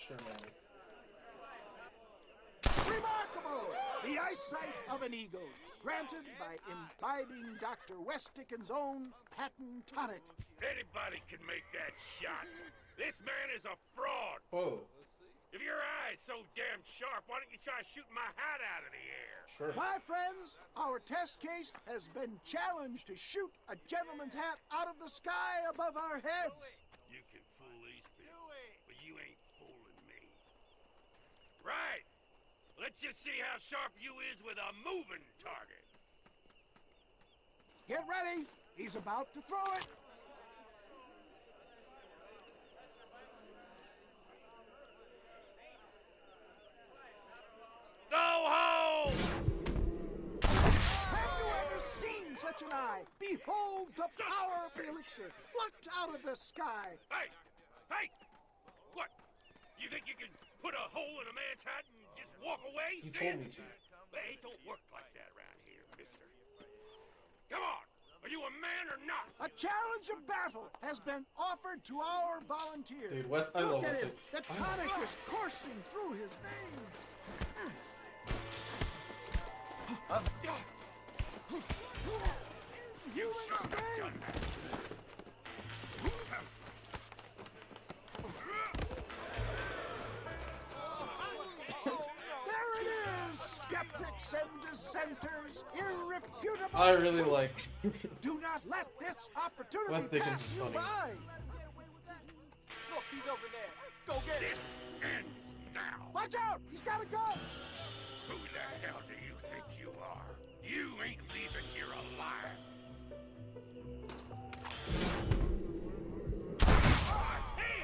Sure, man. Remarkable! The eyesight of an eagle, granted by imbibing Dr. West Dickens' own patent tonic. Anybody can make that shot. This man is a fraud. Whoa. If your eye's so damn sharp, why don't you try shooting my hat out of the air? Sure. My friends, our test case has been challenged to shoot a gentleman's hat out of the sky above our heads. You can fool these people, but you ain't fooling me. Right. Let's just see how sharp you is with a moving target. Get ready. He's about to throw it. Go home! Have you ever seen such an eye? Behold the power of the elixir, plucked out of the sky. Hey! Hey! What? You think you can put a hole in a man's hat and just walk away? You told me to. Hey, it don't work like that around here, mister. Come on! Are you a man or not? A challenge of battle has been offered to our volunteer. Dude, Wes, I love Look at him. it. The tonic is coursing through his veins. You son of a gun! There it is, skeptics and dissenters, irrefutable. I really truth. like. Do not let this opportunity Wes Dickens pass is you funny. by. Look, he's over there. Go get him. This ends now. Watch out! He's got a gun. Who the hell do you think you are? You ain't leaving here alive.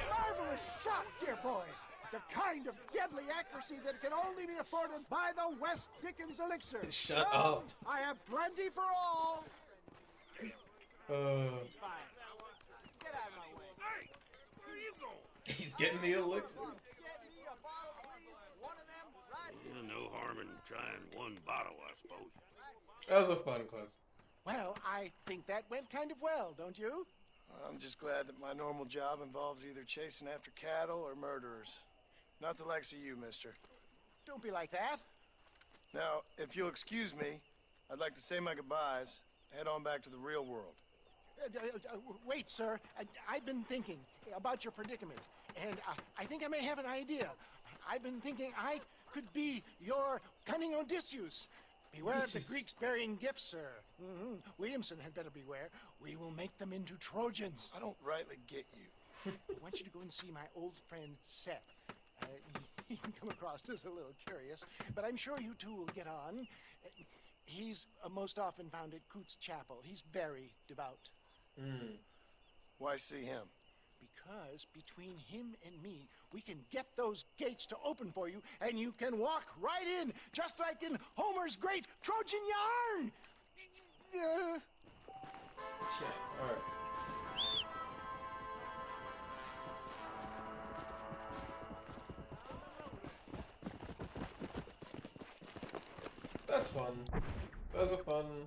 Marvelous shot, dear boy. The kind of deadly accuracy that can only be afforded by the West Dickens elixir. Shut Oh, up. I have plenty for all. Fine. Get out of my way. Hey, where are you going? He's getting the elixir. Get me a bottle, please. One of them, right? No harm in trying one bottle, I suppose. That was a fun quest. Well, I think that went kind of well, don't you? I'm just glad that my normal job involves either chasing after cattle or murderers. Not the likes of you, mister. Don't be like that. Now, if you'll excuse me, I'd like to say my goodbyes, head on back to the real world. Wait, sir. I've been thinking about your predicament, and I think I may have an idea. I've been thinking I could be your cunning Odysseus. Beware of the Greeks burying gifts, sir. Williamson had better beware. We will make them into Trojans. I don't rightly get you. I want you to go and see my old friend Seth. He can come across as a little curious, but I'm sure you two will get on. He's most often found at Coots Chapel. He's very devout. Why see him? Because between him and me, we can get those gates to open for you, and you can walk right in, just like in Homer's great Trojan yarn! Yeah, alright. That's fun. That's a fun...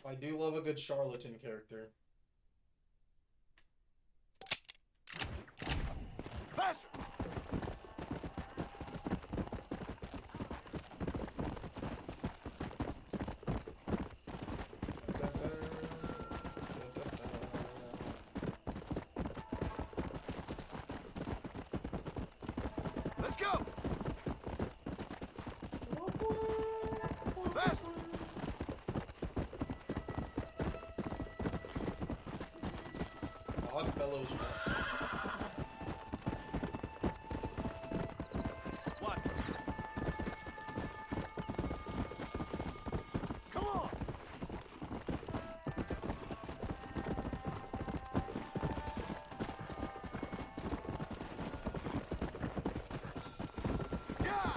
I do love a good charlatan character. Faster! Let's go! Faster! Odd Fellows What? Come on! Yeah!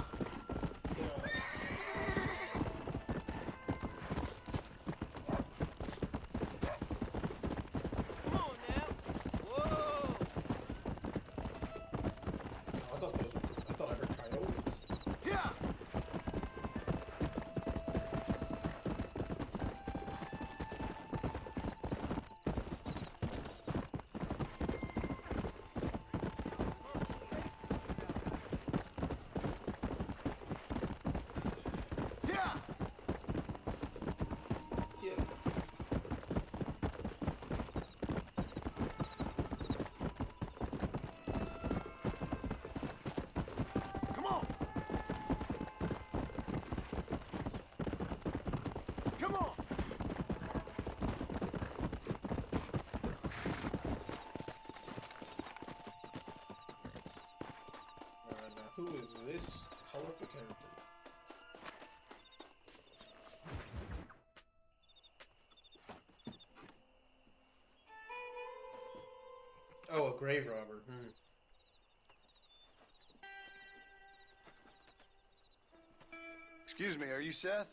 Come on now! Whoa! I thought I heard coyotes. Yeah! Yeah! Yeah. Come on! Come on! Alright, now who is this colorful character? Oh, a grave robber. Excuse me, are you Seth?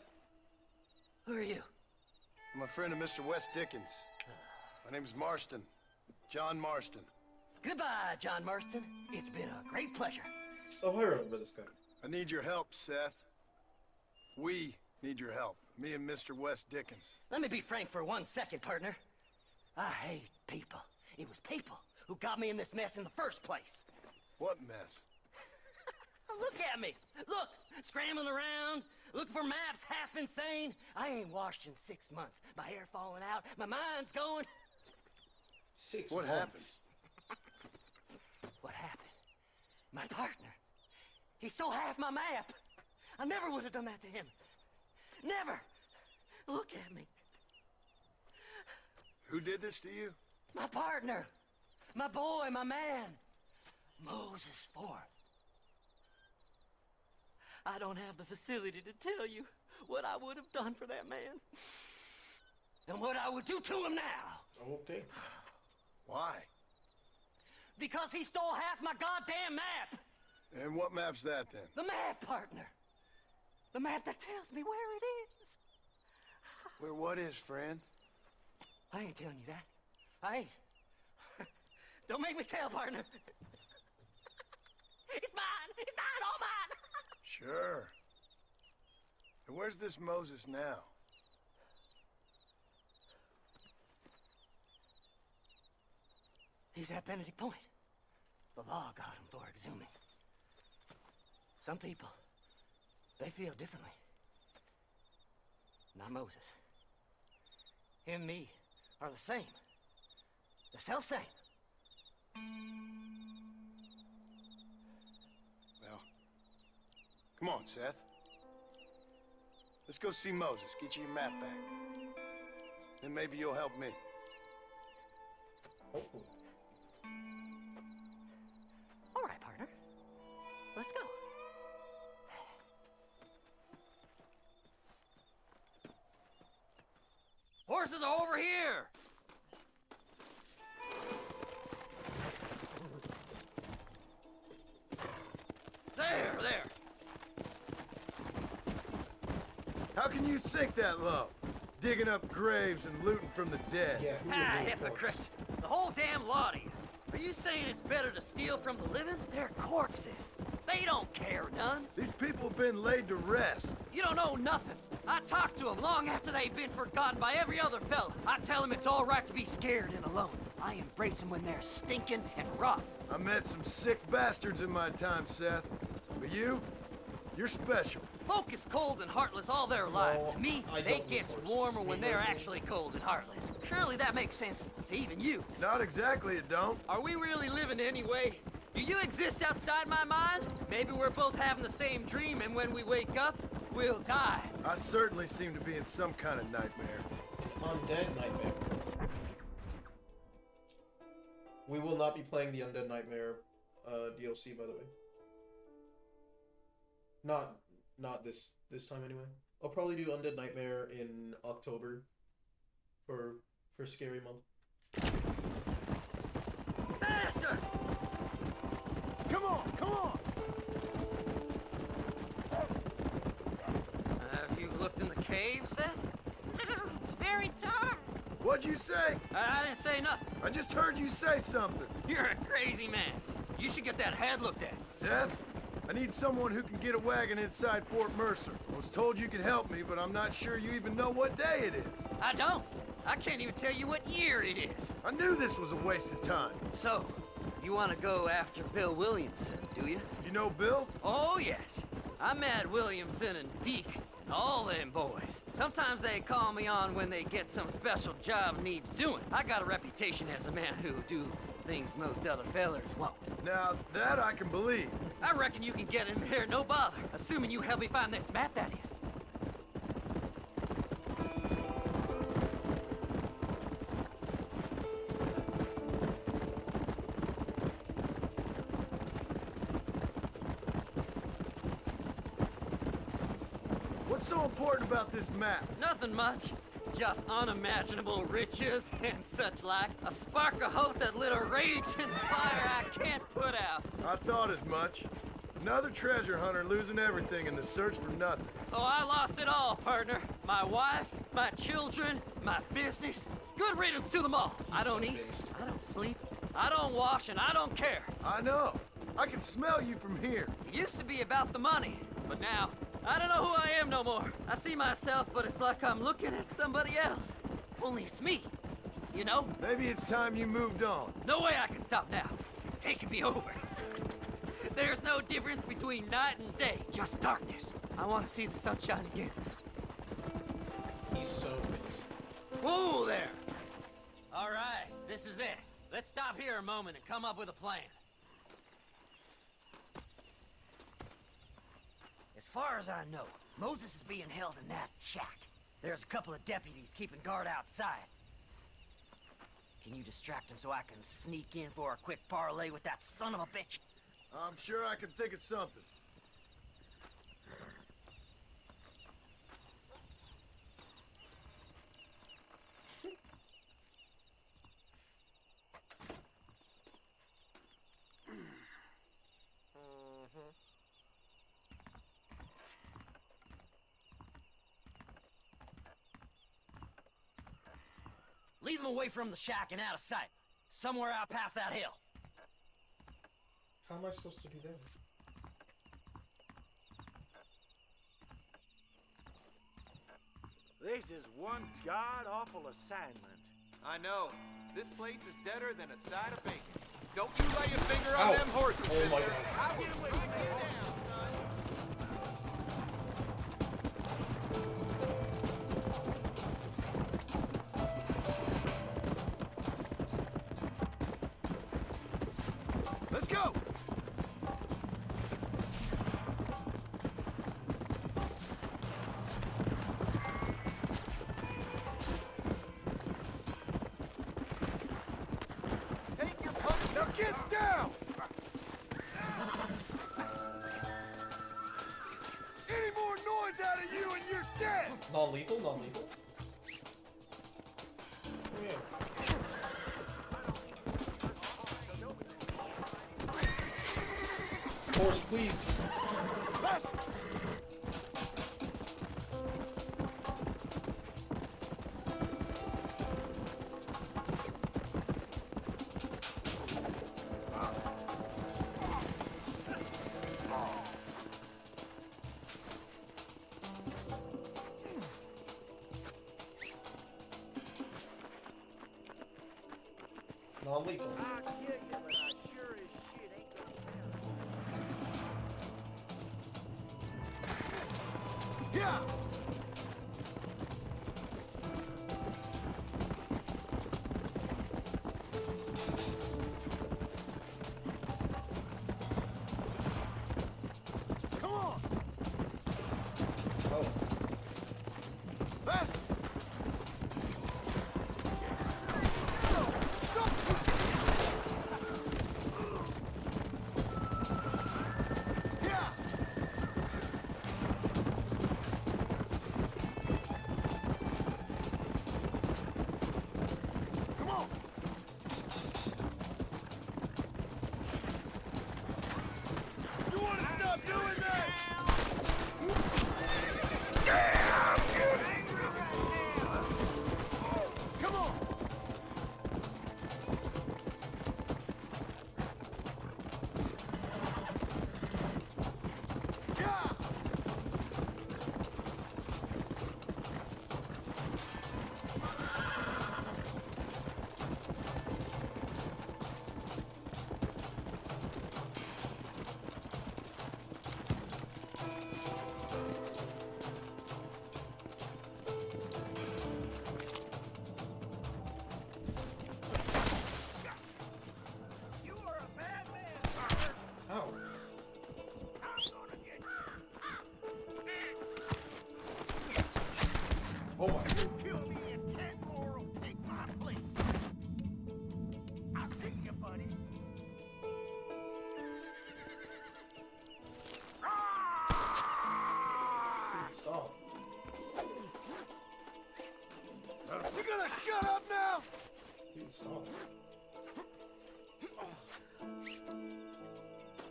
Who are you? I'm a friend of Mr. Wes Dickens. My name's Marston. John Marston. Goodbye, John Marston. It's been a great pleasure. Oh, I remember this guy. I need your help, Seth. We need your help. Me and Mr. Wes Dickens. Let me be frank for 1 second, partner. I hate people. It was people who got me in this mess in the first place. What mess? Look at me. Look, scrambling around, looking for maps, half insane. I ain't washed in 6 months. My hair falling out, my mind's going. What happened? What happened? My partner. He stole half my map. I never would have done that to him. Never. Look at me. Who did this to you? My partner. My boy, my man. Moses Forth. I don't have the facility to tell you what I would have done for that man. And what I would do to him now. Okay. Why? Because he stole half my goddamn map. And what map's that, then? The map, partner. The map that tells me where it is. Where what is, friend? I ain't telling you that. I ain't. Don't make me tell, partner. It's mine. It's mine, all mine. Sure. And where's this Moses now? He's at Benedict Point. The law got him for exhuming. Some people, they feel differently. Now, Moses, him and me are the same. The self-same. Well, come on, Seth. Let's go see Moses, get you your map back. Then maybe you'll help me. All right, partner. Let's go. Horses are over here! There! How can you sink that low? Digging up graves and looting from the dead. Hypocrite! The whole damn lot of you. Are you saying it's better to steal from the living? They're corpses. They don't care none. These people have been laid to rest. You don't know nothing. I talked to them long after they've been forgotten by every other fella. I tell them it's all right to be scared and alone. I embrace them when they're stinking and rotten. I met some sick bastards in my time, Seth. But you're special. Folk is cold and heartless all their lives. To me, they gets warmer when they're actually cold and heartless. Surely that makes sense to even you. Not exactly, it don't. Are we really living anyway? Do you exist outside my mind? Maybe we're both having the same dream, and when we wake up, we'll die. I certainly seem to be in some kind of nightmare. Undead Nightmare. We will not be playing the Undead Nightmare DLC, by the way. Not this time anyway. I'll probably do Undead Nightmare in October for Scary Month. Bastard! Come on! Have you looked in the cave, Seth? It's very dark. What'd you say? I didn't say nothing. I just heard you say something. You're a crazy man. You should get that head looked at. Seth, I need someone who can get a wagon inside Fort Mercer. I was told you could help me, but I'm not sure you even know what day it is. I don't. I can't even tell you what year it is. I knew this was a waste of time. So, you want to go after Bill Williamson, do you? You know Bill? Oh, yes. I met Williamson and Deke and all them boys. Sometimes they call me on when they get some special job needs doing. I got a reputation as a man who'll do things most other fellers won't. Now, that I can believe. I reckon you can get in there, no bother. Assuming you help me find this map, that is. What's so important about this map? Nothing much. Just unimaginable riches and such like. A spark of hope that lit a raging fire I can't put out. I thought as much. Another treasure hunter losing everything in the search for nothing. Oh, I lost it all, partner. My wife, my children, my business. Good riddance to them all. I don't eat, I don't sleep, I don't wash, and I don't care. I know. I can smell you from here. It used to be about the money, but now, I don't know who I am no more. I see myself, but it's like I'm looking at somebody else. Only it's me, you know? Maybe it's time you moved on. No way I can stop now. It's taking me over. There's no difference between night and day, just darkness. I want to see the sunshine again. He's so pissed. Whoa there! All right, this is it. Let's stop here a moment and come up with a plan. As far as I know, Moses is being held in that shack. There's a couple of deputies keeping guard outside. Can you distract him so I can sneak in for a quick parlay with that son of a bitch? I'm sure I can think of something. Lead them away from the shack and out of sight. Somewhere out past that hill. How am I supposed to do that? This is one god-awful assignment. I know. This place is deader than a side of bacon. Don't you lay your finger on them horses. Oh my God. I will strike you down, son. Get down! Any more noise out of you and you're dead! Non-lethal, non-lethal. Yeah. Horse, please. Non-lethal. I'll kill you, but I sure as shit ain't gonna Yeah! Come on! Oh. Faster! Yeah! Come on! You want to stop doing that? Come on! Yeah! You are a bad man, Ow. I'm gonna get Oh my. you. Kill me and 10 more will take my place. I see you, buddy. Stop. You gonna shut up now? Dude, stop.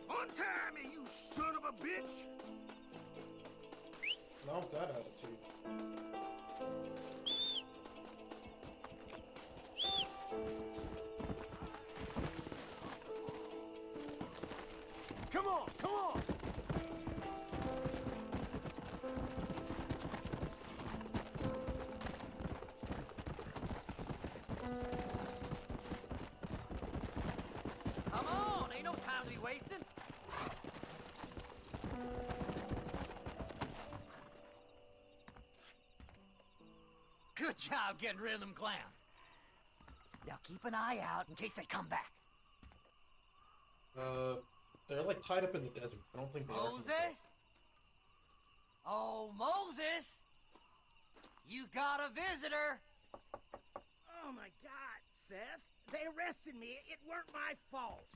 Untie me, you son of a bitch! Not that attitude. Come on, come on! Come on, ain't no time to be wasting. Good job getting rid of them clowns. Now keep an eye out in case they come back. They're like tied up in the desert. I don't think they are. Moses? Oh, Moses! You got a visitor! Oh my God, Seth. They arrested me. It weren't my fault.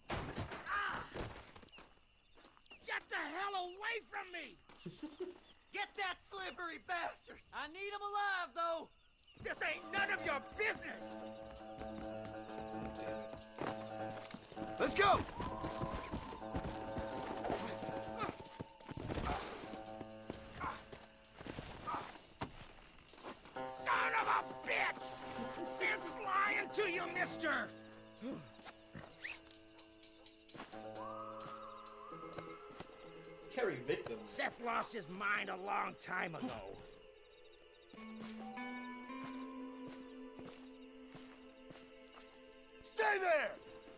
Ah! Get the hell away from me! Get that slippery bastard! I need him alive, though! This ain't none of your business! Let's go! Son of a bitch! Seth's lying to you, mister! Carry victims. Seth lost his mind a long time ago. Stay there!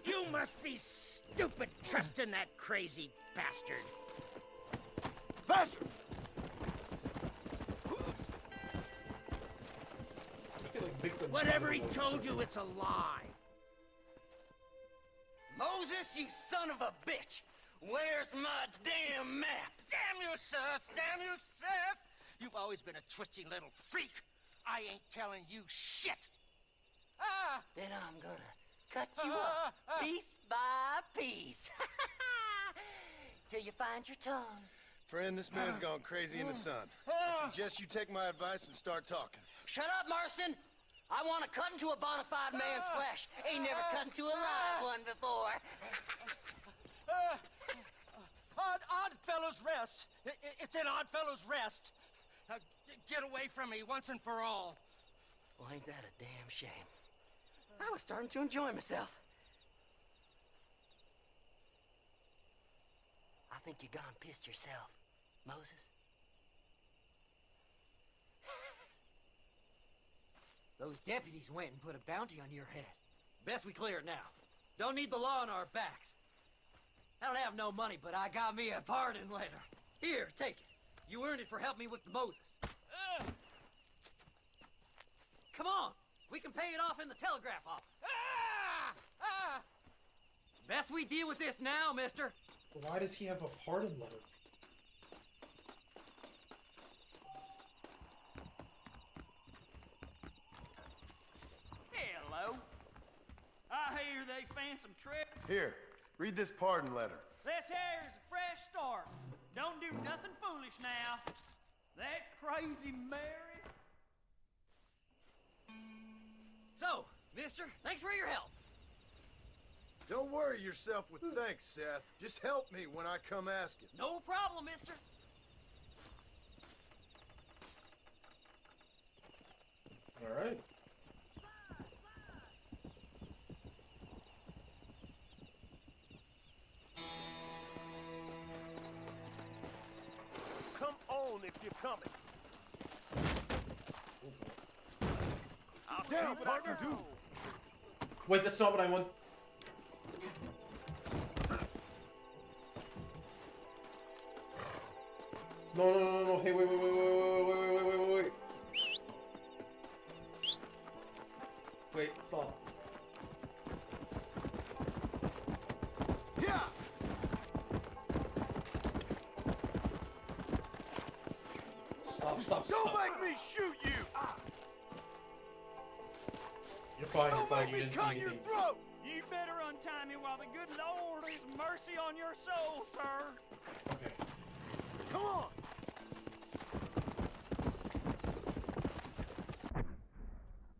You must be stupid trusting that crazy bastard. Faster! Whatever he told you, it's a lie. Moses, you son of a bitch! Where's my damn map? Damn you, Seth! Damn you, Seth! You've always been a twisty little freak. I ain't telling you shit. Then I'm gonna cut you up piece by piece till you find your tongue. Friend, this man's gone crazy in the sun. I suggest you take my advice and start talking. Shut up, Marston! I want to cut into a bona fide man's flesh. Ain't never cut into a live one before. Oddfellows Rest. It's in Oddfellows Rest. Get away from me once and for all. Well, ain't that a damn shame? I was starting to enjoy myself. I think you gone pissed yourself, Moses. Those deputies went and put a bounty on your head. Best we clear it now. Don't need the law on our backs. I don't have no money, but I got me a pardon letter. Here, take it. You earned it for helping me with the Moses. Come on, we can pay it off in the telegraph office. Best we deal with this now, mister. Why does he have a pardon letter? Hello. I hear they found some trip. Here, read this pardon letter. This here is a fresh start. Don't do nothing foolish now. That crazy Mary. So, mister, thanks for your help. Don't worry yourself with thanks, Seth. Just help me when I come asking. No problem, mister. All right. Come on if you're coming. I'll see what I can do. Wait, that's not what I want. No. Hey, wait. Wait, stop. Yeah. Stop. Don't make me shoot you. You're fine, Don't make you me didn't see cut your anything. throat. You better untie me while the good Lord has mercy on your soul, sir. Okay. Come on.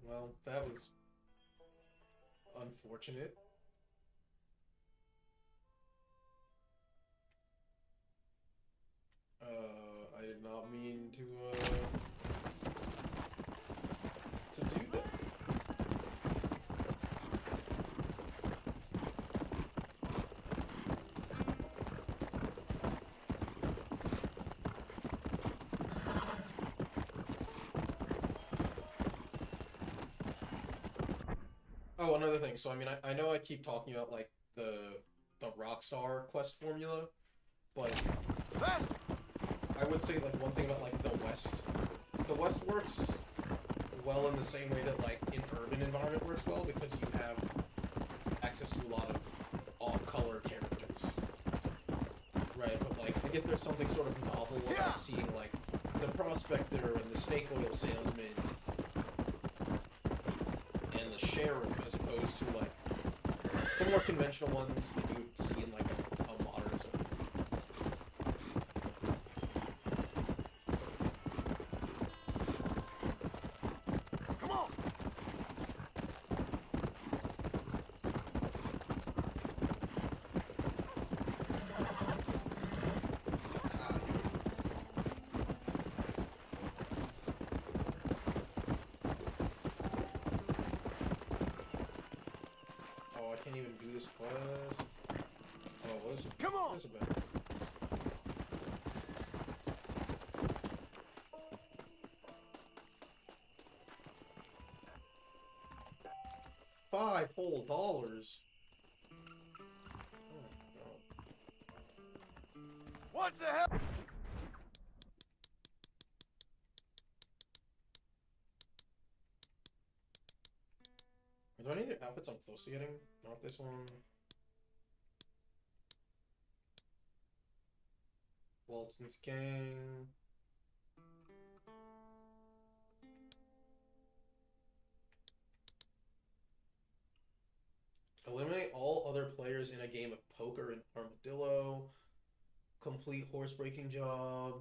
Well, that was unfortunate. I did not mean to do that. Oh, another thing. So, I mean, I know I keep talking about, like, the Rockstar quest formula, but I would say, like, one thing about, like, the West works well in the same way that, like, an urban environment works well, because you have access to a lot of off-color characters. Right, but, like, I guess there's something sort of novel about seeing, like, the prospector and the snake oil salesman and the sheriff, as opposed to, like, the more conventional ones that you would see in, like, a modern zone. Come on. Oh, I can't even do this quest. Oh, what is it? Come on. What is it about? $5 whole dollars. Oh, What the hell? do I need outfits I'm close to getting? Not this one. Walton's gang. characters in a game of poker and Armadillo. Complete horse breaking job.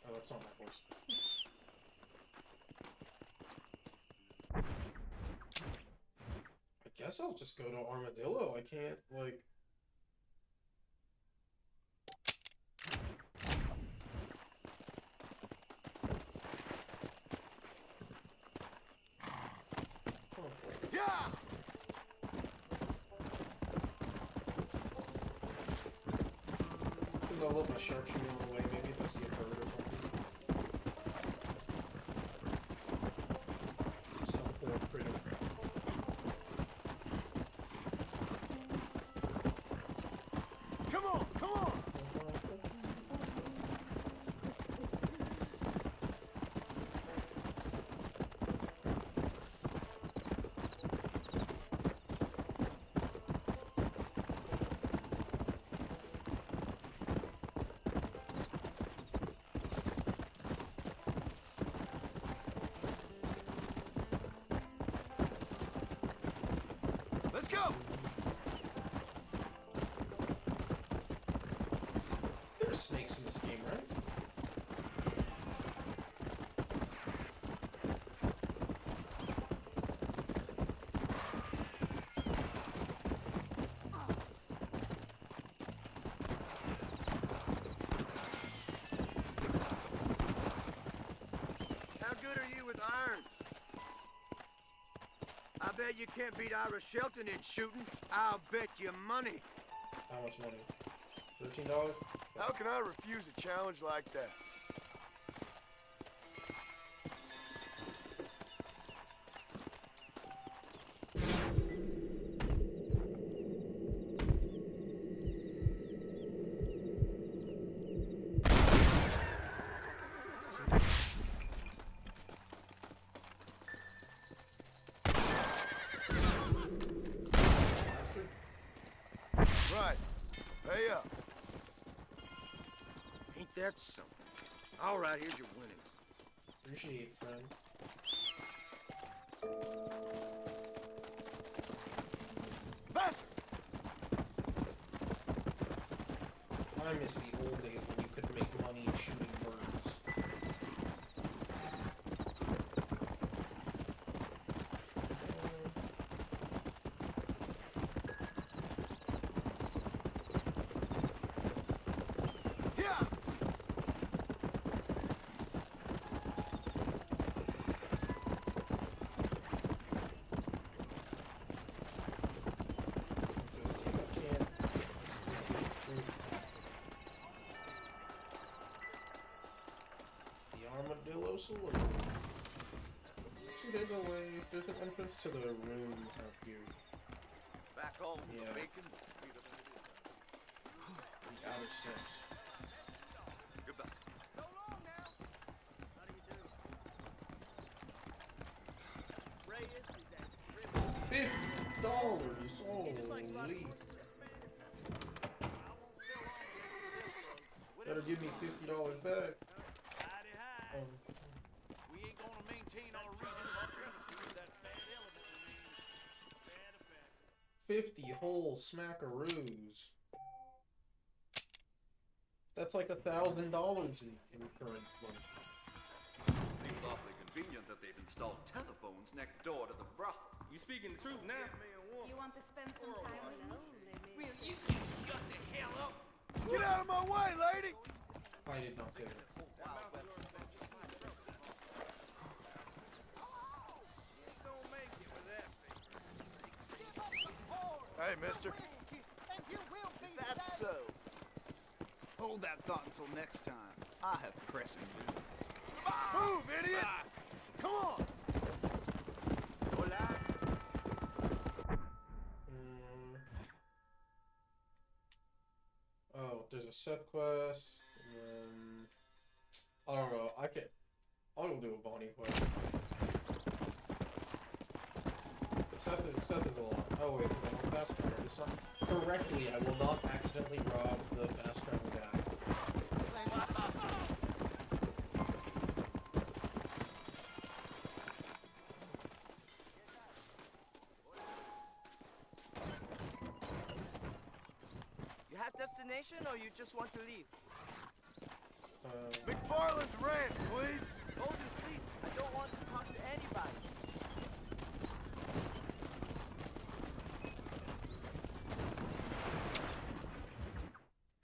Oh, that's not my horse. I guess I'll just go to Armadillo. I can't, like... Yeah! I'll level up my sharpshooter on the way, maybe if I see a bird or something. Some poor critter. Come on, come on! Let's go! There are snakes in this game, right? How good are you with irons? I bet you can't beat Ira Shelton in shooting. I'll bet you money. How much money? $13? How can I refuse a challenge like that? Right. Pay up. Ain't that something? All right, here's your winnings. Appreciate it, friend. Faster! I miss the old days when you could make money shooting birds. Yeah! The Armadillo Saloon. 2 days away. There's an entrance to the room out here. Back home, Yeah. the bacon. The outer steps. Goodbye. So long now. How do you do? Reyes is that $50. Holy. Better give me $50 back. Howdy, hi. Um, We ain't gonna maintain our region of opportunity with that bad element remains. Bad effect. 50 whole smackaroos. That's like $1,000 in current money. Seems awfully convenient that they've installed telephones next door to the brothel. You speaking the truth now? You want to spend some time with me? Will you just shut the hell up? Get out of my way, lady! I did not say that. Hey, mister. Is that so? Hold that thought until next time. I have pressing business. Move, idiot! Come on! Hola. Oh, there's a set quest, and then I don't know. I'll do a Bonnie quest. Seth is a lot. Oh wait, hold on, fast travel. This one correctly. I will not accidentally rob the fast travel guy. You have destination or you just want to leave? McFarland's Ranch, please. Hold your seat. I don't want to talk to anybody.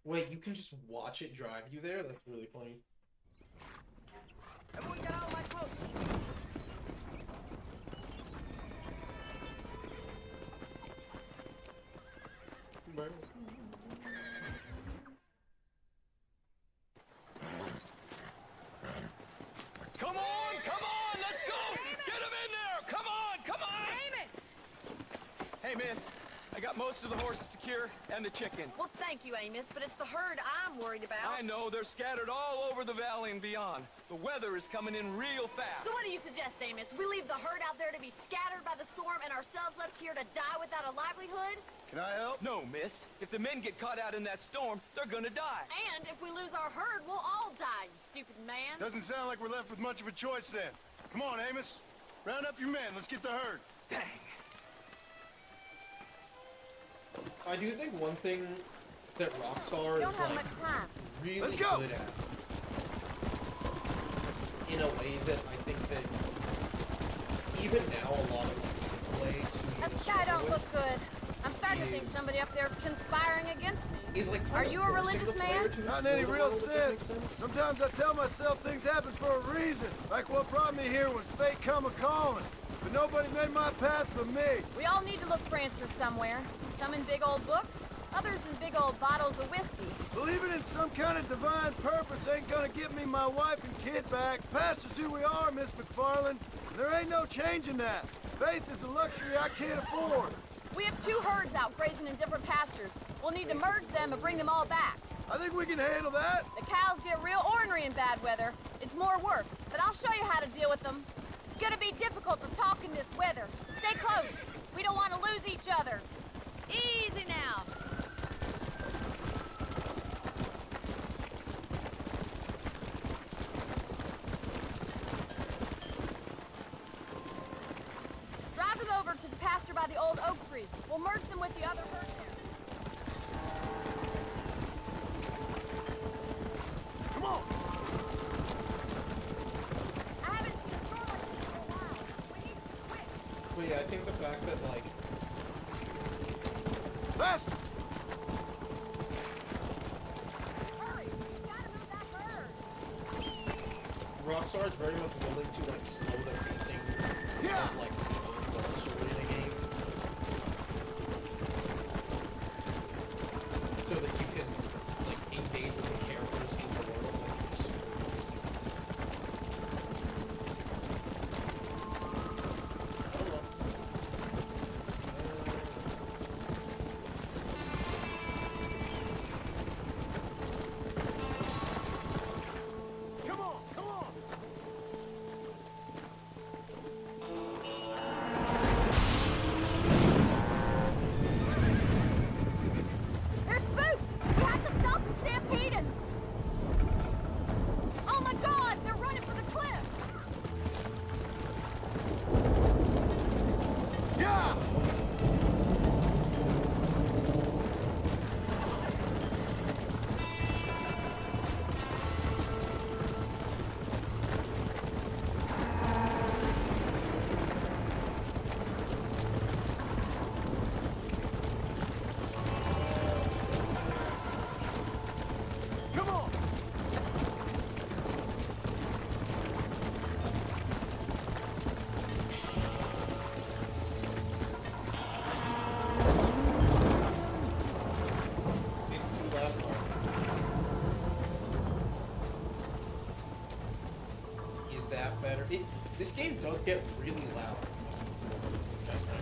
Wait, you can just watch it drive you there? That's really funny. Everyone get out of my coat. Come on, let's go! Get him in there! Come on! Amos! Hey, miss, I got most of the horses secure and the chicken. Well, thank you, Amos, but it's the herd I'm worried about. I know, they're scattered all over the valley and beyond. The weather is coming in real fast. So what do you suggest, Amos? We leave the herd out there to be scattered by the storm and ourselves left here to die without a livelihood? Can I help? No, miss. If the men get caught out in that storm, they're gonna die. And if we lose our herd, we'll all die, you stupid man. Doesn't sound like we're left with much of a choice then. Come on, Amos. Round up your men. Let's get the herd. Dang. I do think one thing that Rockstar Don't is have like much time. really Let's go. good at, in a way that I think that even now a lot of plays That sky don't look good. I'm starting to think somebody up there's conspiring against me. is like. Are you a religious man? Not in any real sense. Sometimes I tell myself things happen for a reason. Like what brought me here was fate come a-calling. But nobody made my path but me. We all need to look for answers somewhere. Some in big old books, others in big old bottles of whiskey. Believing in some kind of divine purpose ain't gonna give me my wife and kid back. Past is who we are, Miss McFarland. There ain't no changing that. Faith is a luxury I can't afford. We have 2 herds out grazing in different pastures. We'll need to merge them and bring them all back. I think we can handle that. The cows get real ornery in bad weather. It's more work, but I'll show you how to deal with them. It's gonna be difficult to talk in this weather. Stay close. We don't want to lose each other. Easy now. Drive them over to the pasture by the old oak tree. We'll merge them with the other herd there. Come on. I haven't seen a storm like this in a while. We need to quit. But yeah, I think the fact that like Faster. Hurry! We gotta move that herd. Rockstar is very much willing to like slow their pacing. Yeah. Of, like what's early in the game, so that you can like engage with the characters in the world. I don't know. Come on, come on. There's Spook! We have to stop them stampeding! Oh my god! They're running for the cliff! Yeah. Come on. It's too loud. Is that better? This game does get really loud. It's kind of funny.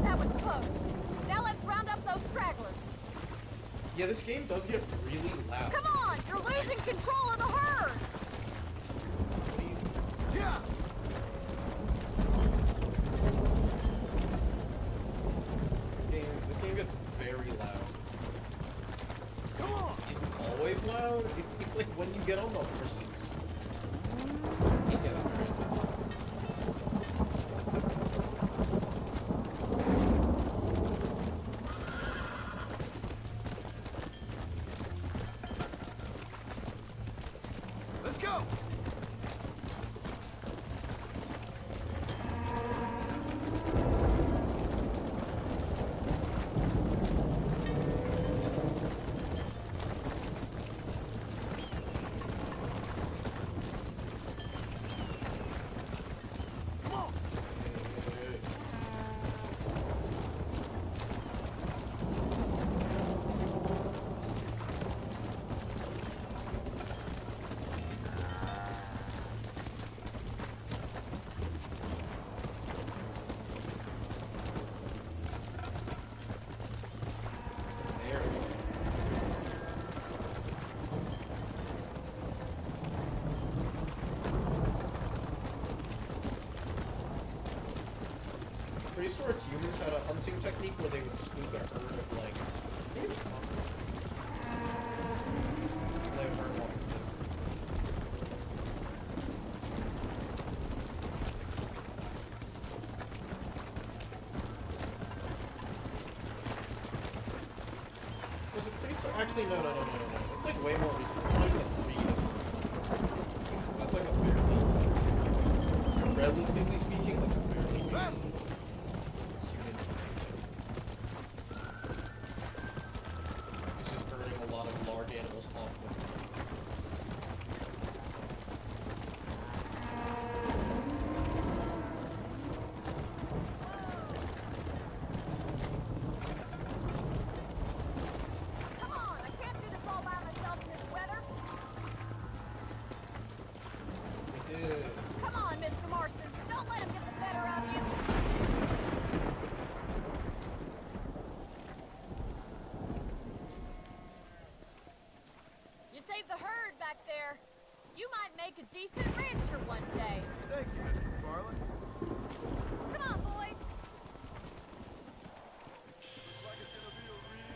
That was close. Now let's round up those stragglers. Yeah, this game does get really loud. Come on! You're losing control of the herd! Yeah! This game gets very loud. Come on! It's always loud. It's like when you get on the horses. It gets very loud. Let's go! Come on! There we go. Prehistoric humans had a hunting technique where they would spook a herd of, like, maybe it was monkeys. And they would herd one. Was it prehistoric? Actually, no. It's like way more recent. It's not even a 3. That's like a fairly, relatively speaking, like a fairly new human invention. It's just herding a lot of large animals off with. Come on! I can't do this all by myself in this weather! We did. Come on, Mr. Marston! Don't let him get the better of you! You saved the herd back there. You might make a decent rancher one day. Thank you, Miss McFarland. Come on, boys! Looks like it's gonna be a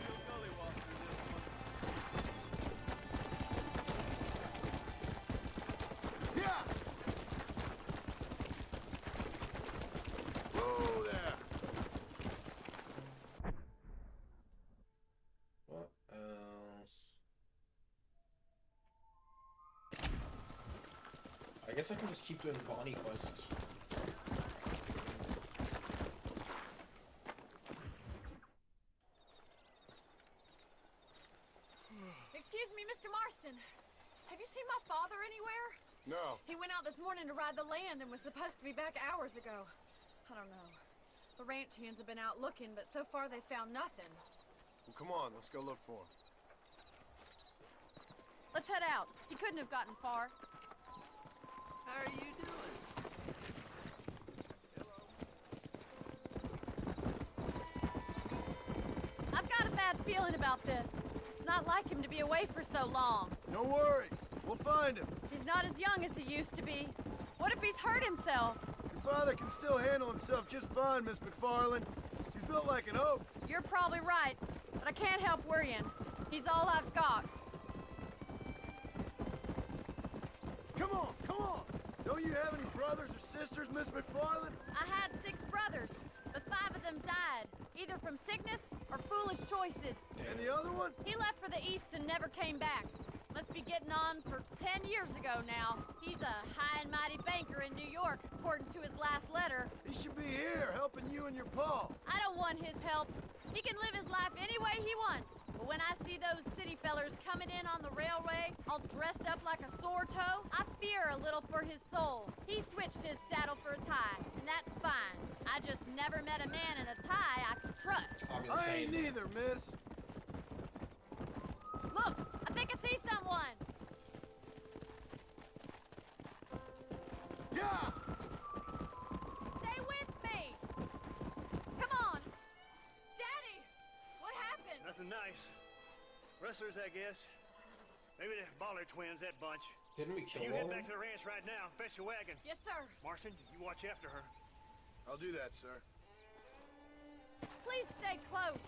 real gully walk through this one. Yeah! Whoa there! What else? I guess I can just keep doing Bonnie quests. Excuse me, Mr. Marston. Have you seen my father anywhere? No. He went out this morning to ride the land and was supposed to be back hours ago. I don't know. The ranch hands have been out looking, but so far they found nothing. Well, come on, let's go look for him. Let's head out. He couldn't have gotten far. How are you doing? I've got a bad feeling about this. It's not like him to be away for so long. Don't worry, we'll find him. He's not as young as he used to be. What if he's hurt himself? Your father can still handle himself just fine, Miss McFarland. He's built like an oak. You're probably right, but I can't help worrying. He's all I've got. Come on, come on! Don't you have any brothers or sisters, Miss McFarland? I had 6 brothers, but 5 of them died, either from sickness or foolish choices. And the other one? He left for the east and never came back. Must be getting on for 10 years ago now. He's a high and mighty banker in New York, according to his last letter. He should be here, helping you and your pa. I don't want his help. He can live his life any way he wants. But when I see those city fellers coming in on the railway, all dressed up like a sore toe, I fear a little for his soul. He switched his saddle for a tie, and that's fine. I just never met a man in a tie I could trust. I ain't neither, miss. Look, I think I see someone. Yeah! Stay with me. Come on. Daddy, what happened? Nothing nice. Rustlers, I guess. Maybe the Baller twins, that bunch. Didn't we kill You all head of back them? to the ranch right now. Fetch a wagon. Yes, sir. Marston, you watch after her. I'll do that, sir. Please stay close.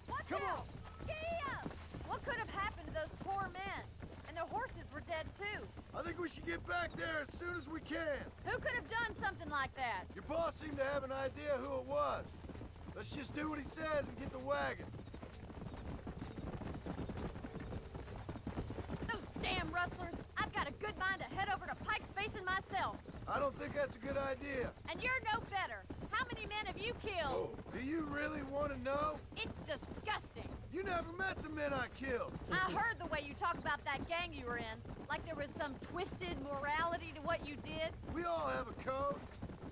Watch out! Giddy up! What could have happened to those poor men? And their horses were dead, too. I think we should get back there as soon as we can. Who could have done something like that? Your boss seemed to have an idea who it was. Let's just do what he says and get the wagon. Those damn rustlers! I've got a good mind to head over to Pike's Basin myself. I don't think that's a good idea. And you're no better. How many men have you killed? Do you really want to know? It's disgusting. You never met the men I killed. I heard the way you talk about that gang you were in. Like there was some twisted morality to what you did. We all have a code.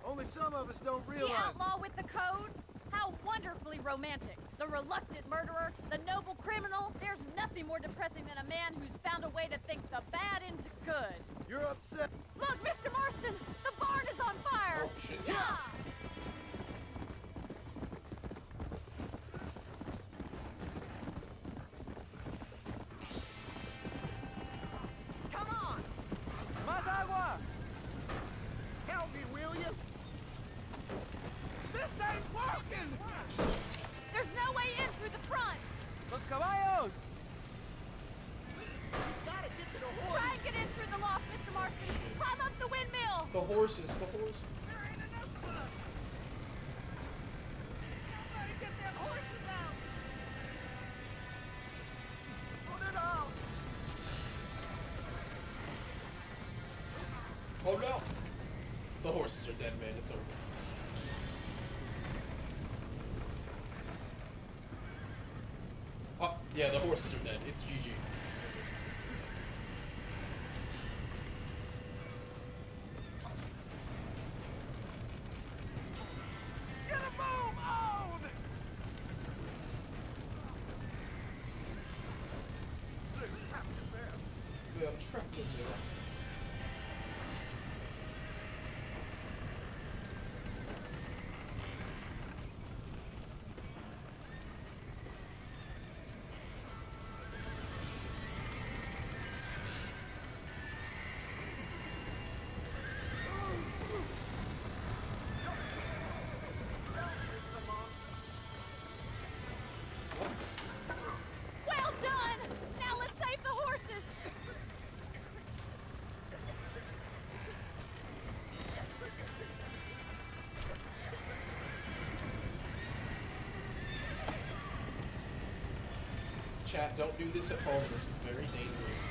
Only some of us don't realize The outlaw with the code? How wonderfully romantic. The reluctant murderer, the noble criminal. There's nothing more depressing than a man who's found a way to think the bad into good. You're upset. Look, Mr. Marston, the barn is on fire. Oh, shit. Yeah. Come on! Más agua! Help me, will you? This ain't working! There's no way in through the front. Los caballos! Gotta get to the horse! Try and get in through the loft, Mr. Marston. Climb up the windmill. The horses, the horse. There ain't enough of us! Somebody get them horses out! Put it out! Oh no! The horses are dead, man. It's over. Oh, yeah, the horses are dead. It's GG. Get a move on! They're trapped in there. They're trapped in there. Well done. Now let's save the horses. Chat, don't do this at home. This is very dangerous.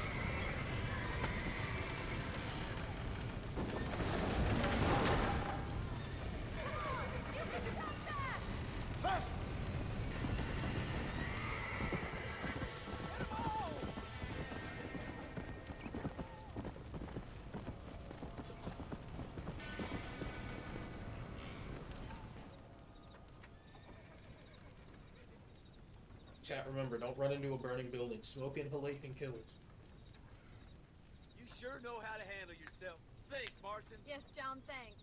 Chat, remember, don't run into a burning building. Smoke inhalation kills. You sure know how to handle yourself. Thanks, Marston. Yes, John, thanks.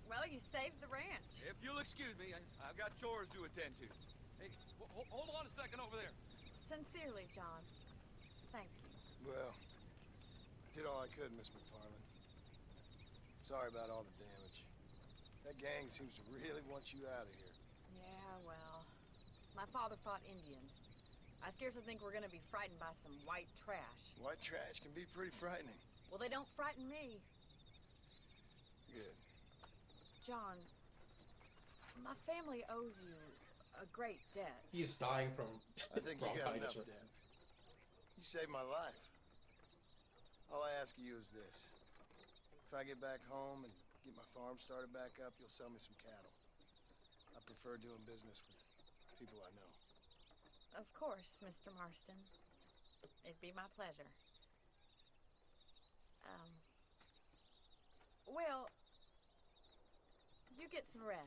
Well, you saved the ranch. If you'll excuse me, I've got chores to attend to. Hey, hold on a second over there. Sincerely, John. Thank you. Well, I did all I could, Miss McFarland. Sorry about all the damage. That gang seems to really want you out of here. Yeah, well, my father fought Indians. I scarcely think we're gonna be frightened by some white trash. White trash can be pretty frightening. Well, they don't frighten me. Good. John, my family owes you a great debt. He's dying from I think you got bronchitis enough right debt. You saved my life. All I ask of you is this. If I get back home and get my farm started back up, you'll sell me some cattle. I prefer doing business with people I know. Of course, Mr. Marston. It'd be my pleasure. Well, you get some rest.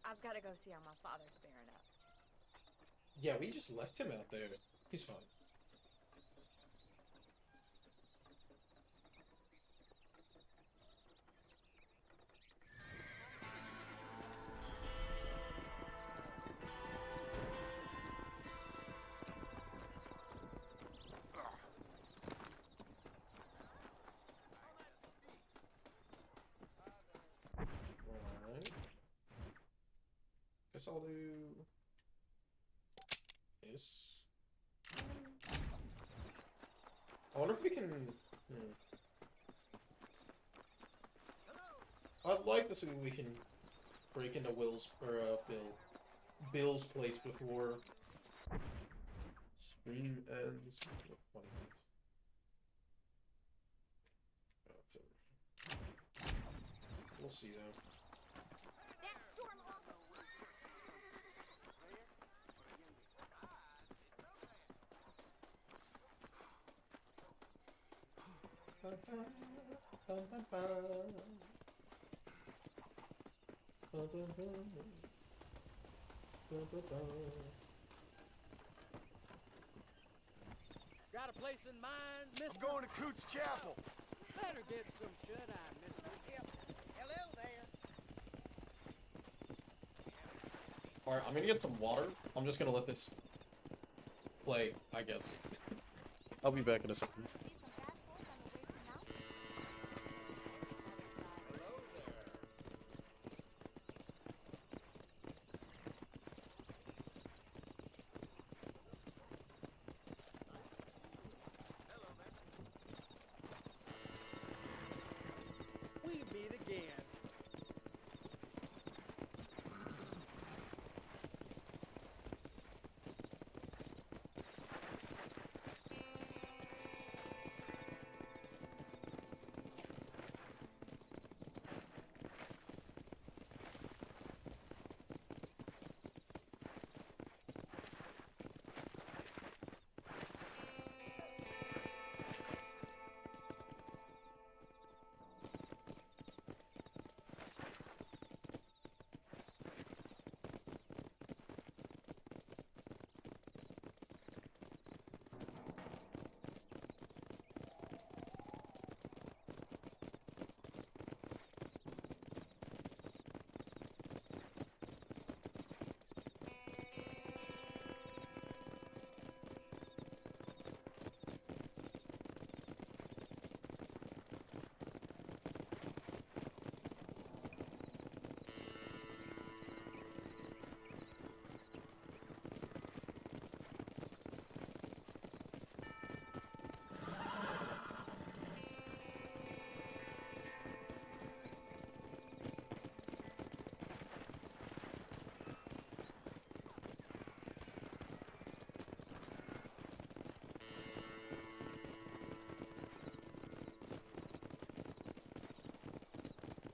I've got to go see how my father's bearing up. Yeah, we just left him out there. He's fine. I'll do this. I wonder if we can. I'd like to see if we can break into Will's or Bill's place before stream ends. 20 minutes. We'll see though. Got a place in mind, mister? I'm going to Coots Chapel. Better get some shut-eye, mister. Yep. Hello there. Alright, I'm gonna get some water. I'm just gonna let this play, I guess. I'll be back in a second. We meet again.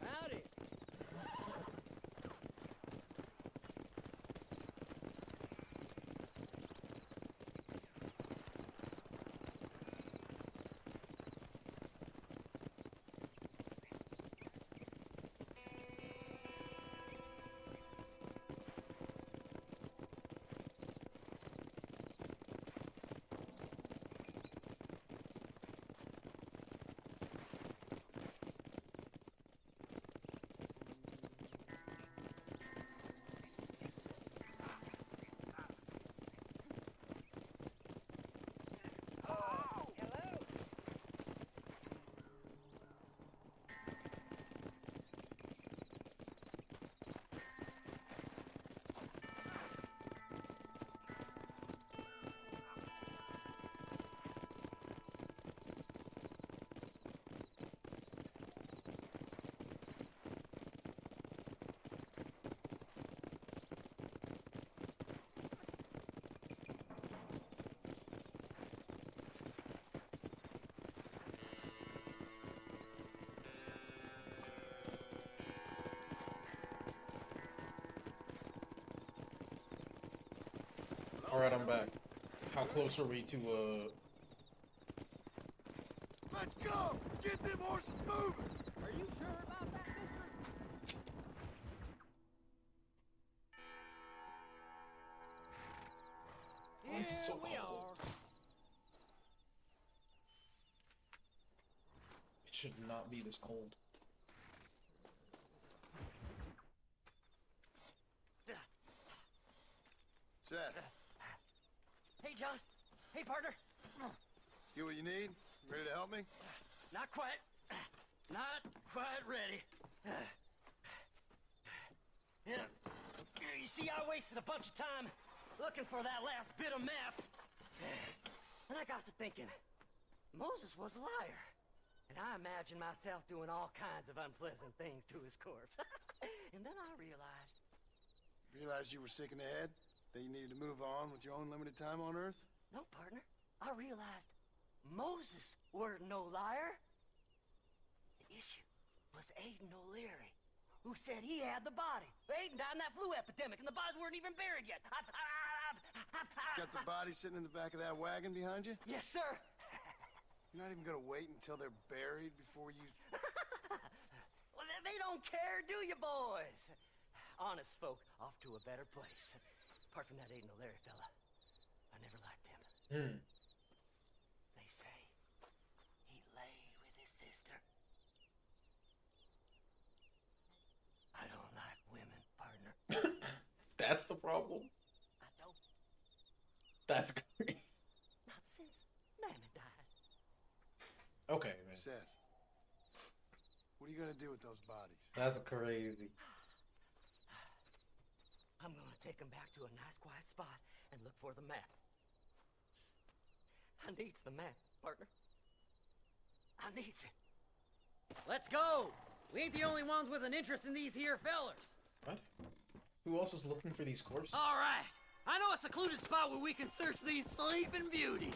Howdy. Alright, I'm back. How close are we to, Let's go! Get them horses moving! Are you sure about that, mister? Why is it so Here we cold? are. It should not be this cold. Seth, Hey, John. Hey, partner. get what you need? Ready to help me? Not quite. Not quite ready. Yeah. There you see, I wasted a bunch of time looking for that last bit of map. And I got to thinking, Moses was a liar. And I imagined myself doing all kinds of unpleasant things to his corpse. And then I realized... Realized you were sick in the head? That you needed to move on with your own limited time on Earth? No, partner. I realized Moses weren't no liar. The issue was Aiden O'Leary, who said he had the body. Aiden died in that flu epidemic, and the bodies weren't even buried yet. Got the body sitting in the back of that wagon behind you? Yes, sir. You're not even gonna wait until they're buried before you... Well, they don't care, do you, boys? Honest folk off to a better place. Apart from that Aiden O'Leary fella, I never liked him. They say he lay with his sister. I don't like women, partner. That's the problem? I don't. That's great. Not since Mammy died. Okay, man. Seth, what are you gonna do with those bodies? That's crazy. I'm gonna take him back to a nice quiet spot and look for the map. I needs the map, partner. I needs it. Let's go! We ain't the only ones with an interest in these here fellers. What? Who else is looking for these corpses? All right. I know a secluded spot where we can search these sleeping beauties.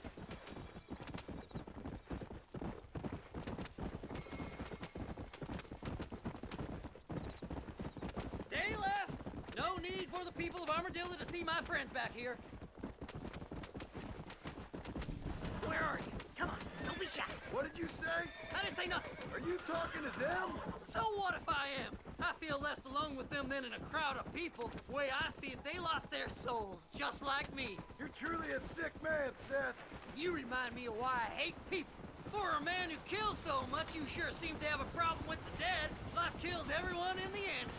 Stay left. No need for the people of Armadillo to see my friends back here. Where are you? Come on, don't be shy. What did you say? I didn't say nothing. Are you talking to them? So what if I am? I feel less alone with them than in a crowd of people. The way I see it, they lost their souls, just like me. You're truly a sick man, Seth. You remind me of why I hate people. For a man who kills so much, you sure seem to have a problem with the dead. Life kills everyone in the end.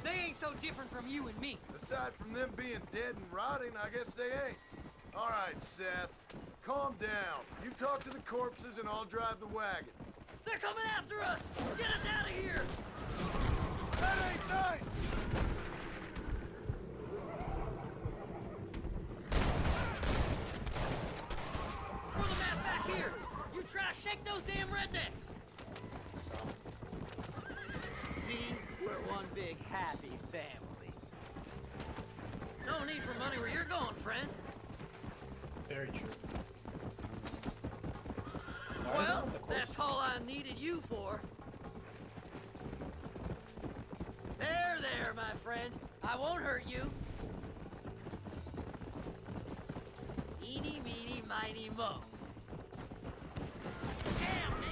They ain't so different from you and me. Aside from them being dead and rotting, I guess they ain't. All right, Seth. Calm down. You talk to the corpses and I'll drive the wagon. They're coming after us! Get us out of here! That ain't nice! Throw the map back here! You try to shake those damn rednecks! See? We're one big happy family. No need for money where you're going, friend. Very true. Well, that's all I needed you for. There, my friend. I won't hurt you. Eeny, meeny, miny, mo. Damn, Nate!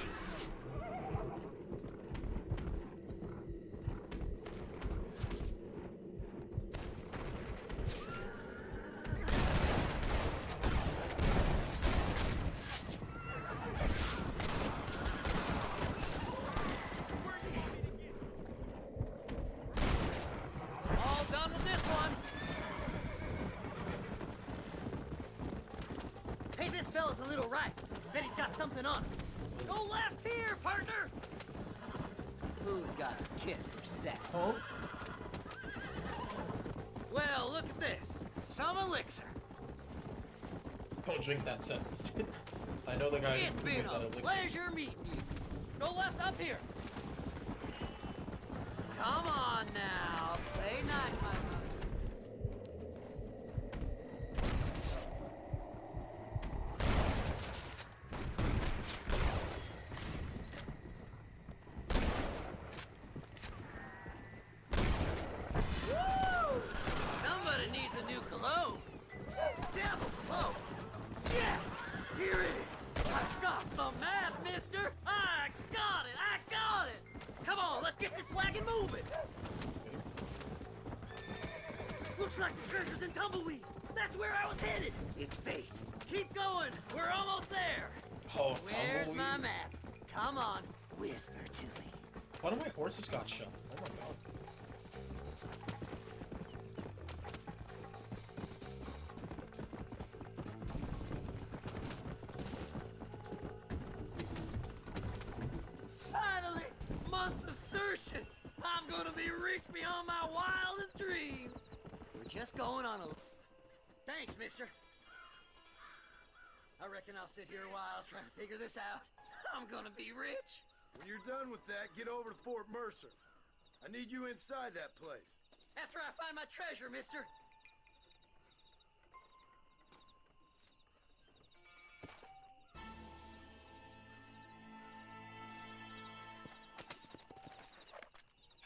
All done with this one. Hey, this fella's a little right. Bet he's got something on him. Go left here, partner! Who's got a kiss for Seth? Oh? Well, look at this. Some elixir. Don't drink that sentence. I know the guy It's who been drank that a elixir. pleasure meeting you. Go left up here. Come on now. Play nice, my love. Woo! Somebody needs a new cologne. Devil, oh, yes! Here it is! I got the map, mister! I got it! I got it! Come on, let's get this wagon moving! Looks like the treasure's in Tumbleweed. That's where I was headed. It's fate. Keep going. We're almost there. Oh, Where's Tumbleweed. my map? Come on, whisper to me. One of my horses got shot. Oh my god. Finally, months of searching. I'm gonna be rich beyond my wildest dreams. Just going on a... Thanks, mister. I reckon I'll sit here a while trying to figure this out. I'm gonna be rich. When you're done with that, get over to Fort Mercer. I need you inside that place. After I find my treasure, mister.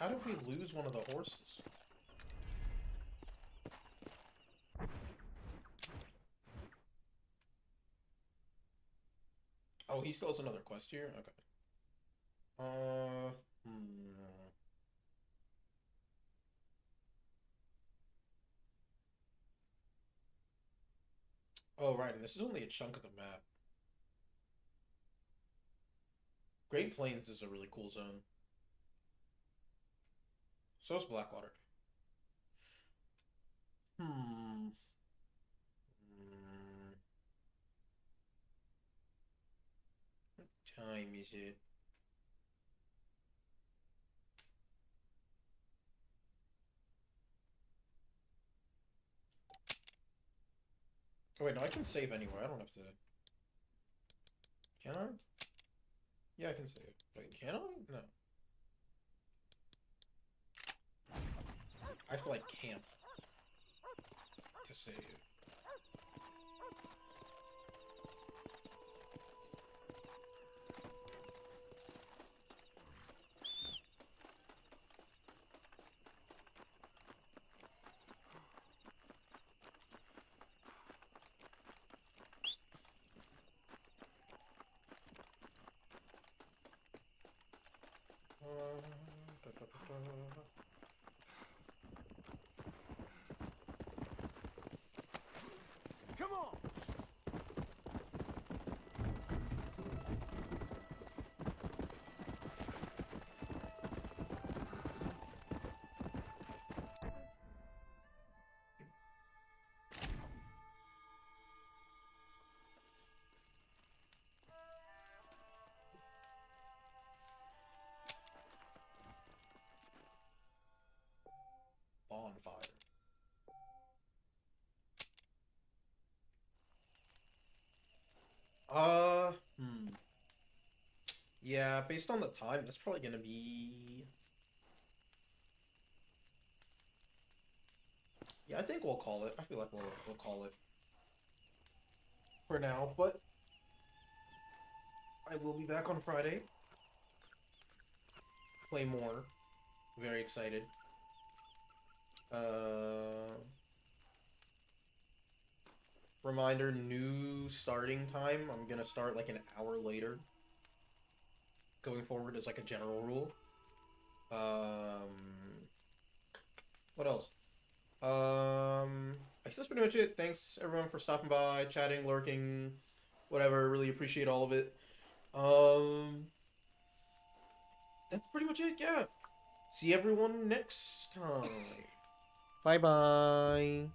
How did we lose one of the horses? Oh, he still has another quest here? Okay. Oh, right, and this is only a chunk of the map. Great Plains is a really cool zone. So is Blackwater. What time is it? Oh, wait, no, I can save anywhere. I don't have to... Can I? Yeah, I can save. Wait, can I? No. I have to, like, camp to save. Come on! Bonfire. Yeah, based on the time, that's probably gonna be... Yeah, I think we'll call it. I feel like we'll call it for now, but I will be back on Friday. Play more. Very excited. Reminder, new starting time. I'm gonna start like an hour later. Going forward as like a general rule. What else? I guess that's pretty much it. Thanks everyone for stopping by, chatting, lurking, whatever. Really appreciate all of it. That's pretty much it, yeah. See everyone next time. Bye-bye.